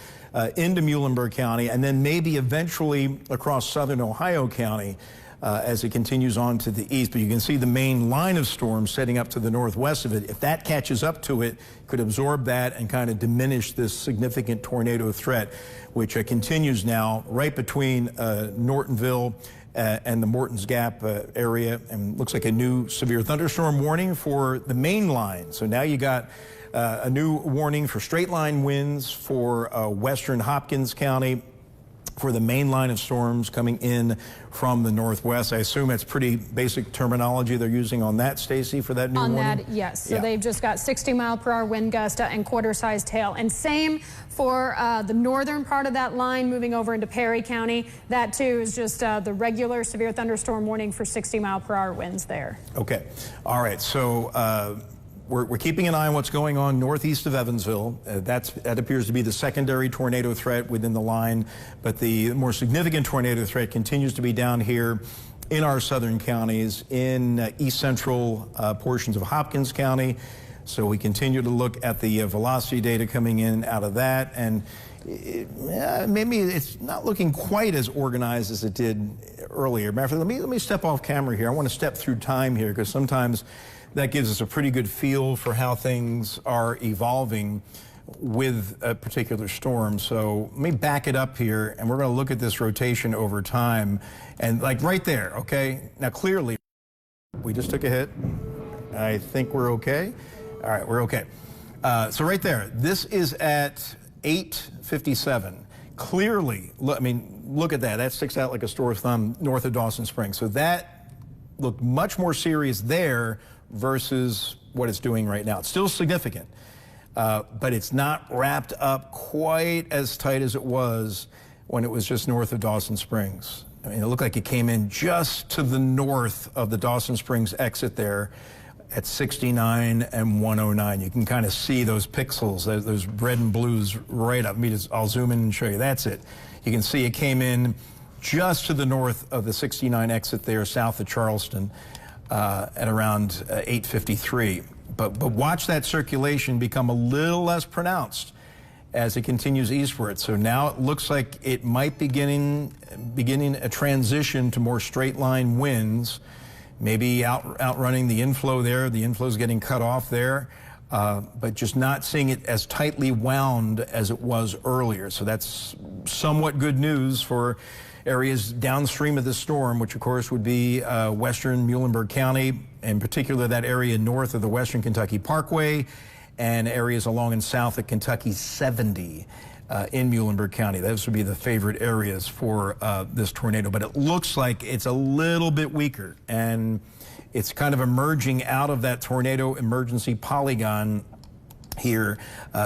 into Muhlenberg County, and then maybe eventually across southern Ohio County as it continues on to the east. But you can see the main line of storms setting up to the northwest of it. If that catches up to it, could absorb that and kind of diminish this significant tornado threat, which continues now right between Nortonville and the Morton's Gap area, and looks like a new severe thunderstorm warning for the main line. So now you got a new warning for straight line winds for western Hopkins County, for the main line of storms coming in from the northwest. I assume that's pretty basic terminology they're using on that, Stacy, for that new warning?
On that, yes. So they've just got 60-mile-per-hour wind gust and quarter-sized hail. And same for the northern part of that line moving over into Perry County. That, too, is just the regular severe thunderstorm warning for 60-mile-per-hour winds there. Okay.
All right. So we're keeping an eye on what's going on northeast of Evansville. That appears to be the secondary tornado threat within the line, but the more significant tornado threat continues to be down here in our southern counties, in east central portions of Hopkins County. So we continue to look at the velocity data coming in out of that, and maybe it's not looking quite as organized as it did earlier. Matter of fact, let me step off camera here. I want to step through time here, because sometimes that gives us a pretty good feel for how things are evolving with a particular storm. So let me back it up here, and we're going to look at this rotation over time. And like right there, okay? Now clearly, we just took a hit. I think we're okay. All right, we're okay. So right there, this is at 8:57. Clearly, I mean, look at that. That sticks out like a sore thumb north of Dawson Springs. So that looked much more serious there versus what it's doing right now. It's still significant, but it's not wrapped up quite as tight as it was when it was just north of Dawson Springs. I mean, it looked like it came in just to the north of the Dawson Springs exit there at 69 and 109. You can kind of see those pixels, those red and blues right up. I'll zoom in and show you. That's it. You can see it came in just to the north of the 69 exit there, south of Charleston, at around 8:53. But watch that circulation become a little less pronounced as it continues eastward. So now it looks like it might be beginning a transition to more straight line winds, maybe outrunning the inflow there. The inflow is getting cut off there, but just not seeing it as tightly wound as it was earlier. So that's somewhat good news for areas downstream of the storm, which of course would be western Muhlenberg County, in particular that area north of the Western Kentucky Parkway, and areas along and south of Kentucky 70 in Muhlenberg County. Those would be the favorite areas for this tornado, but it looks like it's a little bit weaker, and it's kind of emerging out of that tornado emergency polygon here.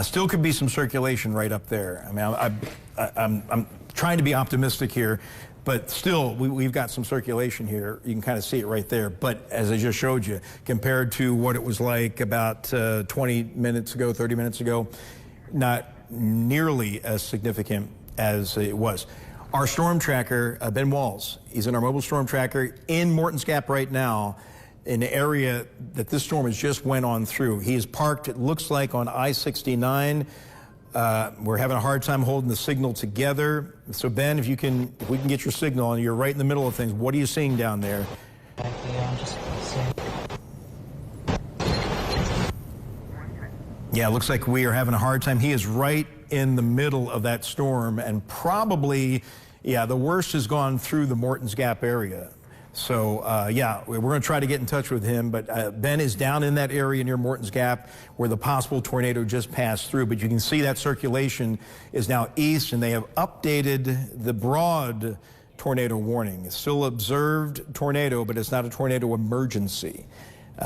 Still could be some circulation right up there. I mean, I'm trying to be optimistic here, but still, we've got some circulation here. You can kind of see it right there. But as I just showed you, compared to what it was like about 20 minutes ago, 30 minutes ago, not nearly as significant as it was. Our storm tracker, Ben Walls, he's in our mobile storm tracker in Morton's Gap right now, in the area that this storm has just went on through. He is parked, it looks like, on I-69. We're having a hard time holding the signal together. So Ben, if we can get your signal, and you're right in the middle of things, what are you seeing down there? Yeah, it looks like we are having a hard time. He is right in the middle of that storm, and probably, yeah, the worst has gone through the Morton's Gap area. So, yeah, we're going to try to get in touch with him, but Ben is down in that area near Morton's Gap where the possible tornado just passed through. But you can see that circulation is now east, and they have updated the broad tornado warning. It's still observed tornado, but it's not a tornado emergency.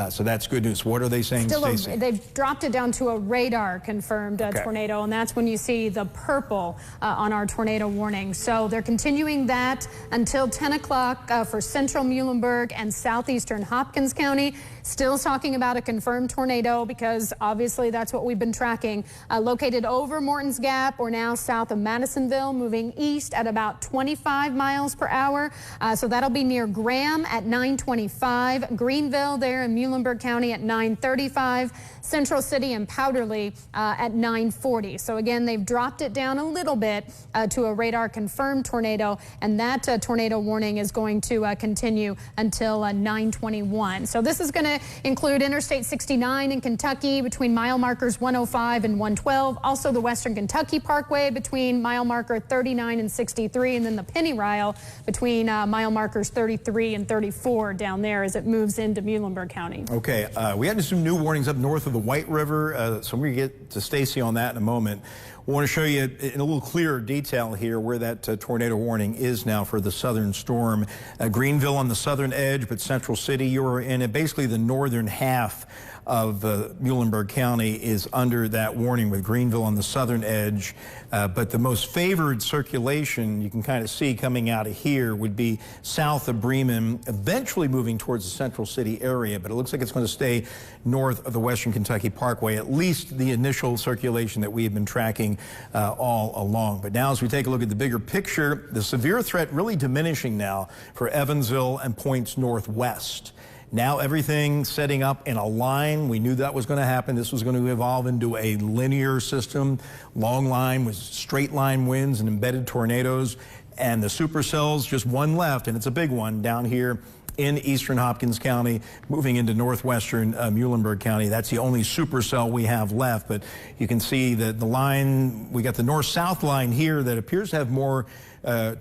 So that's good news. What are they saying, Stacey?
They've dropped it down to a radar-confirmed tornado, and that's when you see the purple on our tornado warning. So they're continuing that until 10 o'clock for central Muhlenberg and southeastern Hopkins County. Still talking about a confirmed tornado because obviously that's what we've been tracking. Located over Morton's Gap or now south of Madisonville, moving east at about 25 miles per hour. So that'll be near Graham at 9:25, Greenville there in Muhlenberg County at 9:35, Central City and Powderly at 9:40. So again, they've dropped it down a little bit to a radar confirmed tornado, and that tornado warning is going to continue until 9:21. So this is going to include Interstate 69 in Kentucky between mile markers 105 and 112. Also the Western Kentucky Parkway between mile marker 39 and 63, and then the Pennyrile between mile markers 33 and 34 down there as it moves into Muhlenberg County.
Okay, we had some new warnings up north of the White River, so we're going to get to Stacey on that in a moment. I want to show you in a little clearer detail here where that tornado warning is now for the southern storm. Greenville on the southern edge, but Central City, you're in basically the northern half of Muhlenberg County is under that warning, with Greenville on the southern edge. But the most favored circulation you can kind of see coming out of here would be south of Bremen, eventually moving towards the Central City area. But it looks like it's going to stay north of the Western Kentucky Parkway, at least the initial circulation that we have been tracking all along. But now as we take a look at the bigger picture, the severe threat really diminishing now for Evansville and points northwest. Now everything setting up in a line. We knew that was going to happen. This was going to evolve into a linear system, long line with straight line winds and embedded tornadoes. And the supercells, just one left, and it's a big one down here in eastern Hopkins County, moving into northwestern Muhlenberg County. That's the only supercell we have left. But you can see that the line, we got the north-south line here that appears to have more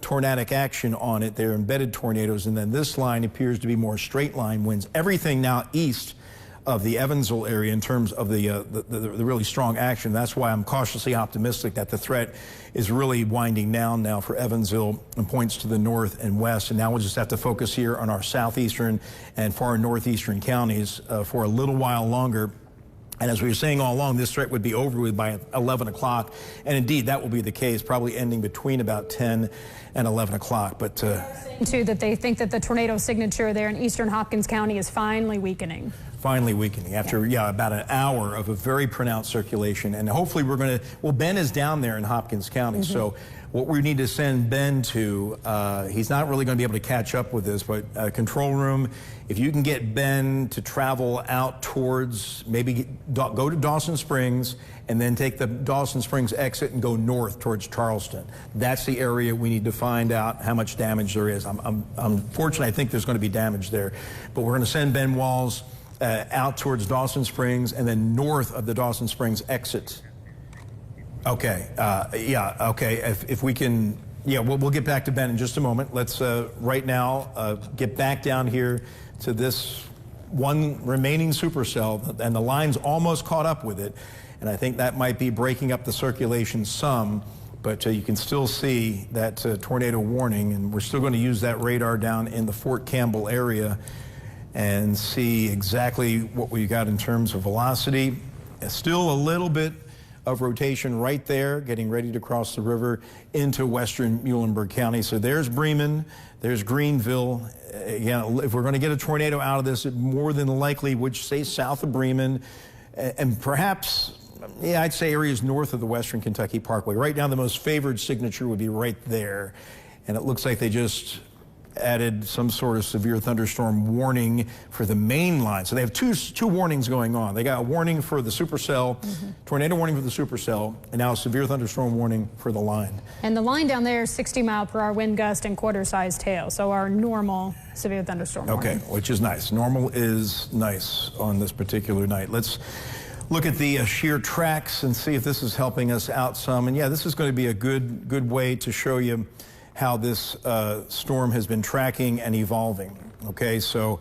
tornadic action on it. They're embedded tornadoes. And then this line appears to be more straight line winds. Everything now east of the Evansville area in terms of the really strong action. That's why I'm cautiously optimistic that the threat is really winding down now for Evansville and points to the north and west. And now we'll just have to focus here on our southeastern and far northeastern counties for a little while longer. And as we were saying all along, this threat would be over with by 11 o'clock. And indeed, that will be the case, probably ending between about 10 and 11 o'clock. But
too, that they think that the tornado signature there in eastern Hopkins County is finally weakening.
Finally weakening after about an hour of a very pronounced circulation. And hopefully we're going to, well, Ben is down there in Hopkins County. So what we need to send Ben to, he's not really going to be able to catch up with this, but control room, if you can get Ben to travel out towards, maybe go to Dawson Springs and then take the Dawson Springs exit and go north towards Charleston. That's the area we need to find out how much damage there is. Unfortunately, I think there's going to be damage there, but we're going to send Ben Walls out towards Dawson Springs and then north of the Dawson Springs exit. Okay, okay, if we can, we'll get back to Ben in just a moment. Let's right now get back down here to this one remaining supercell, and the line's almost caught up with it, and I think that might be breaking up the circulation some, but you can still see that tornado warning, and we're still going to use that radar down in the Fort Campbell area and see exactly what we got in terms of velocity. Still a little bit of rotation right there, getting ready to cross the river into western Muhlenberg County. So there's Bremen, there's Greenville. Again, if we're going to get a tornado out of this, it more than likely would stay south of Bremen and perhaps, I'd say areas north of the Western Kentucky Parkway. Right now, the most favored signature would be right there. And it looks like they just added some sort of severe thunderstorm warning for the main line. So they have two warnings going on. They got a warning for the supercell, tornado warning for the supercell, and now a severe thunderstorm warning for the line.
And the line down there is 60-mile-per-hour wind gust and quarter-sized hail, so our normal severe thunderstorm warning.
Okay, which is nice. Normal is nice on this particular night. Let's look at the shear tracks and see if this is helping us out some. And yeah, this is going to be a good way to show you how this storm has been tracking and evolving. Okay, so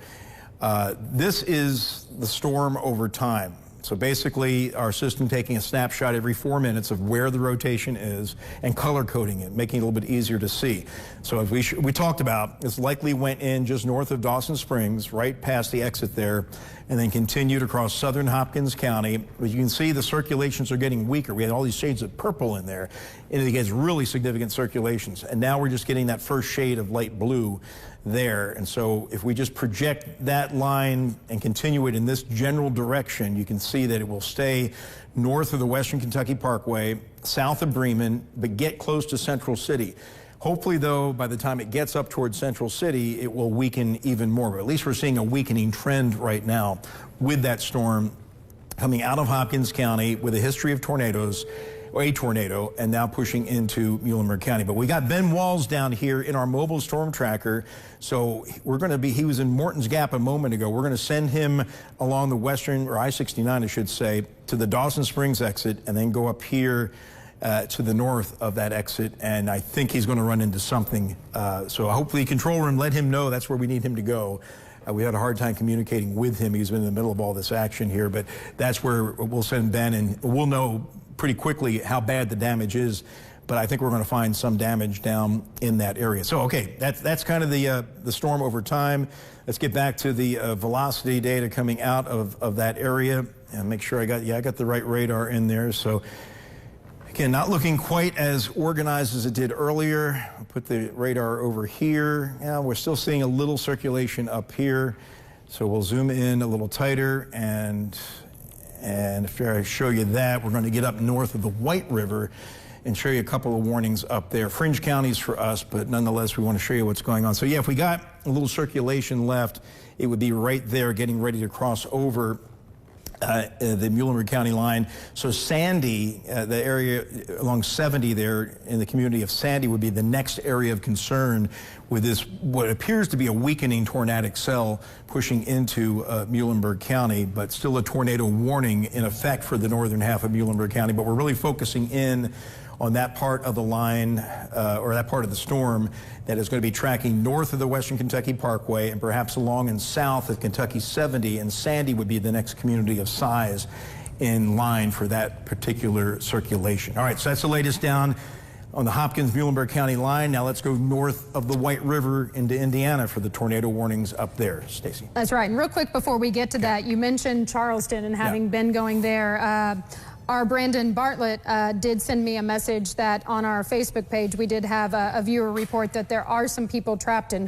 this is the storm over time. So basically, our system taking a snapshot every 4 minutes of where the rotation is and color coding it, making it a little bit easier to see. So as we talked about, this likely went in just north of Dawson Springs, right past the exit there, and then continued across southern Hopkins County. But you can see the circulations are getting weaker. We had all these shades of purple in there, and it gets really significant circulations. And now we're just getting that first shade of light blue there. And so if we just project that line and continue it in this general direction, you can see that it will stay north of the Western Kentucky Parkway, south of Bremen, but get close to Central City. Hopefully, though, by the time it gets up towards Central City, it will weaken even more. But at least we're seeing a weakening trend right now with that storm coming out of Hopkins County with a history of tornadoes, a tornado, and now pushing into Muhlenberg County. But we got Ben Walls down here in our mobile storm tracker. So we're going to be, he was in Morton's Gap a moment ago. We're going to send him along the western, or I-69, I should say, to the Dawson Springs exit and then go up here to the north of that exit, and I think he's going to run into something. So hopefully control room, let him know that's where we need him to go. We had a hard time communicating with him. He's been in the middle of all this action here, but that's where we'll send Ben, and we'll know pretty quickly how bad the damage is, but I think we're going to find some damage down in that area. So, okay, that's kind of the storm over time. Let's get back to the velocity data coming out of that area and make sure I got the right radar in there. So, again, not looking quite as organized as it did earlier. I'll put the radar over here. Yeah, we're still seeing a little circulation up here. So we'll zoom in a little tighter, and if I show you that, we're going to get up north of the White River and show you a couple of warnings up there. Fringe counties for us, but nonetheless, we want to show you what's going on. So yeah, if we got a little circulation left, it would be right there getting ready to cross over the Muhlenberg County line. So Sandy, the area along 70 there in the community of Sandy, would be the next area of concern with this, what appears to be a weakening tornadic cell pushing into Muhlenberg County, but still a tornado warning in effect for the northern half of Muhlenberg County. But we're really focusing in on that part of the line, or that part of the storm that is going to be tracking north of the Western Kentucky Parkway and perhaps along and south of Kentucky 70, and Sandy would be the next community of size in line for that particular circulation. All right, so that's the latest down on the Hopkins-Muhlenberg County line. Now let's go north of the White River into Indiana for the tornado warnings up there. Stacey.
That's right. And real quick before we get to that, you mentioned Charleston and having been going there. Our Brandon Bartlett did send me a message that on our Facebook page we did have a viewer report that there are some people trapped in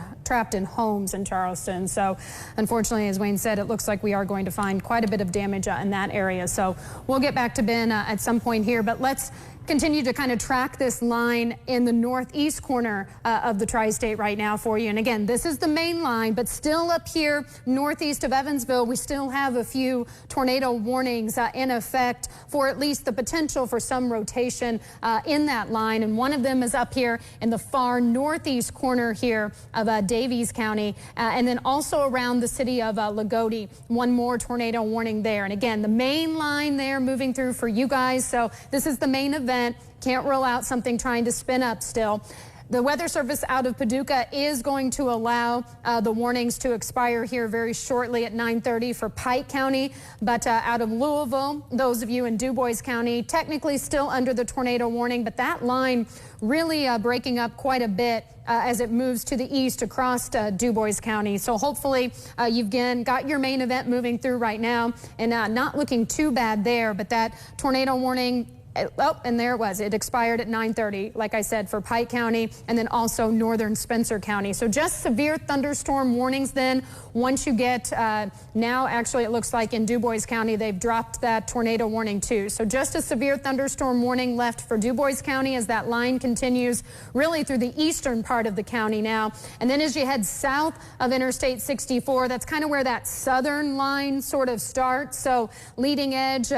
homes in Charleston. So unfortunately, as Wayne said, it looks like we are going to find quite a bit of damage in that area. So we'll get back to Ben at some point here, but let's continue to kind of track this line in the northeast corner of the tri-state right now for you. And again, this is the main line, but still up here northeast of Evansville, we still have a few tornado warnings in effect for at least the potential for some rotation in that line. And one of them is up here in the far northeast corner here of Davies County, and then also around the city of Lagodi. One more tornado warning there. And again, the main line there moving through for you guys. So this is the main event. Can't rule out something trying to spin up still. The Weather Service out of Paducah is going to allow the warnings to expire here very shortly at 9:30 for Pike County. But out of Louisville, those of you in DuBois County, technically still under the tornado warning, but that line really breaking up quite a bit as it moves to the east across DuBois County. So hopefully you've again got your main event moving through right now and not looking too bad there. But that tornado warning, oh, and there it was. It expired at 9:30, like I said, for Pike County and then also northern Spencer County. So just severe thunderstorm warnings then. Once you get, now actually it looks like in DuBois County, they've dropped that tornado warning too. So just a severe thunderstorm warning left for DuBois County as that line continues really through the eastern part of the county now. And then as you head south of Interstate 64, that's kind of where that southern line sort of starts. So leading edge,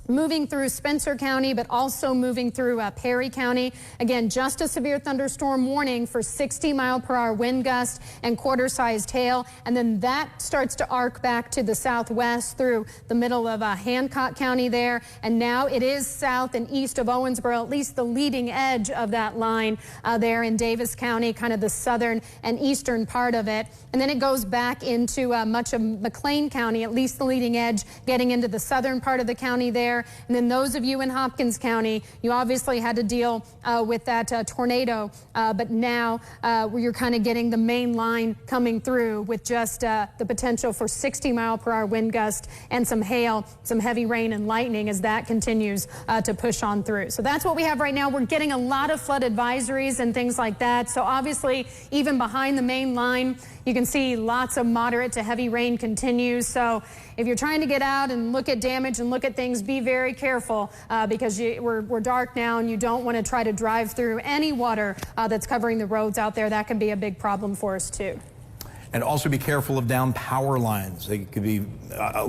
moving through Spencer County, but also moving through Perry County. Again, just a severe thunderstorm warning for 60-mile-per-hour wind gusts and quarter-sized hail. And then that starts to arc back to the southwest through the middle of Hancock County there. And now it is south and east of Owensboro, at least the leading edge of that line there in Davis County, kind of the southern and eastern part of it. And then it goes back into much of McLean County, at least the leading edge, getting into the southern part of the county there. And then those of you in Hopkins County, you obviously had to deal with that tornado, but now you're kind of getting the main line coming through with just the potential for 60-mile-per-hour wind gust and some hail, some heavy rain and lightning as that continues to push on through. So that's what we have right now. We're getting a lot of flood advisories and things like that. So obviously, even behind the main line, you can see lots of moderate to heavy rain continues. So if you're trying to get out and look at damage and look at things, be very careful because we're dark now and you don't want to try to drive through any water that's covering the roads out there. That can be a big problem for us too.
And also be careful of down power lines. They could be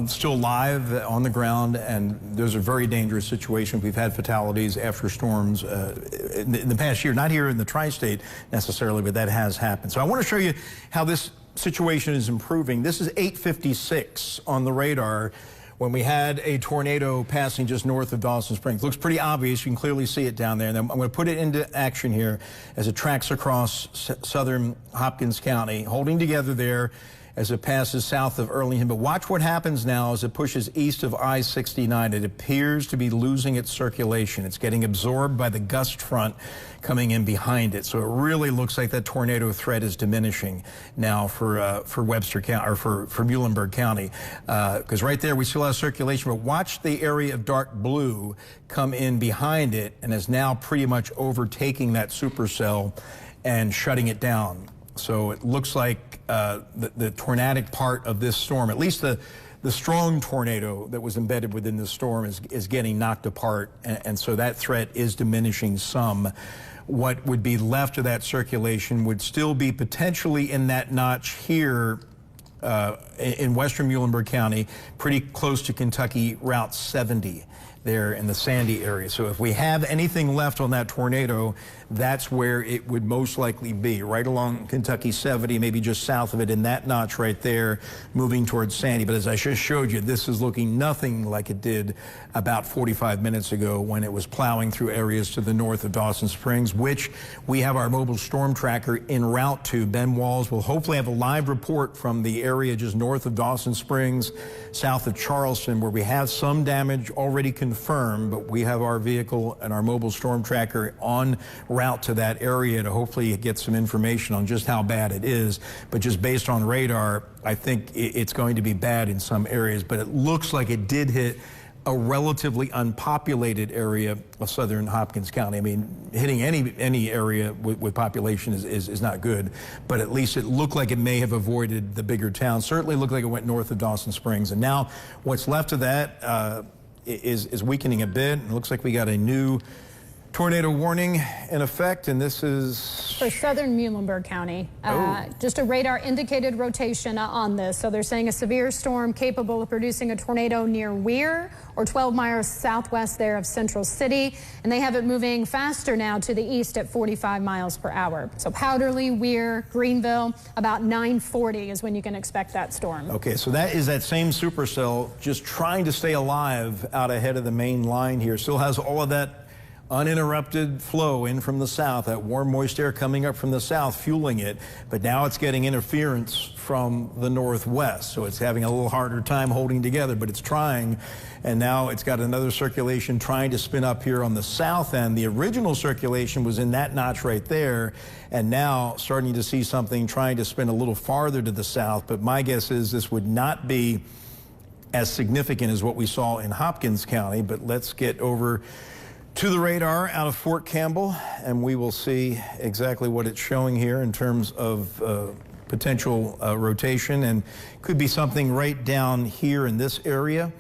still live on the ground, and those are very dangerous situations. We've had fatalities after storms in the past year, not here in the tri-state necessarily, but that has happened. So I want to show you how this situation is improving. This is 8:56 on the radar when we had a tornado passing just north of Dawson Springs. Looks pretty obvious. You can clearly see it down there. And then I'm going to put it into action here as it tracks across southern Hopkins County, holding together there as it passes south of Earlington. But watch what happens now as it pushes east of I-69. It appears to be losing its circulation. It's getting absorbed by the gust front coming in behind it. So it really looks like that tornado threat is diminishing now for Webster County, or for Muhlenberg County. Because right there we still have circulation, but watch the area of dark blue come in behind it and is now pretty much overtaking that supercell and shutting it down. So it looks like the tornadic part of this storm, at least the strong tornado that was embedded within the storm, is getting knocked apart, and so that threat is diminishing some. What would be left of that circulation would still be potentially in that notch here in western Muhlenberg County, pretty close to Kentucky Route 70. there in the Sandy area. So if we have anything left on that tornado, that's where it would most likely be, right along Kentucky 70, maybe just south of it in that notch right there, moving towards Sandy. But as I just showed you, this is looking nothing like it did about 45 minutes ago when it was plowing through areas to the north of Dawson Springs, which we have our mobile storm tracker en route to. Ben Walls will hopefully have a live report from the area just north of Dawson Springs, south of Charleston, where we have some damage already confirmed, but we have our vehicle and our mobile storm tracker en route to that area to hopefully get some information on just how bad it is. But just based on radar, I think it's going to be bad in some areas, but it looks like it did hit a relatively unpopulated area of southern Hopkins County. I mean, hitting any area with population is not good, but at least it looked like it may have avoided the bigger towns. Certainly looked like it went north of Dawson Springs. And now what's left of that is weakening a bit. It looks like we got a new tornado warning in effect, and this is
for southern Muhlenberg County. Just a radar indicated rotation on this. So they're saying a severe storm capable of producing a tornado near Weir or 12 miles southwest there of Central City. And they have it moving faster now to the east at 45 miles per hour. So Powderly, Weir, Greenville, about 9:40 is when you can expect that storm.
Okay, so that is that same supercell just trying to stay alive out ahead of the main line here. Still has all of that uninterrupted flow in from the south, that warm, moist air coming up from the south, fueling it. But now it's getting interference from the northwest, so it's having a little harder time holding together, but it's trying. And now it's got another circulation trying to spin up here on the south end. The original circulation was in that notch right there, and now starting to see something trying to spin a little farther to the south. But my guess is this would not be as significant as what we saw in Hopkins County. But let's get over to the radar out of Fort Campbell, and we will see exactly what it's showing here in terms of potential rotation, and could be something right down here in this area.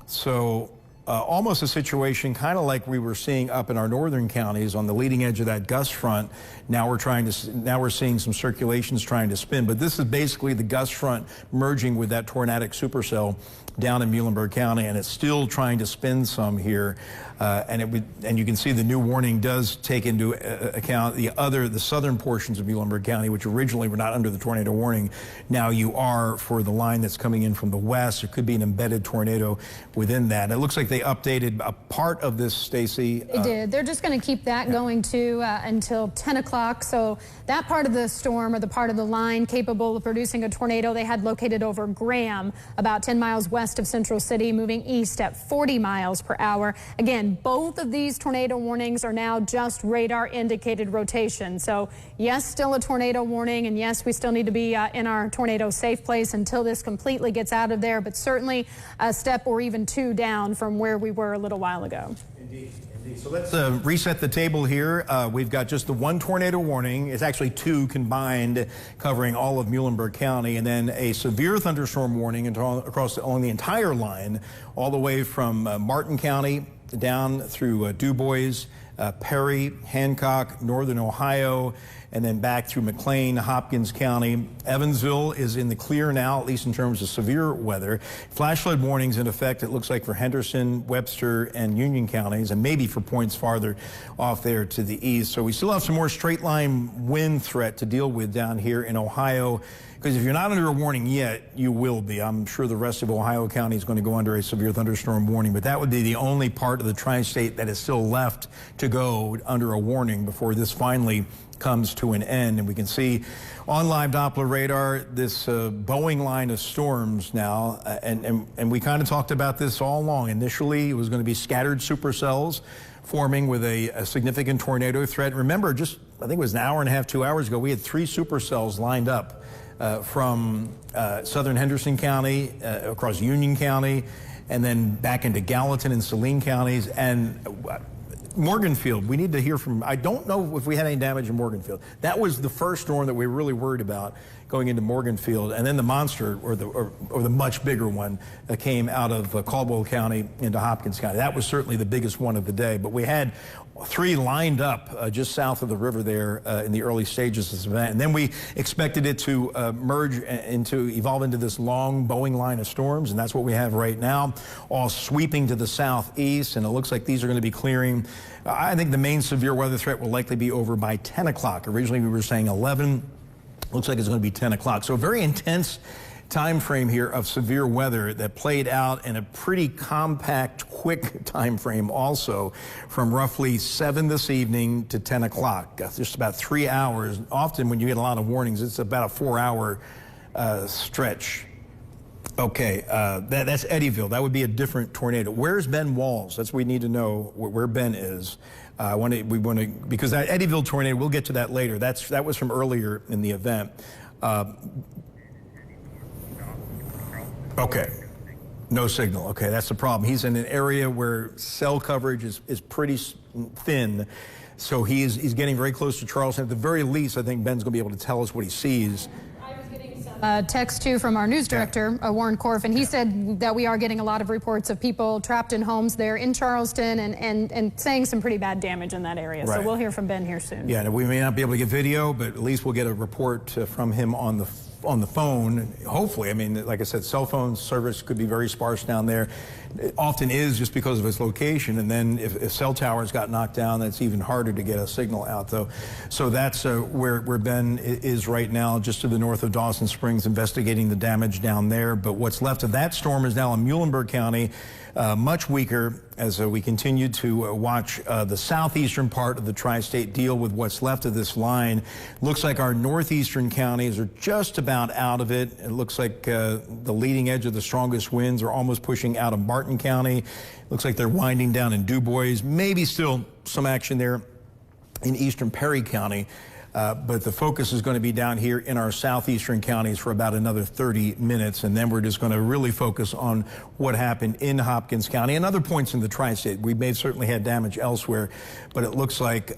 So almost a situation kind of like we were seeing up in our northern counties on the leading edge of that gust front. Now we're seeing some circulations trying to spin, but this is basically the gust front merging with that tornadic supercell down in Muhlenberg County, and it's still trying to spin some here. And you can see the new warning does take into account the southern portions of Muhlenberg County, which originally were not under the tornado warning. Now you are for the line that's coming in from the west. There could be an embedded tornado within that. It looks like they updated a part of this, Stacy.
They did. They're just going to keep that going too until 10 o'clock. So that part of the storm, or the part of the line capable of producing a tornado, they had located over Graham, about 10 miles west of Central City, moving east at 40 miles per hour. Again, both of these tornado warnings are now just radar indicated rotation. So yes, still a tornado warning, and yes, we still need to be in our tornado safe place until this completely gets out of there, but certainly a step or even two down from where we were a little while ago.
Indeed. So let's reset the table here. We've got just the one tornado warning. It's actually two combined, covering all of Muhlenberg County, and then a severe thunderstorm warning across along the entire line, all the way from Martin County down through Du Bois, Perry, Hancock, Northern Ohio, and then back through McLean, Hopkins County. Evansville is in the clear now, at least in terms of severe weather. Flash flood warnings in effect, it looks like, for Henderson, Webster, and Union counties, and maybe for points farther off there to the east. So we still have some more straight line wind threat to deal with down here in Ohio, because if you're not under a warning yet, you will be. I'm sure the rest of Ohio County is going to go under a severe thunderstorm warning, but that would be the only part of the tri-state that is still left to go under a warning before this finally comes to an end. And we can see on live Doppler radar this Boeing line of storms now, and we kind of talked about this all along. Initially, it was going to be scattered supercells forming with a significant tornado threat. Remember, just I think it was an hour and a half, 2 hours ago, we had 3 supercells lined up from southern Henderson County, across Union County, and then back into Gallatin and Saline counties. And Morganfield, we need to hear from, I don't know if we had any damage in Morganfield. That was the first storm that we were really worried about going into Morganfield. And then the monster, or the much bigger one, came out of Caldwell County into Hopkins County. That was certainly the biggest one of the day. But we had 3 lined up just south of the river there in the early stages of this event. And then we expected it to evolve into this long Boeing line of storms, and that's what we have right now, all sweeping to the southeast, and it looks like these are going to be clearing. I think the main severe weather threat will likely be over by 10 o'clock. Originally we were saying 11. Looks like it's going to be 10 o'clock. So a very intense time frame here of severe weather that played out in a pretty compact, quick time frame also, from roughly 7 this evening to 10 o'clock. Just about 3 hours. Often when you get a lot of warnings, it's about a 4-hour stretch. Okay, that's Eddyville. That would be a different tornado. Where's Ben Walls? That's what we need to know, where Ben is. Because that Eddyville tornado, we'll get to that later. That was from earlier in the event. Okay, no signal. Okay, that's the problem. He's in an area where cell coverage is pretty thin, so he's getting very close to Charleston. At the very least, I think Ben's going to be able to tell us what he sees.
Text too from our news director, Warren Korf, and he said that we are getting a lot of reports of people trapped in homes there in Charleston and saying some pretty bad damage in that area.
Right.
So we'll hear from Ben here soon.
Yeah, we may not be able to get video, but at least we'll get a report from him on the phone. Hopefully, I mean, like I said, cell phone service could be very sparse down there. It often is just because of its location, and then if cell towers got knocked down, that's even harder to get a signal out, though. So that's where Ben is right now, just to the north of Dawson Springs, investigating the damage down there. But what's left of that storm is now in Muhlenberg County, much weaker, as we continue to watch the southeastern part of the tri-state deal with what's left of this line. Looks like our northeastern counties are just about out of it. It looks like the leading edge of the strongest winds are almost pushing out of Martin County. Looks like they're winding down in DuBois. Maybe still some action there in eastern Perry County. But the focus is going to be down here in our southeastern counties for about another 30 minutes, and then we're just going to really focus on what happened in Hopkins County and other points in the tri-state. We may have certainly had damage elsewhere, but it looks like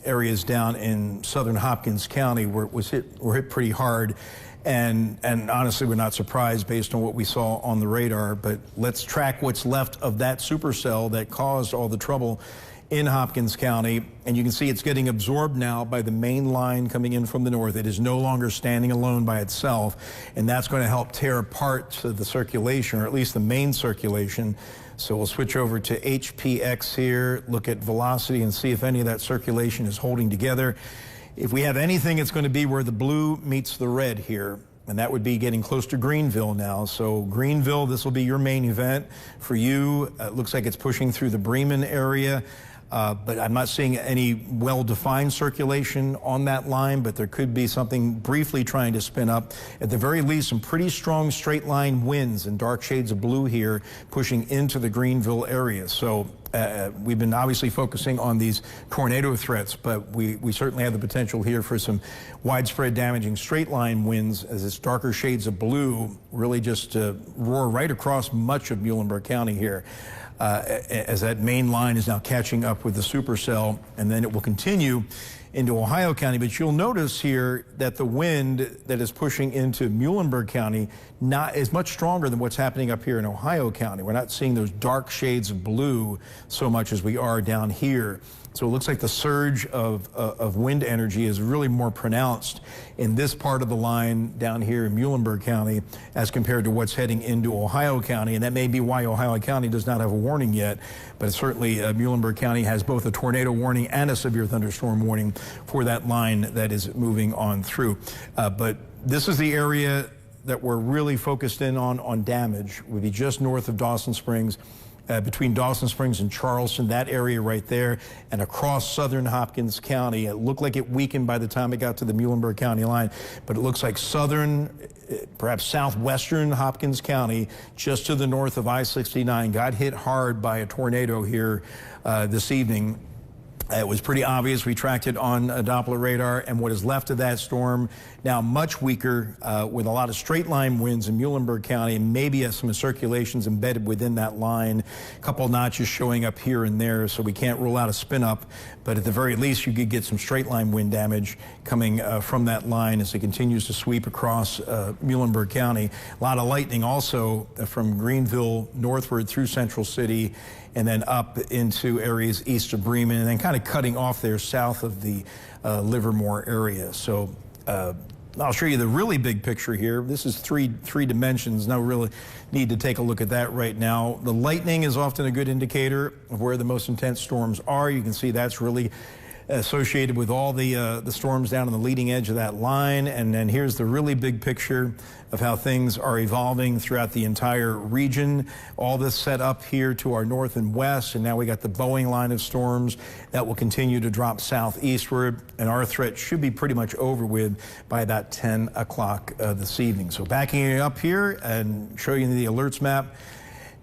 areas down in southern Hopkins County were hit pretty hard. And honestly, we're not surprised based on what we saw on the radar, but let's track what's left of that supercell that caused all the trouble in Hopkins County, and you can see it's getting absorbed now by the main line coming in from the north. It is no longer standing alone by itself, and that's going to help tear apart the circulation, or at least the main circulation. So we'll switch over to HPX here, look at velocity, and see if any of that circulation is holding together. If we have anything, it's going to be where the blue meets the red here, and that would be getting close to Greenville now. So Greenville, this will be your main event. For you, it looks like it's pushing through the Bremen area. But I'm not seeing any well-defined circulation on that line, but there could be something briefly trying to spin up. At the very least, some pretty strong straight line winds and dark shades of blue here pushing into the Greenville area. So we've been obviously focusing on these tornado threats, but we certainly have the potential here for some widespread damaging straight line winds as its darker shades of blue really just roar right across much of Muhlenberg County here. As that main line is now catching up with the supercell, and then it will continue into Ohio County. But you'll notice here that the wind that is pushing into Muhlenberg County is much stronger than what's happening up here in Ohio County. We're not seeing those dark shades of blue so much as we are down here. So it looks like the surge of wind energy is really more pronounced in this part of the line down here in Muhlenberg County as compared to what's heading into Ohio County. And that may be why Ohio County does not have a warning yet. But certainly Muhlenberg County has both a tornado warning and a severe thunderstorm warning for that line that is moving on through. But this is the area that we're really focused in on damage. Would be just north of Dawson Springs. Between Dawson Springs and Charleston, that area right there, and across southern Hopkins County. It looked like it weakened by the time it got to the Muhlenberg County line, but it looks like southern, perhaps southwestern Hopkins County, just to the north of I-69, got hit hard by a tornado here this evening. It was pretty obvious. We tracked it on a Doppler radar, and what is left of that storm now much weaker with a lot of straight line winds in Muhlenberg County, and maybe some circulations embedded within that line. A couple notches showing up here and there, so we can't rule out a spin up, but at the very least you could get some straight line wind damage coming from that line as it continues to sweep across Muhlenberg County. A lot of lightning also from Greenville northward through Central City, and then up into areas east of Bremen, and then kind of cutting off there south of the Livermore area. So I'll show you the really big picture here. This is three dimensions. No really need to take a look at that right now. The lightning is often a good indicator of where the most intense storms are. You can see that's really associated with all the storms down on the leading edge of that line. And then here's the really big picture of how things are evolving throughout the entire region. All this set up here to our north and west, and now we got the Boeing line of storms that will continue to drop southeastward, and our threat should be pretty much over with by about 10 o'clock this evening. So backing it up here and showing you the alerts map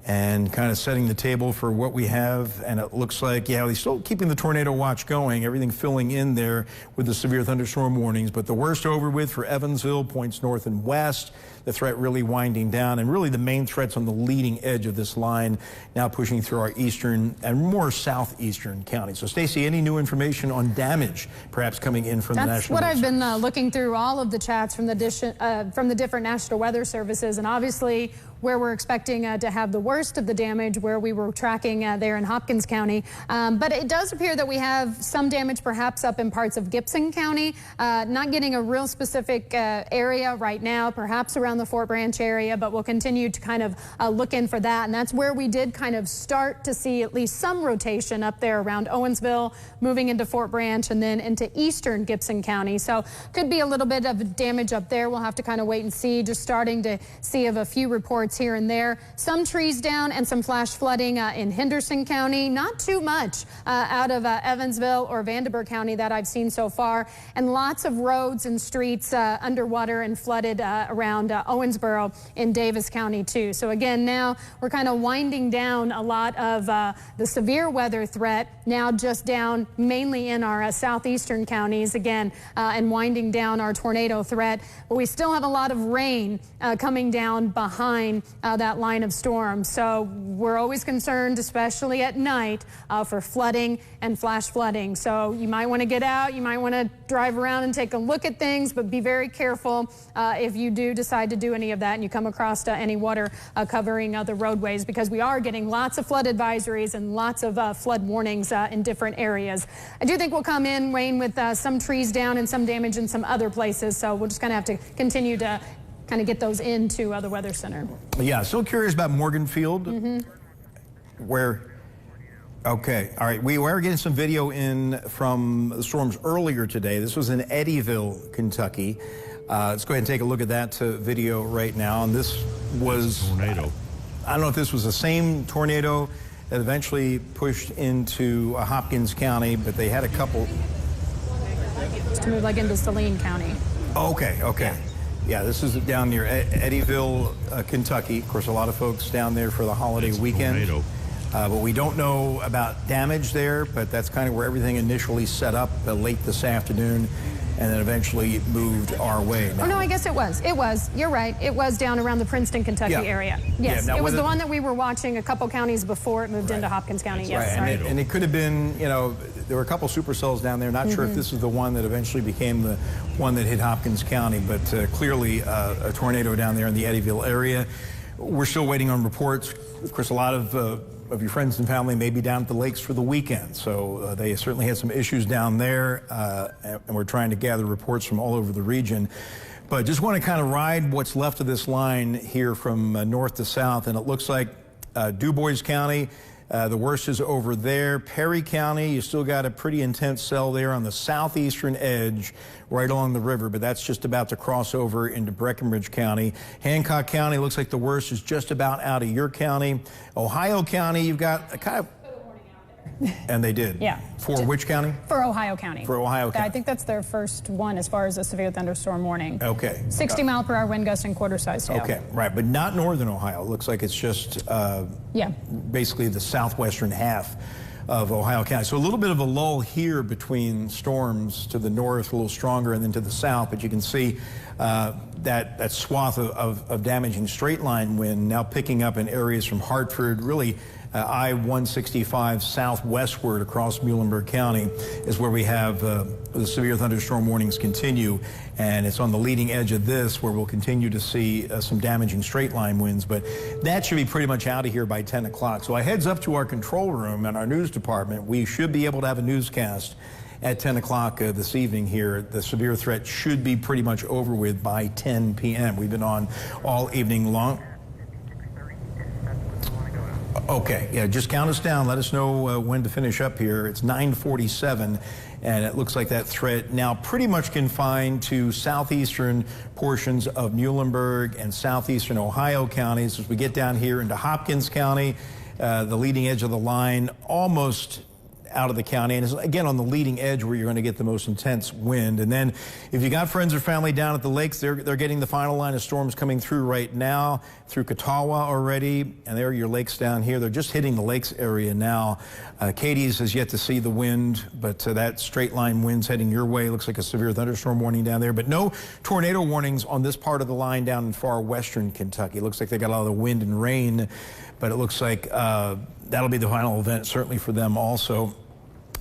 and kind of setting the table for what we have. And it looks like, yeah, we're still keeping the tornado watch going, everything filling in there with the severe thunderstorm warnings. But the worst over with for Evansville, points north and west. The threat really winding down, and really the main threats on the leading edge of this line now pushing through our eastern and more southeastern counties. So, Stacey, any new information on damage perhaps coming in from the National Weather Service?
That's what I've been looking through all of the chats from the different National Weather Services, and obviously where we're expecting to have the worst of the damage, where we were tracking there in Hopkins County. But it does appear that we have some damage perhaps up in parts of Gibson County. Not getting a real specific area right now, perhaps around the Fort Branch area, but we'll continue to kind of look in for that. And that's where we did kind of start to see at least some rotation up there around Owensville, moving into Fort Branch and then into eastern Gibson County. So could be a little bit of damage up there. We'll have to kind of wait and see. Just starting to see of a few reports here and there. Some trees down and some flash flooding in Henderson County. Not too much out of Evansville or Vandenberg County that I've seen so far. And lots of roads and streets underwater and flooded around Owensboro in Davis County too. So again, now we're kind of winding down a lot of the severe weather threat, now just down mainly in our southeastern counties again, and winding down our tornado threat. But we still have a lot of rain coming down behind that line of storm. So we're always concerned, especially at night, for flooding and flash flooding. So you might want to get out, you might want to drive around and take a look at things, but be very careful if you do decide to do any of that and you come across any water covering the roadways, because we are getting lots of flood advisories and lots of flood warnings in different areas. I do think we'll come in, Wayne, with some trees down and some damage in some other places. So we'll just kind of have to continue to kind of get those into the Weather Center.
Yeah, so curious about Morganfield, where, okay, all right, we were getting some video in from the storms earlier today. This was in Eddyville, Kentucky. Let's go ahead and take a look at that video right now. And this was, tornado. I don't know if this was the same tornado that eventually pushed into Hopkins County, but they had a couple.
To move like into Saline County.
Okay, okay. Yeah, this is down near Eddyville, Kentucky. Of course, a lot of folks down there for the holiday weekend. But we don't know about damage there, but that's kind of where everything initially set up late this afternoon, and then eventually moved our way.
Now, oh, no, I guess it was. It was. You're right. It was down around the Princeton, Kentucky area. Yes, it was the one that we were watching a couple counties before it moved into Hopkins County. Yes,
right. And it could have been, you know, there were a couple supercells down there. Not sure if this is the one that eventually became the one that hit Hopkins County, but clearly a tornado down there in the Eddyville area. We're still waiting on reports. Of course, a lot of your friends and family may be down at the lakes for the weekend, so they certainly had some issues down there, and we're trying to gather reports from all over the region. But just want to kind of ride what's left of this line here from north to south, and it looks like DuBois County, the worst is over there. Perry County, you still got a pretty intense cell there on the southeastern edge, right along the river, but that's just about to cross over into Breckinridge County. Hancock County looks like the worst is just about out of your county. Ohio County, you've got a kind of... And they did?
Yeah.
For which county?
For Ohio County.
For Ohio County.
I think that's their first one as far as a severe thunderstorm warning.
Okay.
60 mile per hour wind gust and quarter-sized hail.
Okay, right, but not northern Ohio. It looks like it's just basically the southwestern half of Ohio County. So a little bit of a lull here between storms to the north, a little stronger, and then to the south. But you can see that swath of damaging straight line wind now picking up in areas from Hartford, really I-165 southwestward across Muhlenberg County is where we have the severe thunderstorm warnings continue. And it's on the leading edge of this where we'll continue to see some damaging straight line winds. But that should be pretty much out of here by 10 o'clock. So I heads up to our control room and our news department. We should be able to have a newscast at 10 o'clock this evening here. The severe threat should be pretty much over with by 10 p.m. We've been on all evening long. Okay, yeah, just count us down. Let us know when to finish up here. It's 9:47, and it looks like that threat now pretty much confined to southeastern portions of Muhlenberg and southeastern Ohio counties. As we get down here into Hopkins County, the leading edge of the line almost out of the county, and it's again on the leading edge where you're going to get the most intense wind. And then if you got friends or family down at the lakes, they're getting the final line of storms coming through right now through Catawba already, and there are your lakes down here. They're just hitting the lakes area now. Katie's has yet to see the wind, but that straight line wind's heading your way. Looks like a severe thunderstorm warning down there, but no tornado warnings on this part of the line down in far western Kentucky. Looks like they got a lot of the wind and rain, but it looks like that'll be the final event certainly for them also.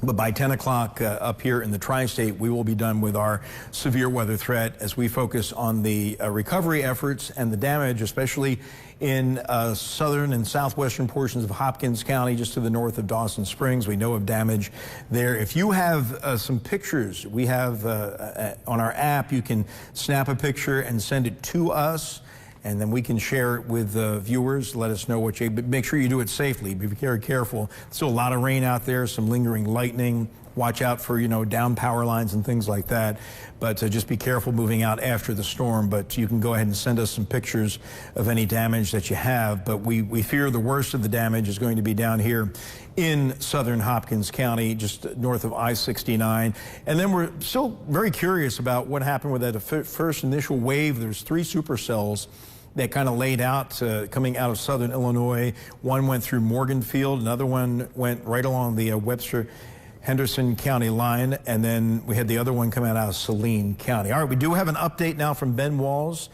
But by 10 o'clock up here in the tri-state, we will be done with our severe weather threat as we focus on the recovery efforts and the damage, especially in southern and southwestern portions of Hopkins County, just to the north of Dawson Springs. We know of damage there. If you have some pictures, we have on our app, you can snap a picture and send it to us, and then we can share it with viewers. Let us know what you, but make sure you do it safely. Be very careful. Still a lot of rain out there, some lingering lightning. Watch out for, down power lines and things like that. But just be careful moving out after the storm. But you can go ahead and send us some pictures of any damage that you have. But we fear the worst of the damage is going to be down here in southern Hopkins County, just north of I-69. And then we're still very curious about what happened with that first initial wave. There's 3 supercells that kind of laid out coming out of southern Illinois. One went through Morganfield, another one went right along the Webster-Henderson County line, and then we had the other one come out of Saline County. All right, we do have an update now from Ben Walls.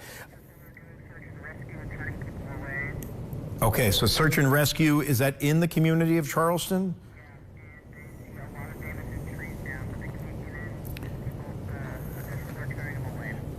Okay, so search and rescue, is that in the community of Charleston?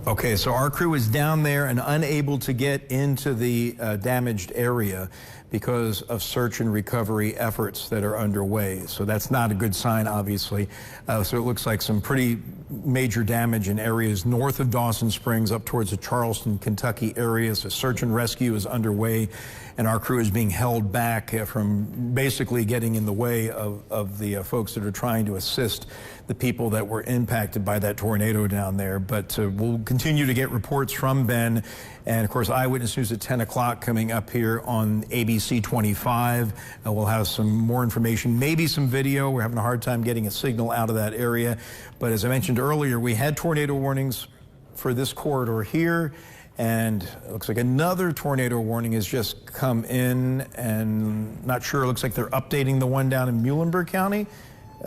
Okay, so our crew is down there and unable to get into the damaged area because of search and recovery efforts that are underway. So that's not a good sign, obviously. So it looks like some pretty major damage in areas north of Dawson Springs up towards the Charleston, Kentucky area. So search and rescue is underway, and our crew is being held back from basically getting in the way of the folks that are trying to assist the people that were impacted by that tornado down there. But we'll continue to get reports from Ben. And of course, Eyewitness News at 10 o'clock coming up here on ABC 25. We'll have some more information, maybe some video. We're having a hard time getting a signal out of that area. But as I mentioned earlier, we had tornado warnings for this corridor here. And it looks like another tornado warning has just come in, and not sure, it looks like they're updating the one down in Muhlenberg County.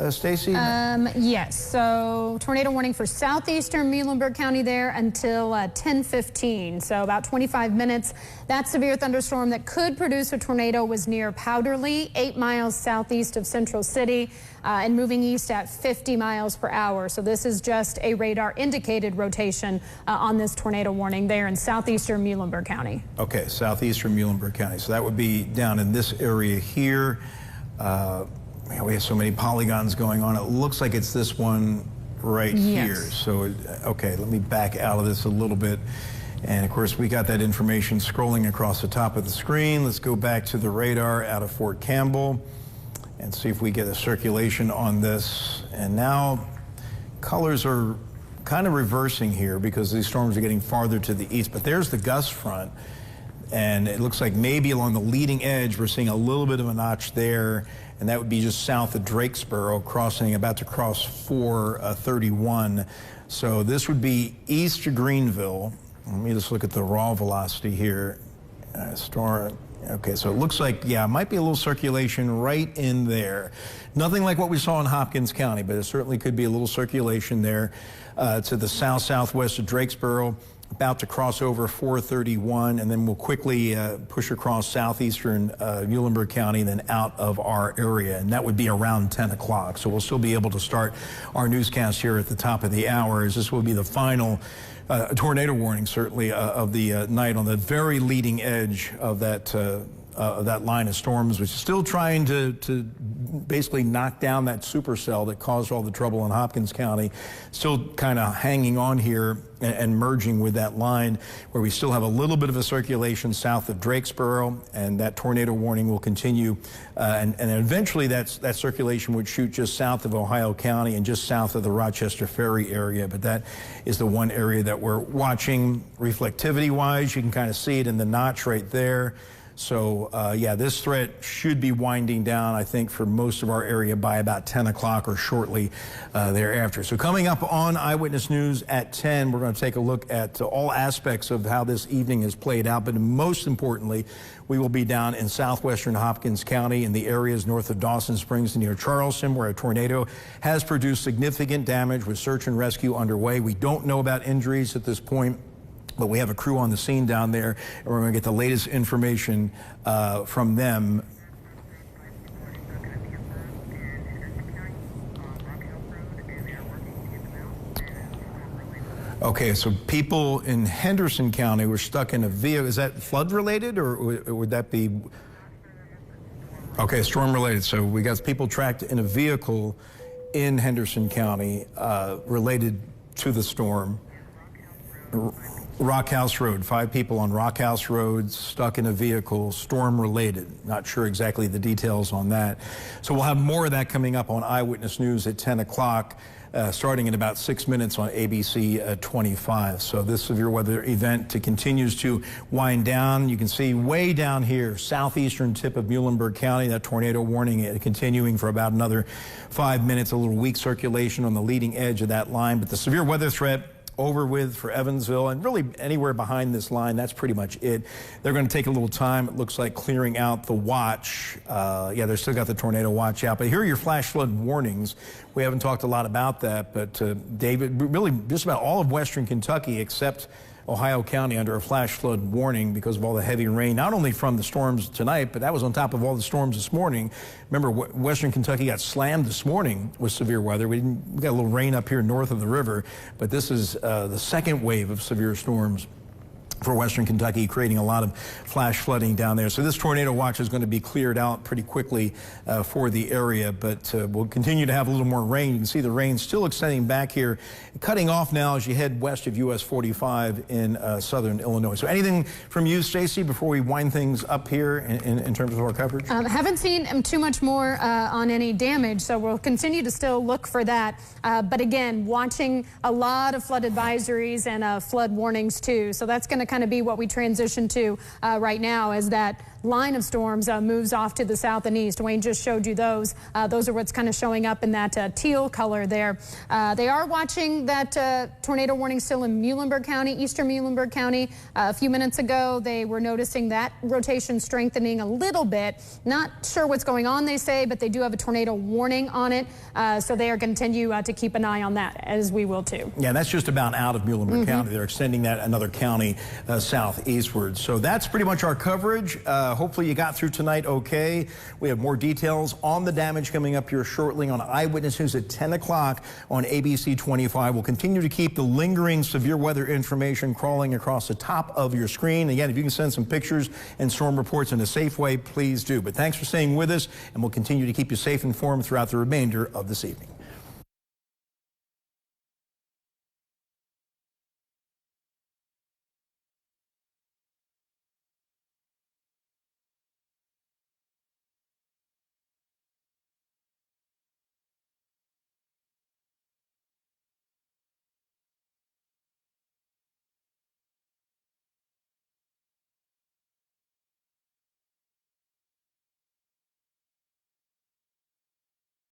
Stacy?
Yes, so tornado warning for southeastern Muhlenberg County there until 10:15, so about 25 minutes. That severe thunderstorm that could produce a tornado was near Powderly, 8 miles southeast of Central City, and moving east at 50 miles per hour. So this is just a radar indicated rotation on this tornado warning there in southeastern Muhlenberg County.
Okay, southeastern Muhlenberg County. So that would be down in this area here. We have so many polygons going on. It looks like it's this one right here. So, okay, let me back out of this a little bit. And of course, we got that information scrolling across the top of the screen. Let's go back to the radar out of Fort Campbell and see if we get a circulation on this. And now colors are kind of reversing here because these storms are getting farther to the east. But there's the gust front. And it looks like maybe along the leading edge, we're seeing a little bit of a notch there. And that would be just south of Drakesboro, about to cross 431. So this would be east of Greenville. Let me just look at the raw velocity here. Okay, so it looks like, yeah, it might be a little circulation right in there. Nothing like what we saw in Hopkins County, but it certainly could be a little circulation there to the southwest of Drakesboro, about to cross over 431, and then we'll quickly push across southeastern Muhlenberg County and then out of our area, and that would be around 10 o'clock. So we'll still be able to start our newscast here at the top of the hour, as this will be the final tornado warning, certainly, of the night on the very leading edge of that line of storms, which is still trying to basically knock down that supercell that caused all the trouble in Hopkins County. Still kind of hanging on here and merging with that line, where we still have a little bit of a circulation south of Drakesboro, and that tornado warning will continue. And eventually that circulation would shoot just south of Ohio County and just south of the Rochester Ferry area. But that is the one area that we're watching reflectivity-wise. You can kind of see it in the notch right there. So, yeah, this threat should be winding down, I think, for most of our area by about 10 o'clock or shortly thereafter. So coming up on Eyewitness News at 10, we're going to take a look at all aspects of how this evening has played out. But most importantly, we will be down in southwestern Hopkins County in the areas north of Dawson Springs and near Charleston, where a tornado has produced significant damage with search and rescue underway. We don't know about injuries at this point, but we have a crew on the scene down there, and we're going to get the latest information from them. Okay, so people in Henderson County were stuck in a vehicle. Is that flood related, or would that be? Okay, storm related. So we got people trapped in a vehicle in Henderson County related to the storm. Rockhouse Road, 5 people on Rockhouse Road stuck in a vehicle, storm related. Not sure exactly the details on that. So we'll have more of that coming up on Eyewitness News at 10 o'clock, starting in about 6 minutes on ABC 25. So this severe weather event continues to wind down. You can see way down here, southeastern tip of Muhlenberg County, that tornado warning continuing for about another 5 minutes, a little weak circulation on the leading edge of that line. But the severe weather threat over with for Evansville, and really anywhere behind this line. That's pretty much it. They're going to take a little time, it looks like, clearing out the watch. Yeah, they've still got the tornado watch out, but here are your flash flood warnings. We haven't talked a lot about that, but David, really just about all of western Kentucky except Ohio County under a flash flood warning because of all the heavy rain, not only from the storms tonight, but that was on top of all the storms this morning. Remember, western Kentucky got slammed this morning with severe weather. We got a little rain up here north of the river, but this is the second wave of severe storms for western Kentucky, creating a lot of flash flooding down there. So this tornado watch is going to be cleared out pretty quickly for the area, but we'll continue to have a little more rain. You can see the rain still extending back here, cutting off now as you head west of US 45 in southern Illinois. So anything from you, Stacey, before we wind things up here in terms of our coverage?
Haven't seen too much more on any damage, so we'll continue to still look for that. But again, watching a lot of flood advisories and flood warnings too. So that's going to kind of be what we transition to right now as that line of storms moves off to the south and east. Wayne just showed you those. Those are what's kind of showing up in that teal color there. They are watching that tornado warning still in Muhlenberg County, eastern Muhlenberg County. A few minutes ago, they were noticing that rotation strengthening a little bit. Not sure what's going on, they say, but they do have a tornado warning on it. So they are continue to keep an eye on that, as we will too.
Yeah, that's just about out of Muhlenberg County. They're extending that another county southeastward. So that's pretty much our coverage. Hopefully you got through tonight okay. We have more details on the damage coming up here shortly on Eyewitness News at 10 o'clock on ABC 25. We'll continue to keep the lingering severe weather information crawling across the top of your screen. Again, if you can send some pictures and storm reports in a safe way, please do. But thanks for staying with us, and we'll continue to keep you safe and informed throughout the remainder of this evening.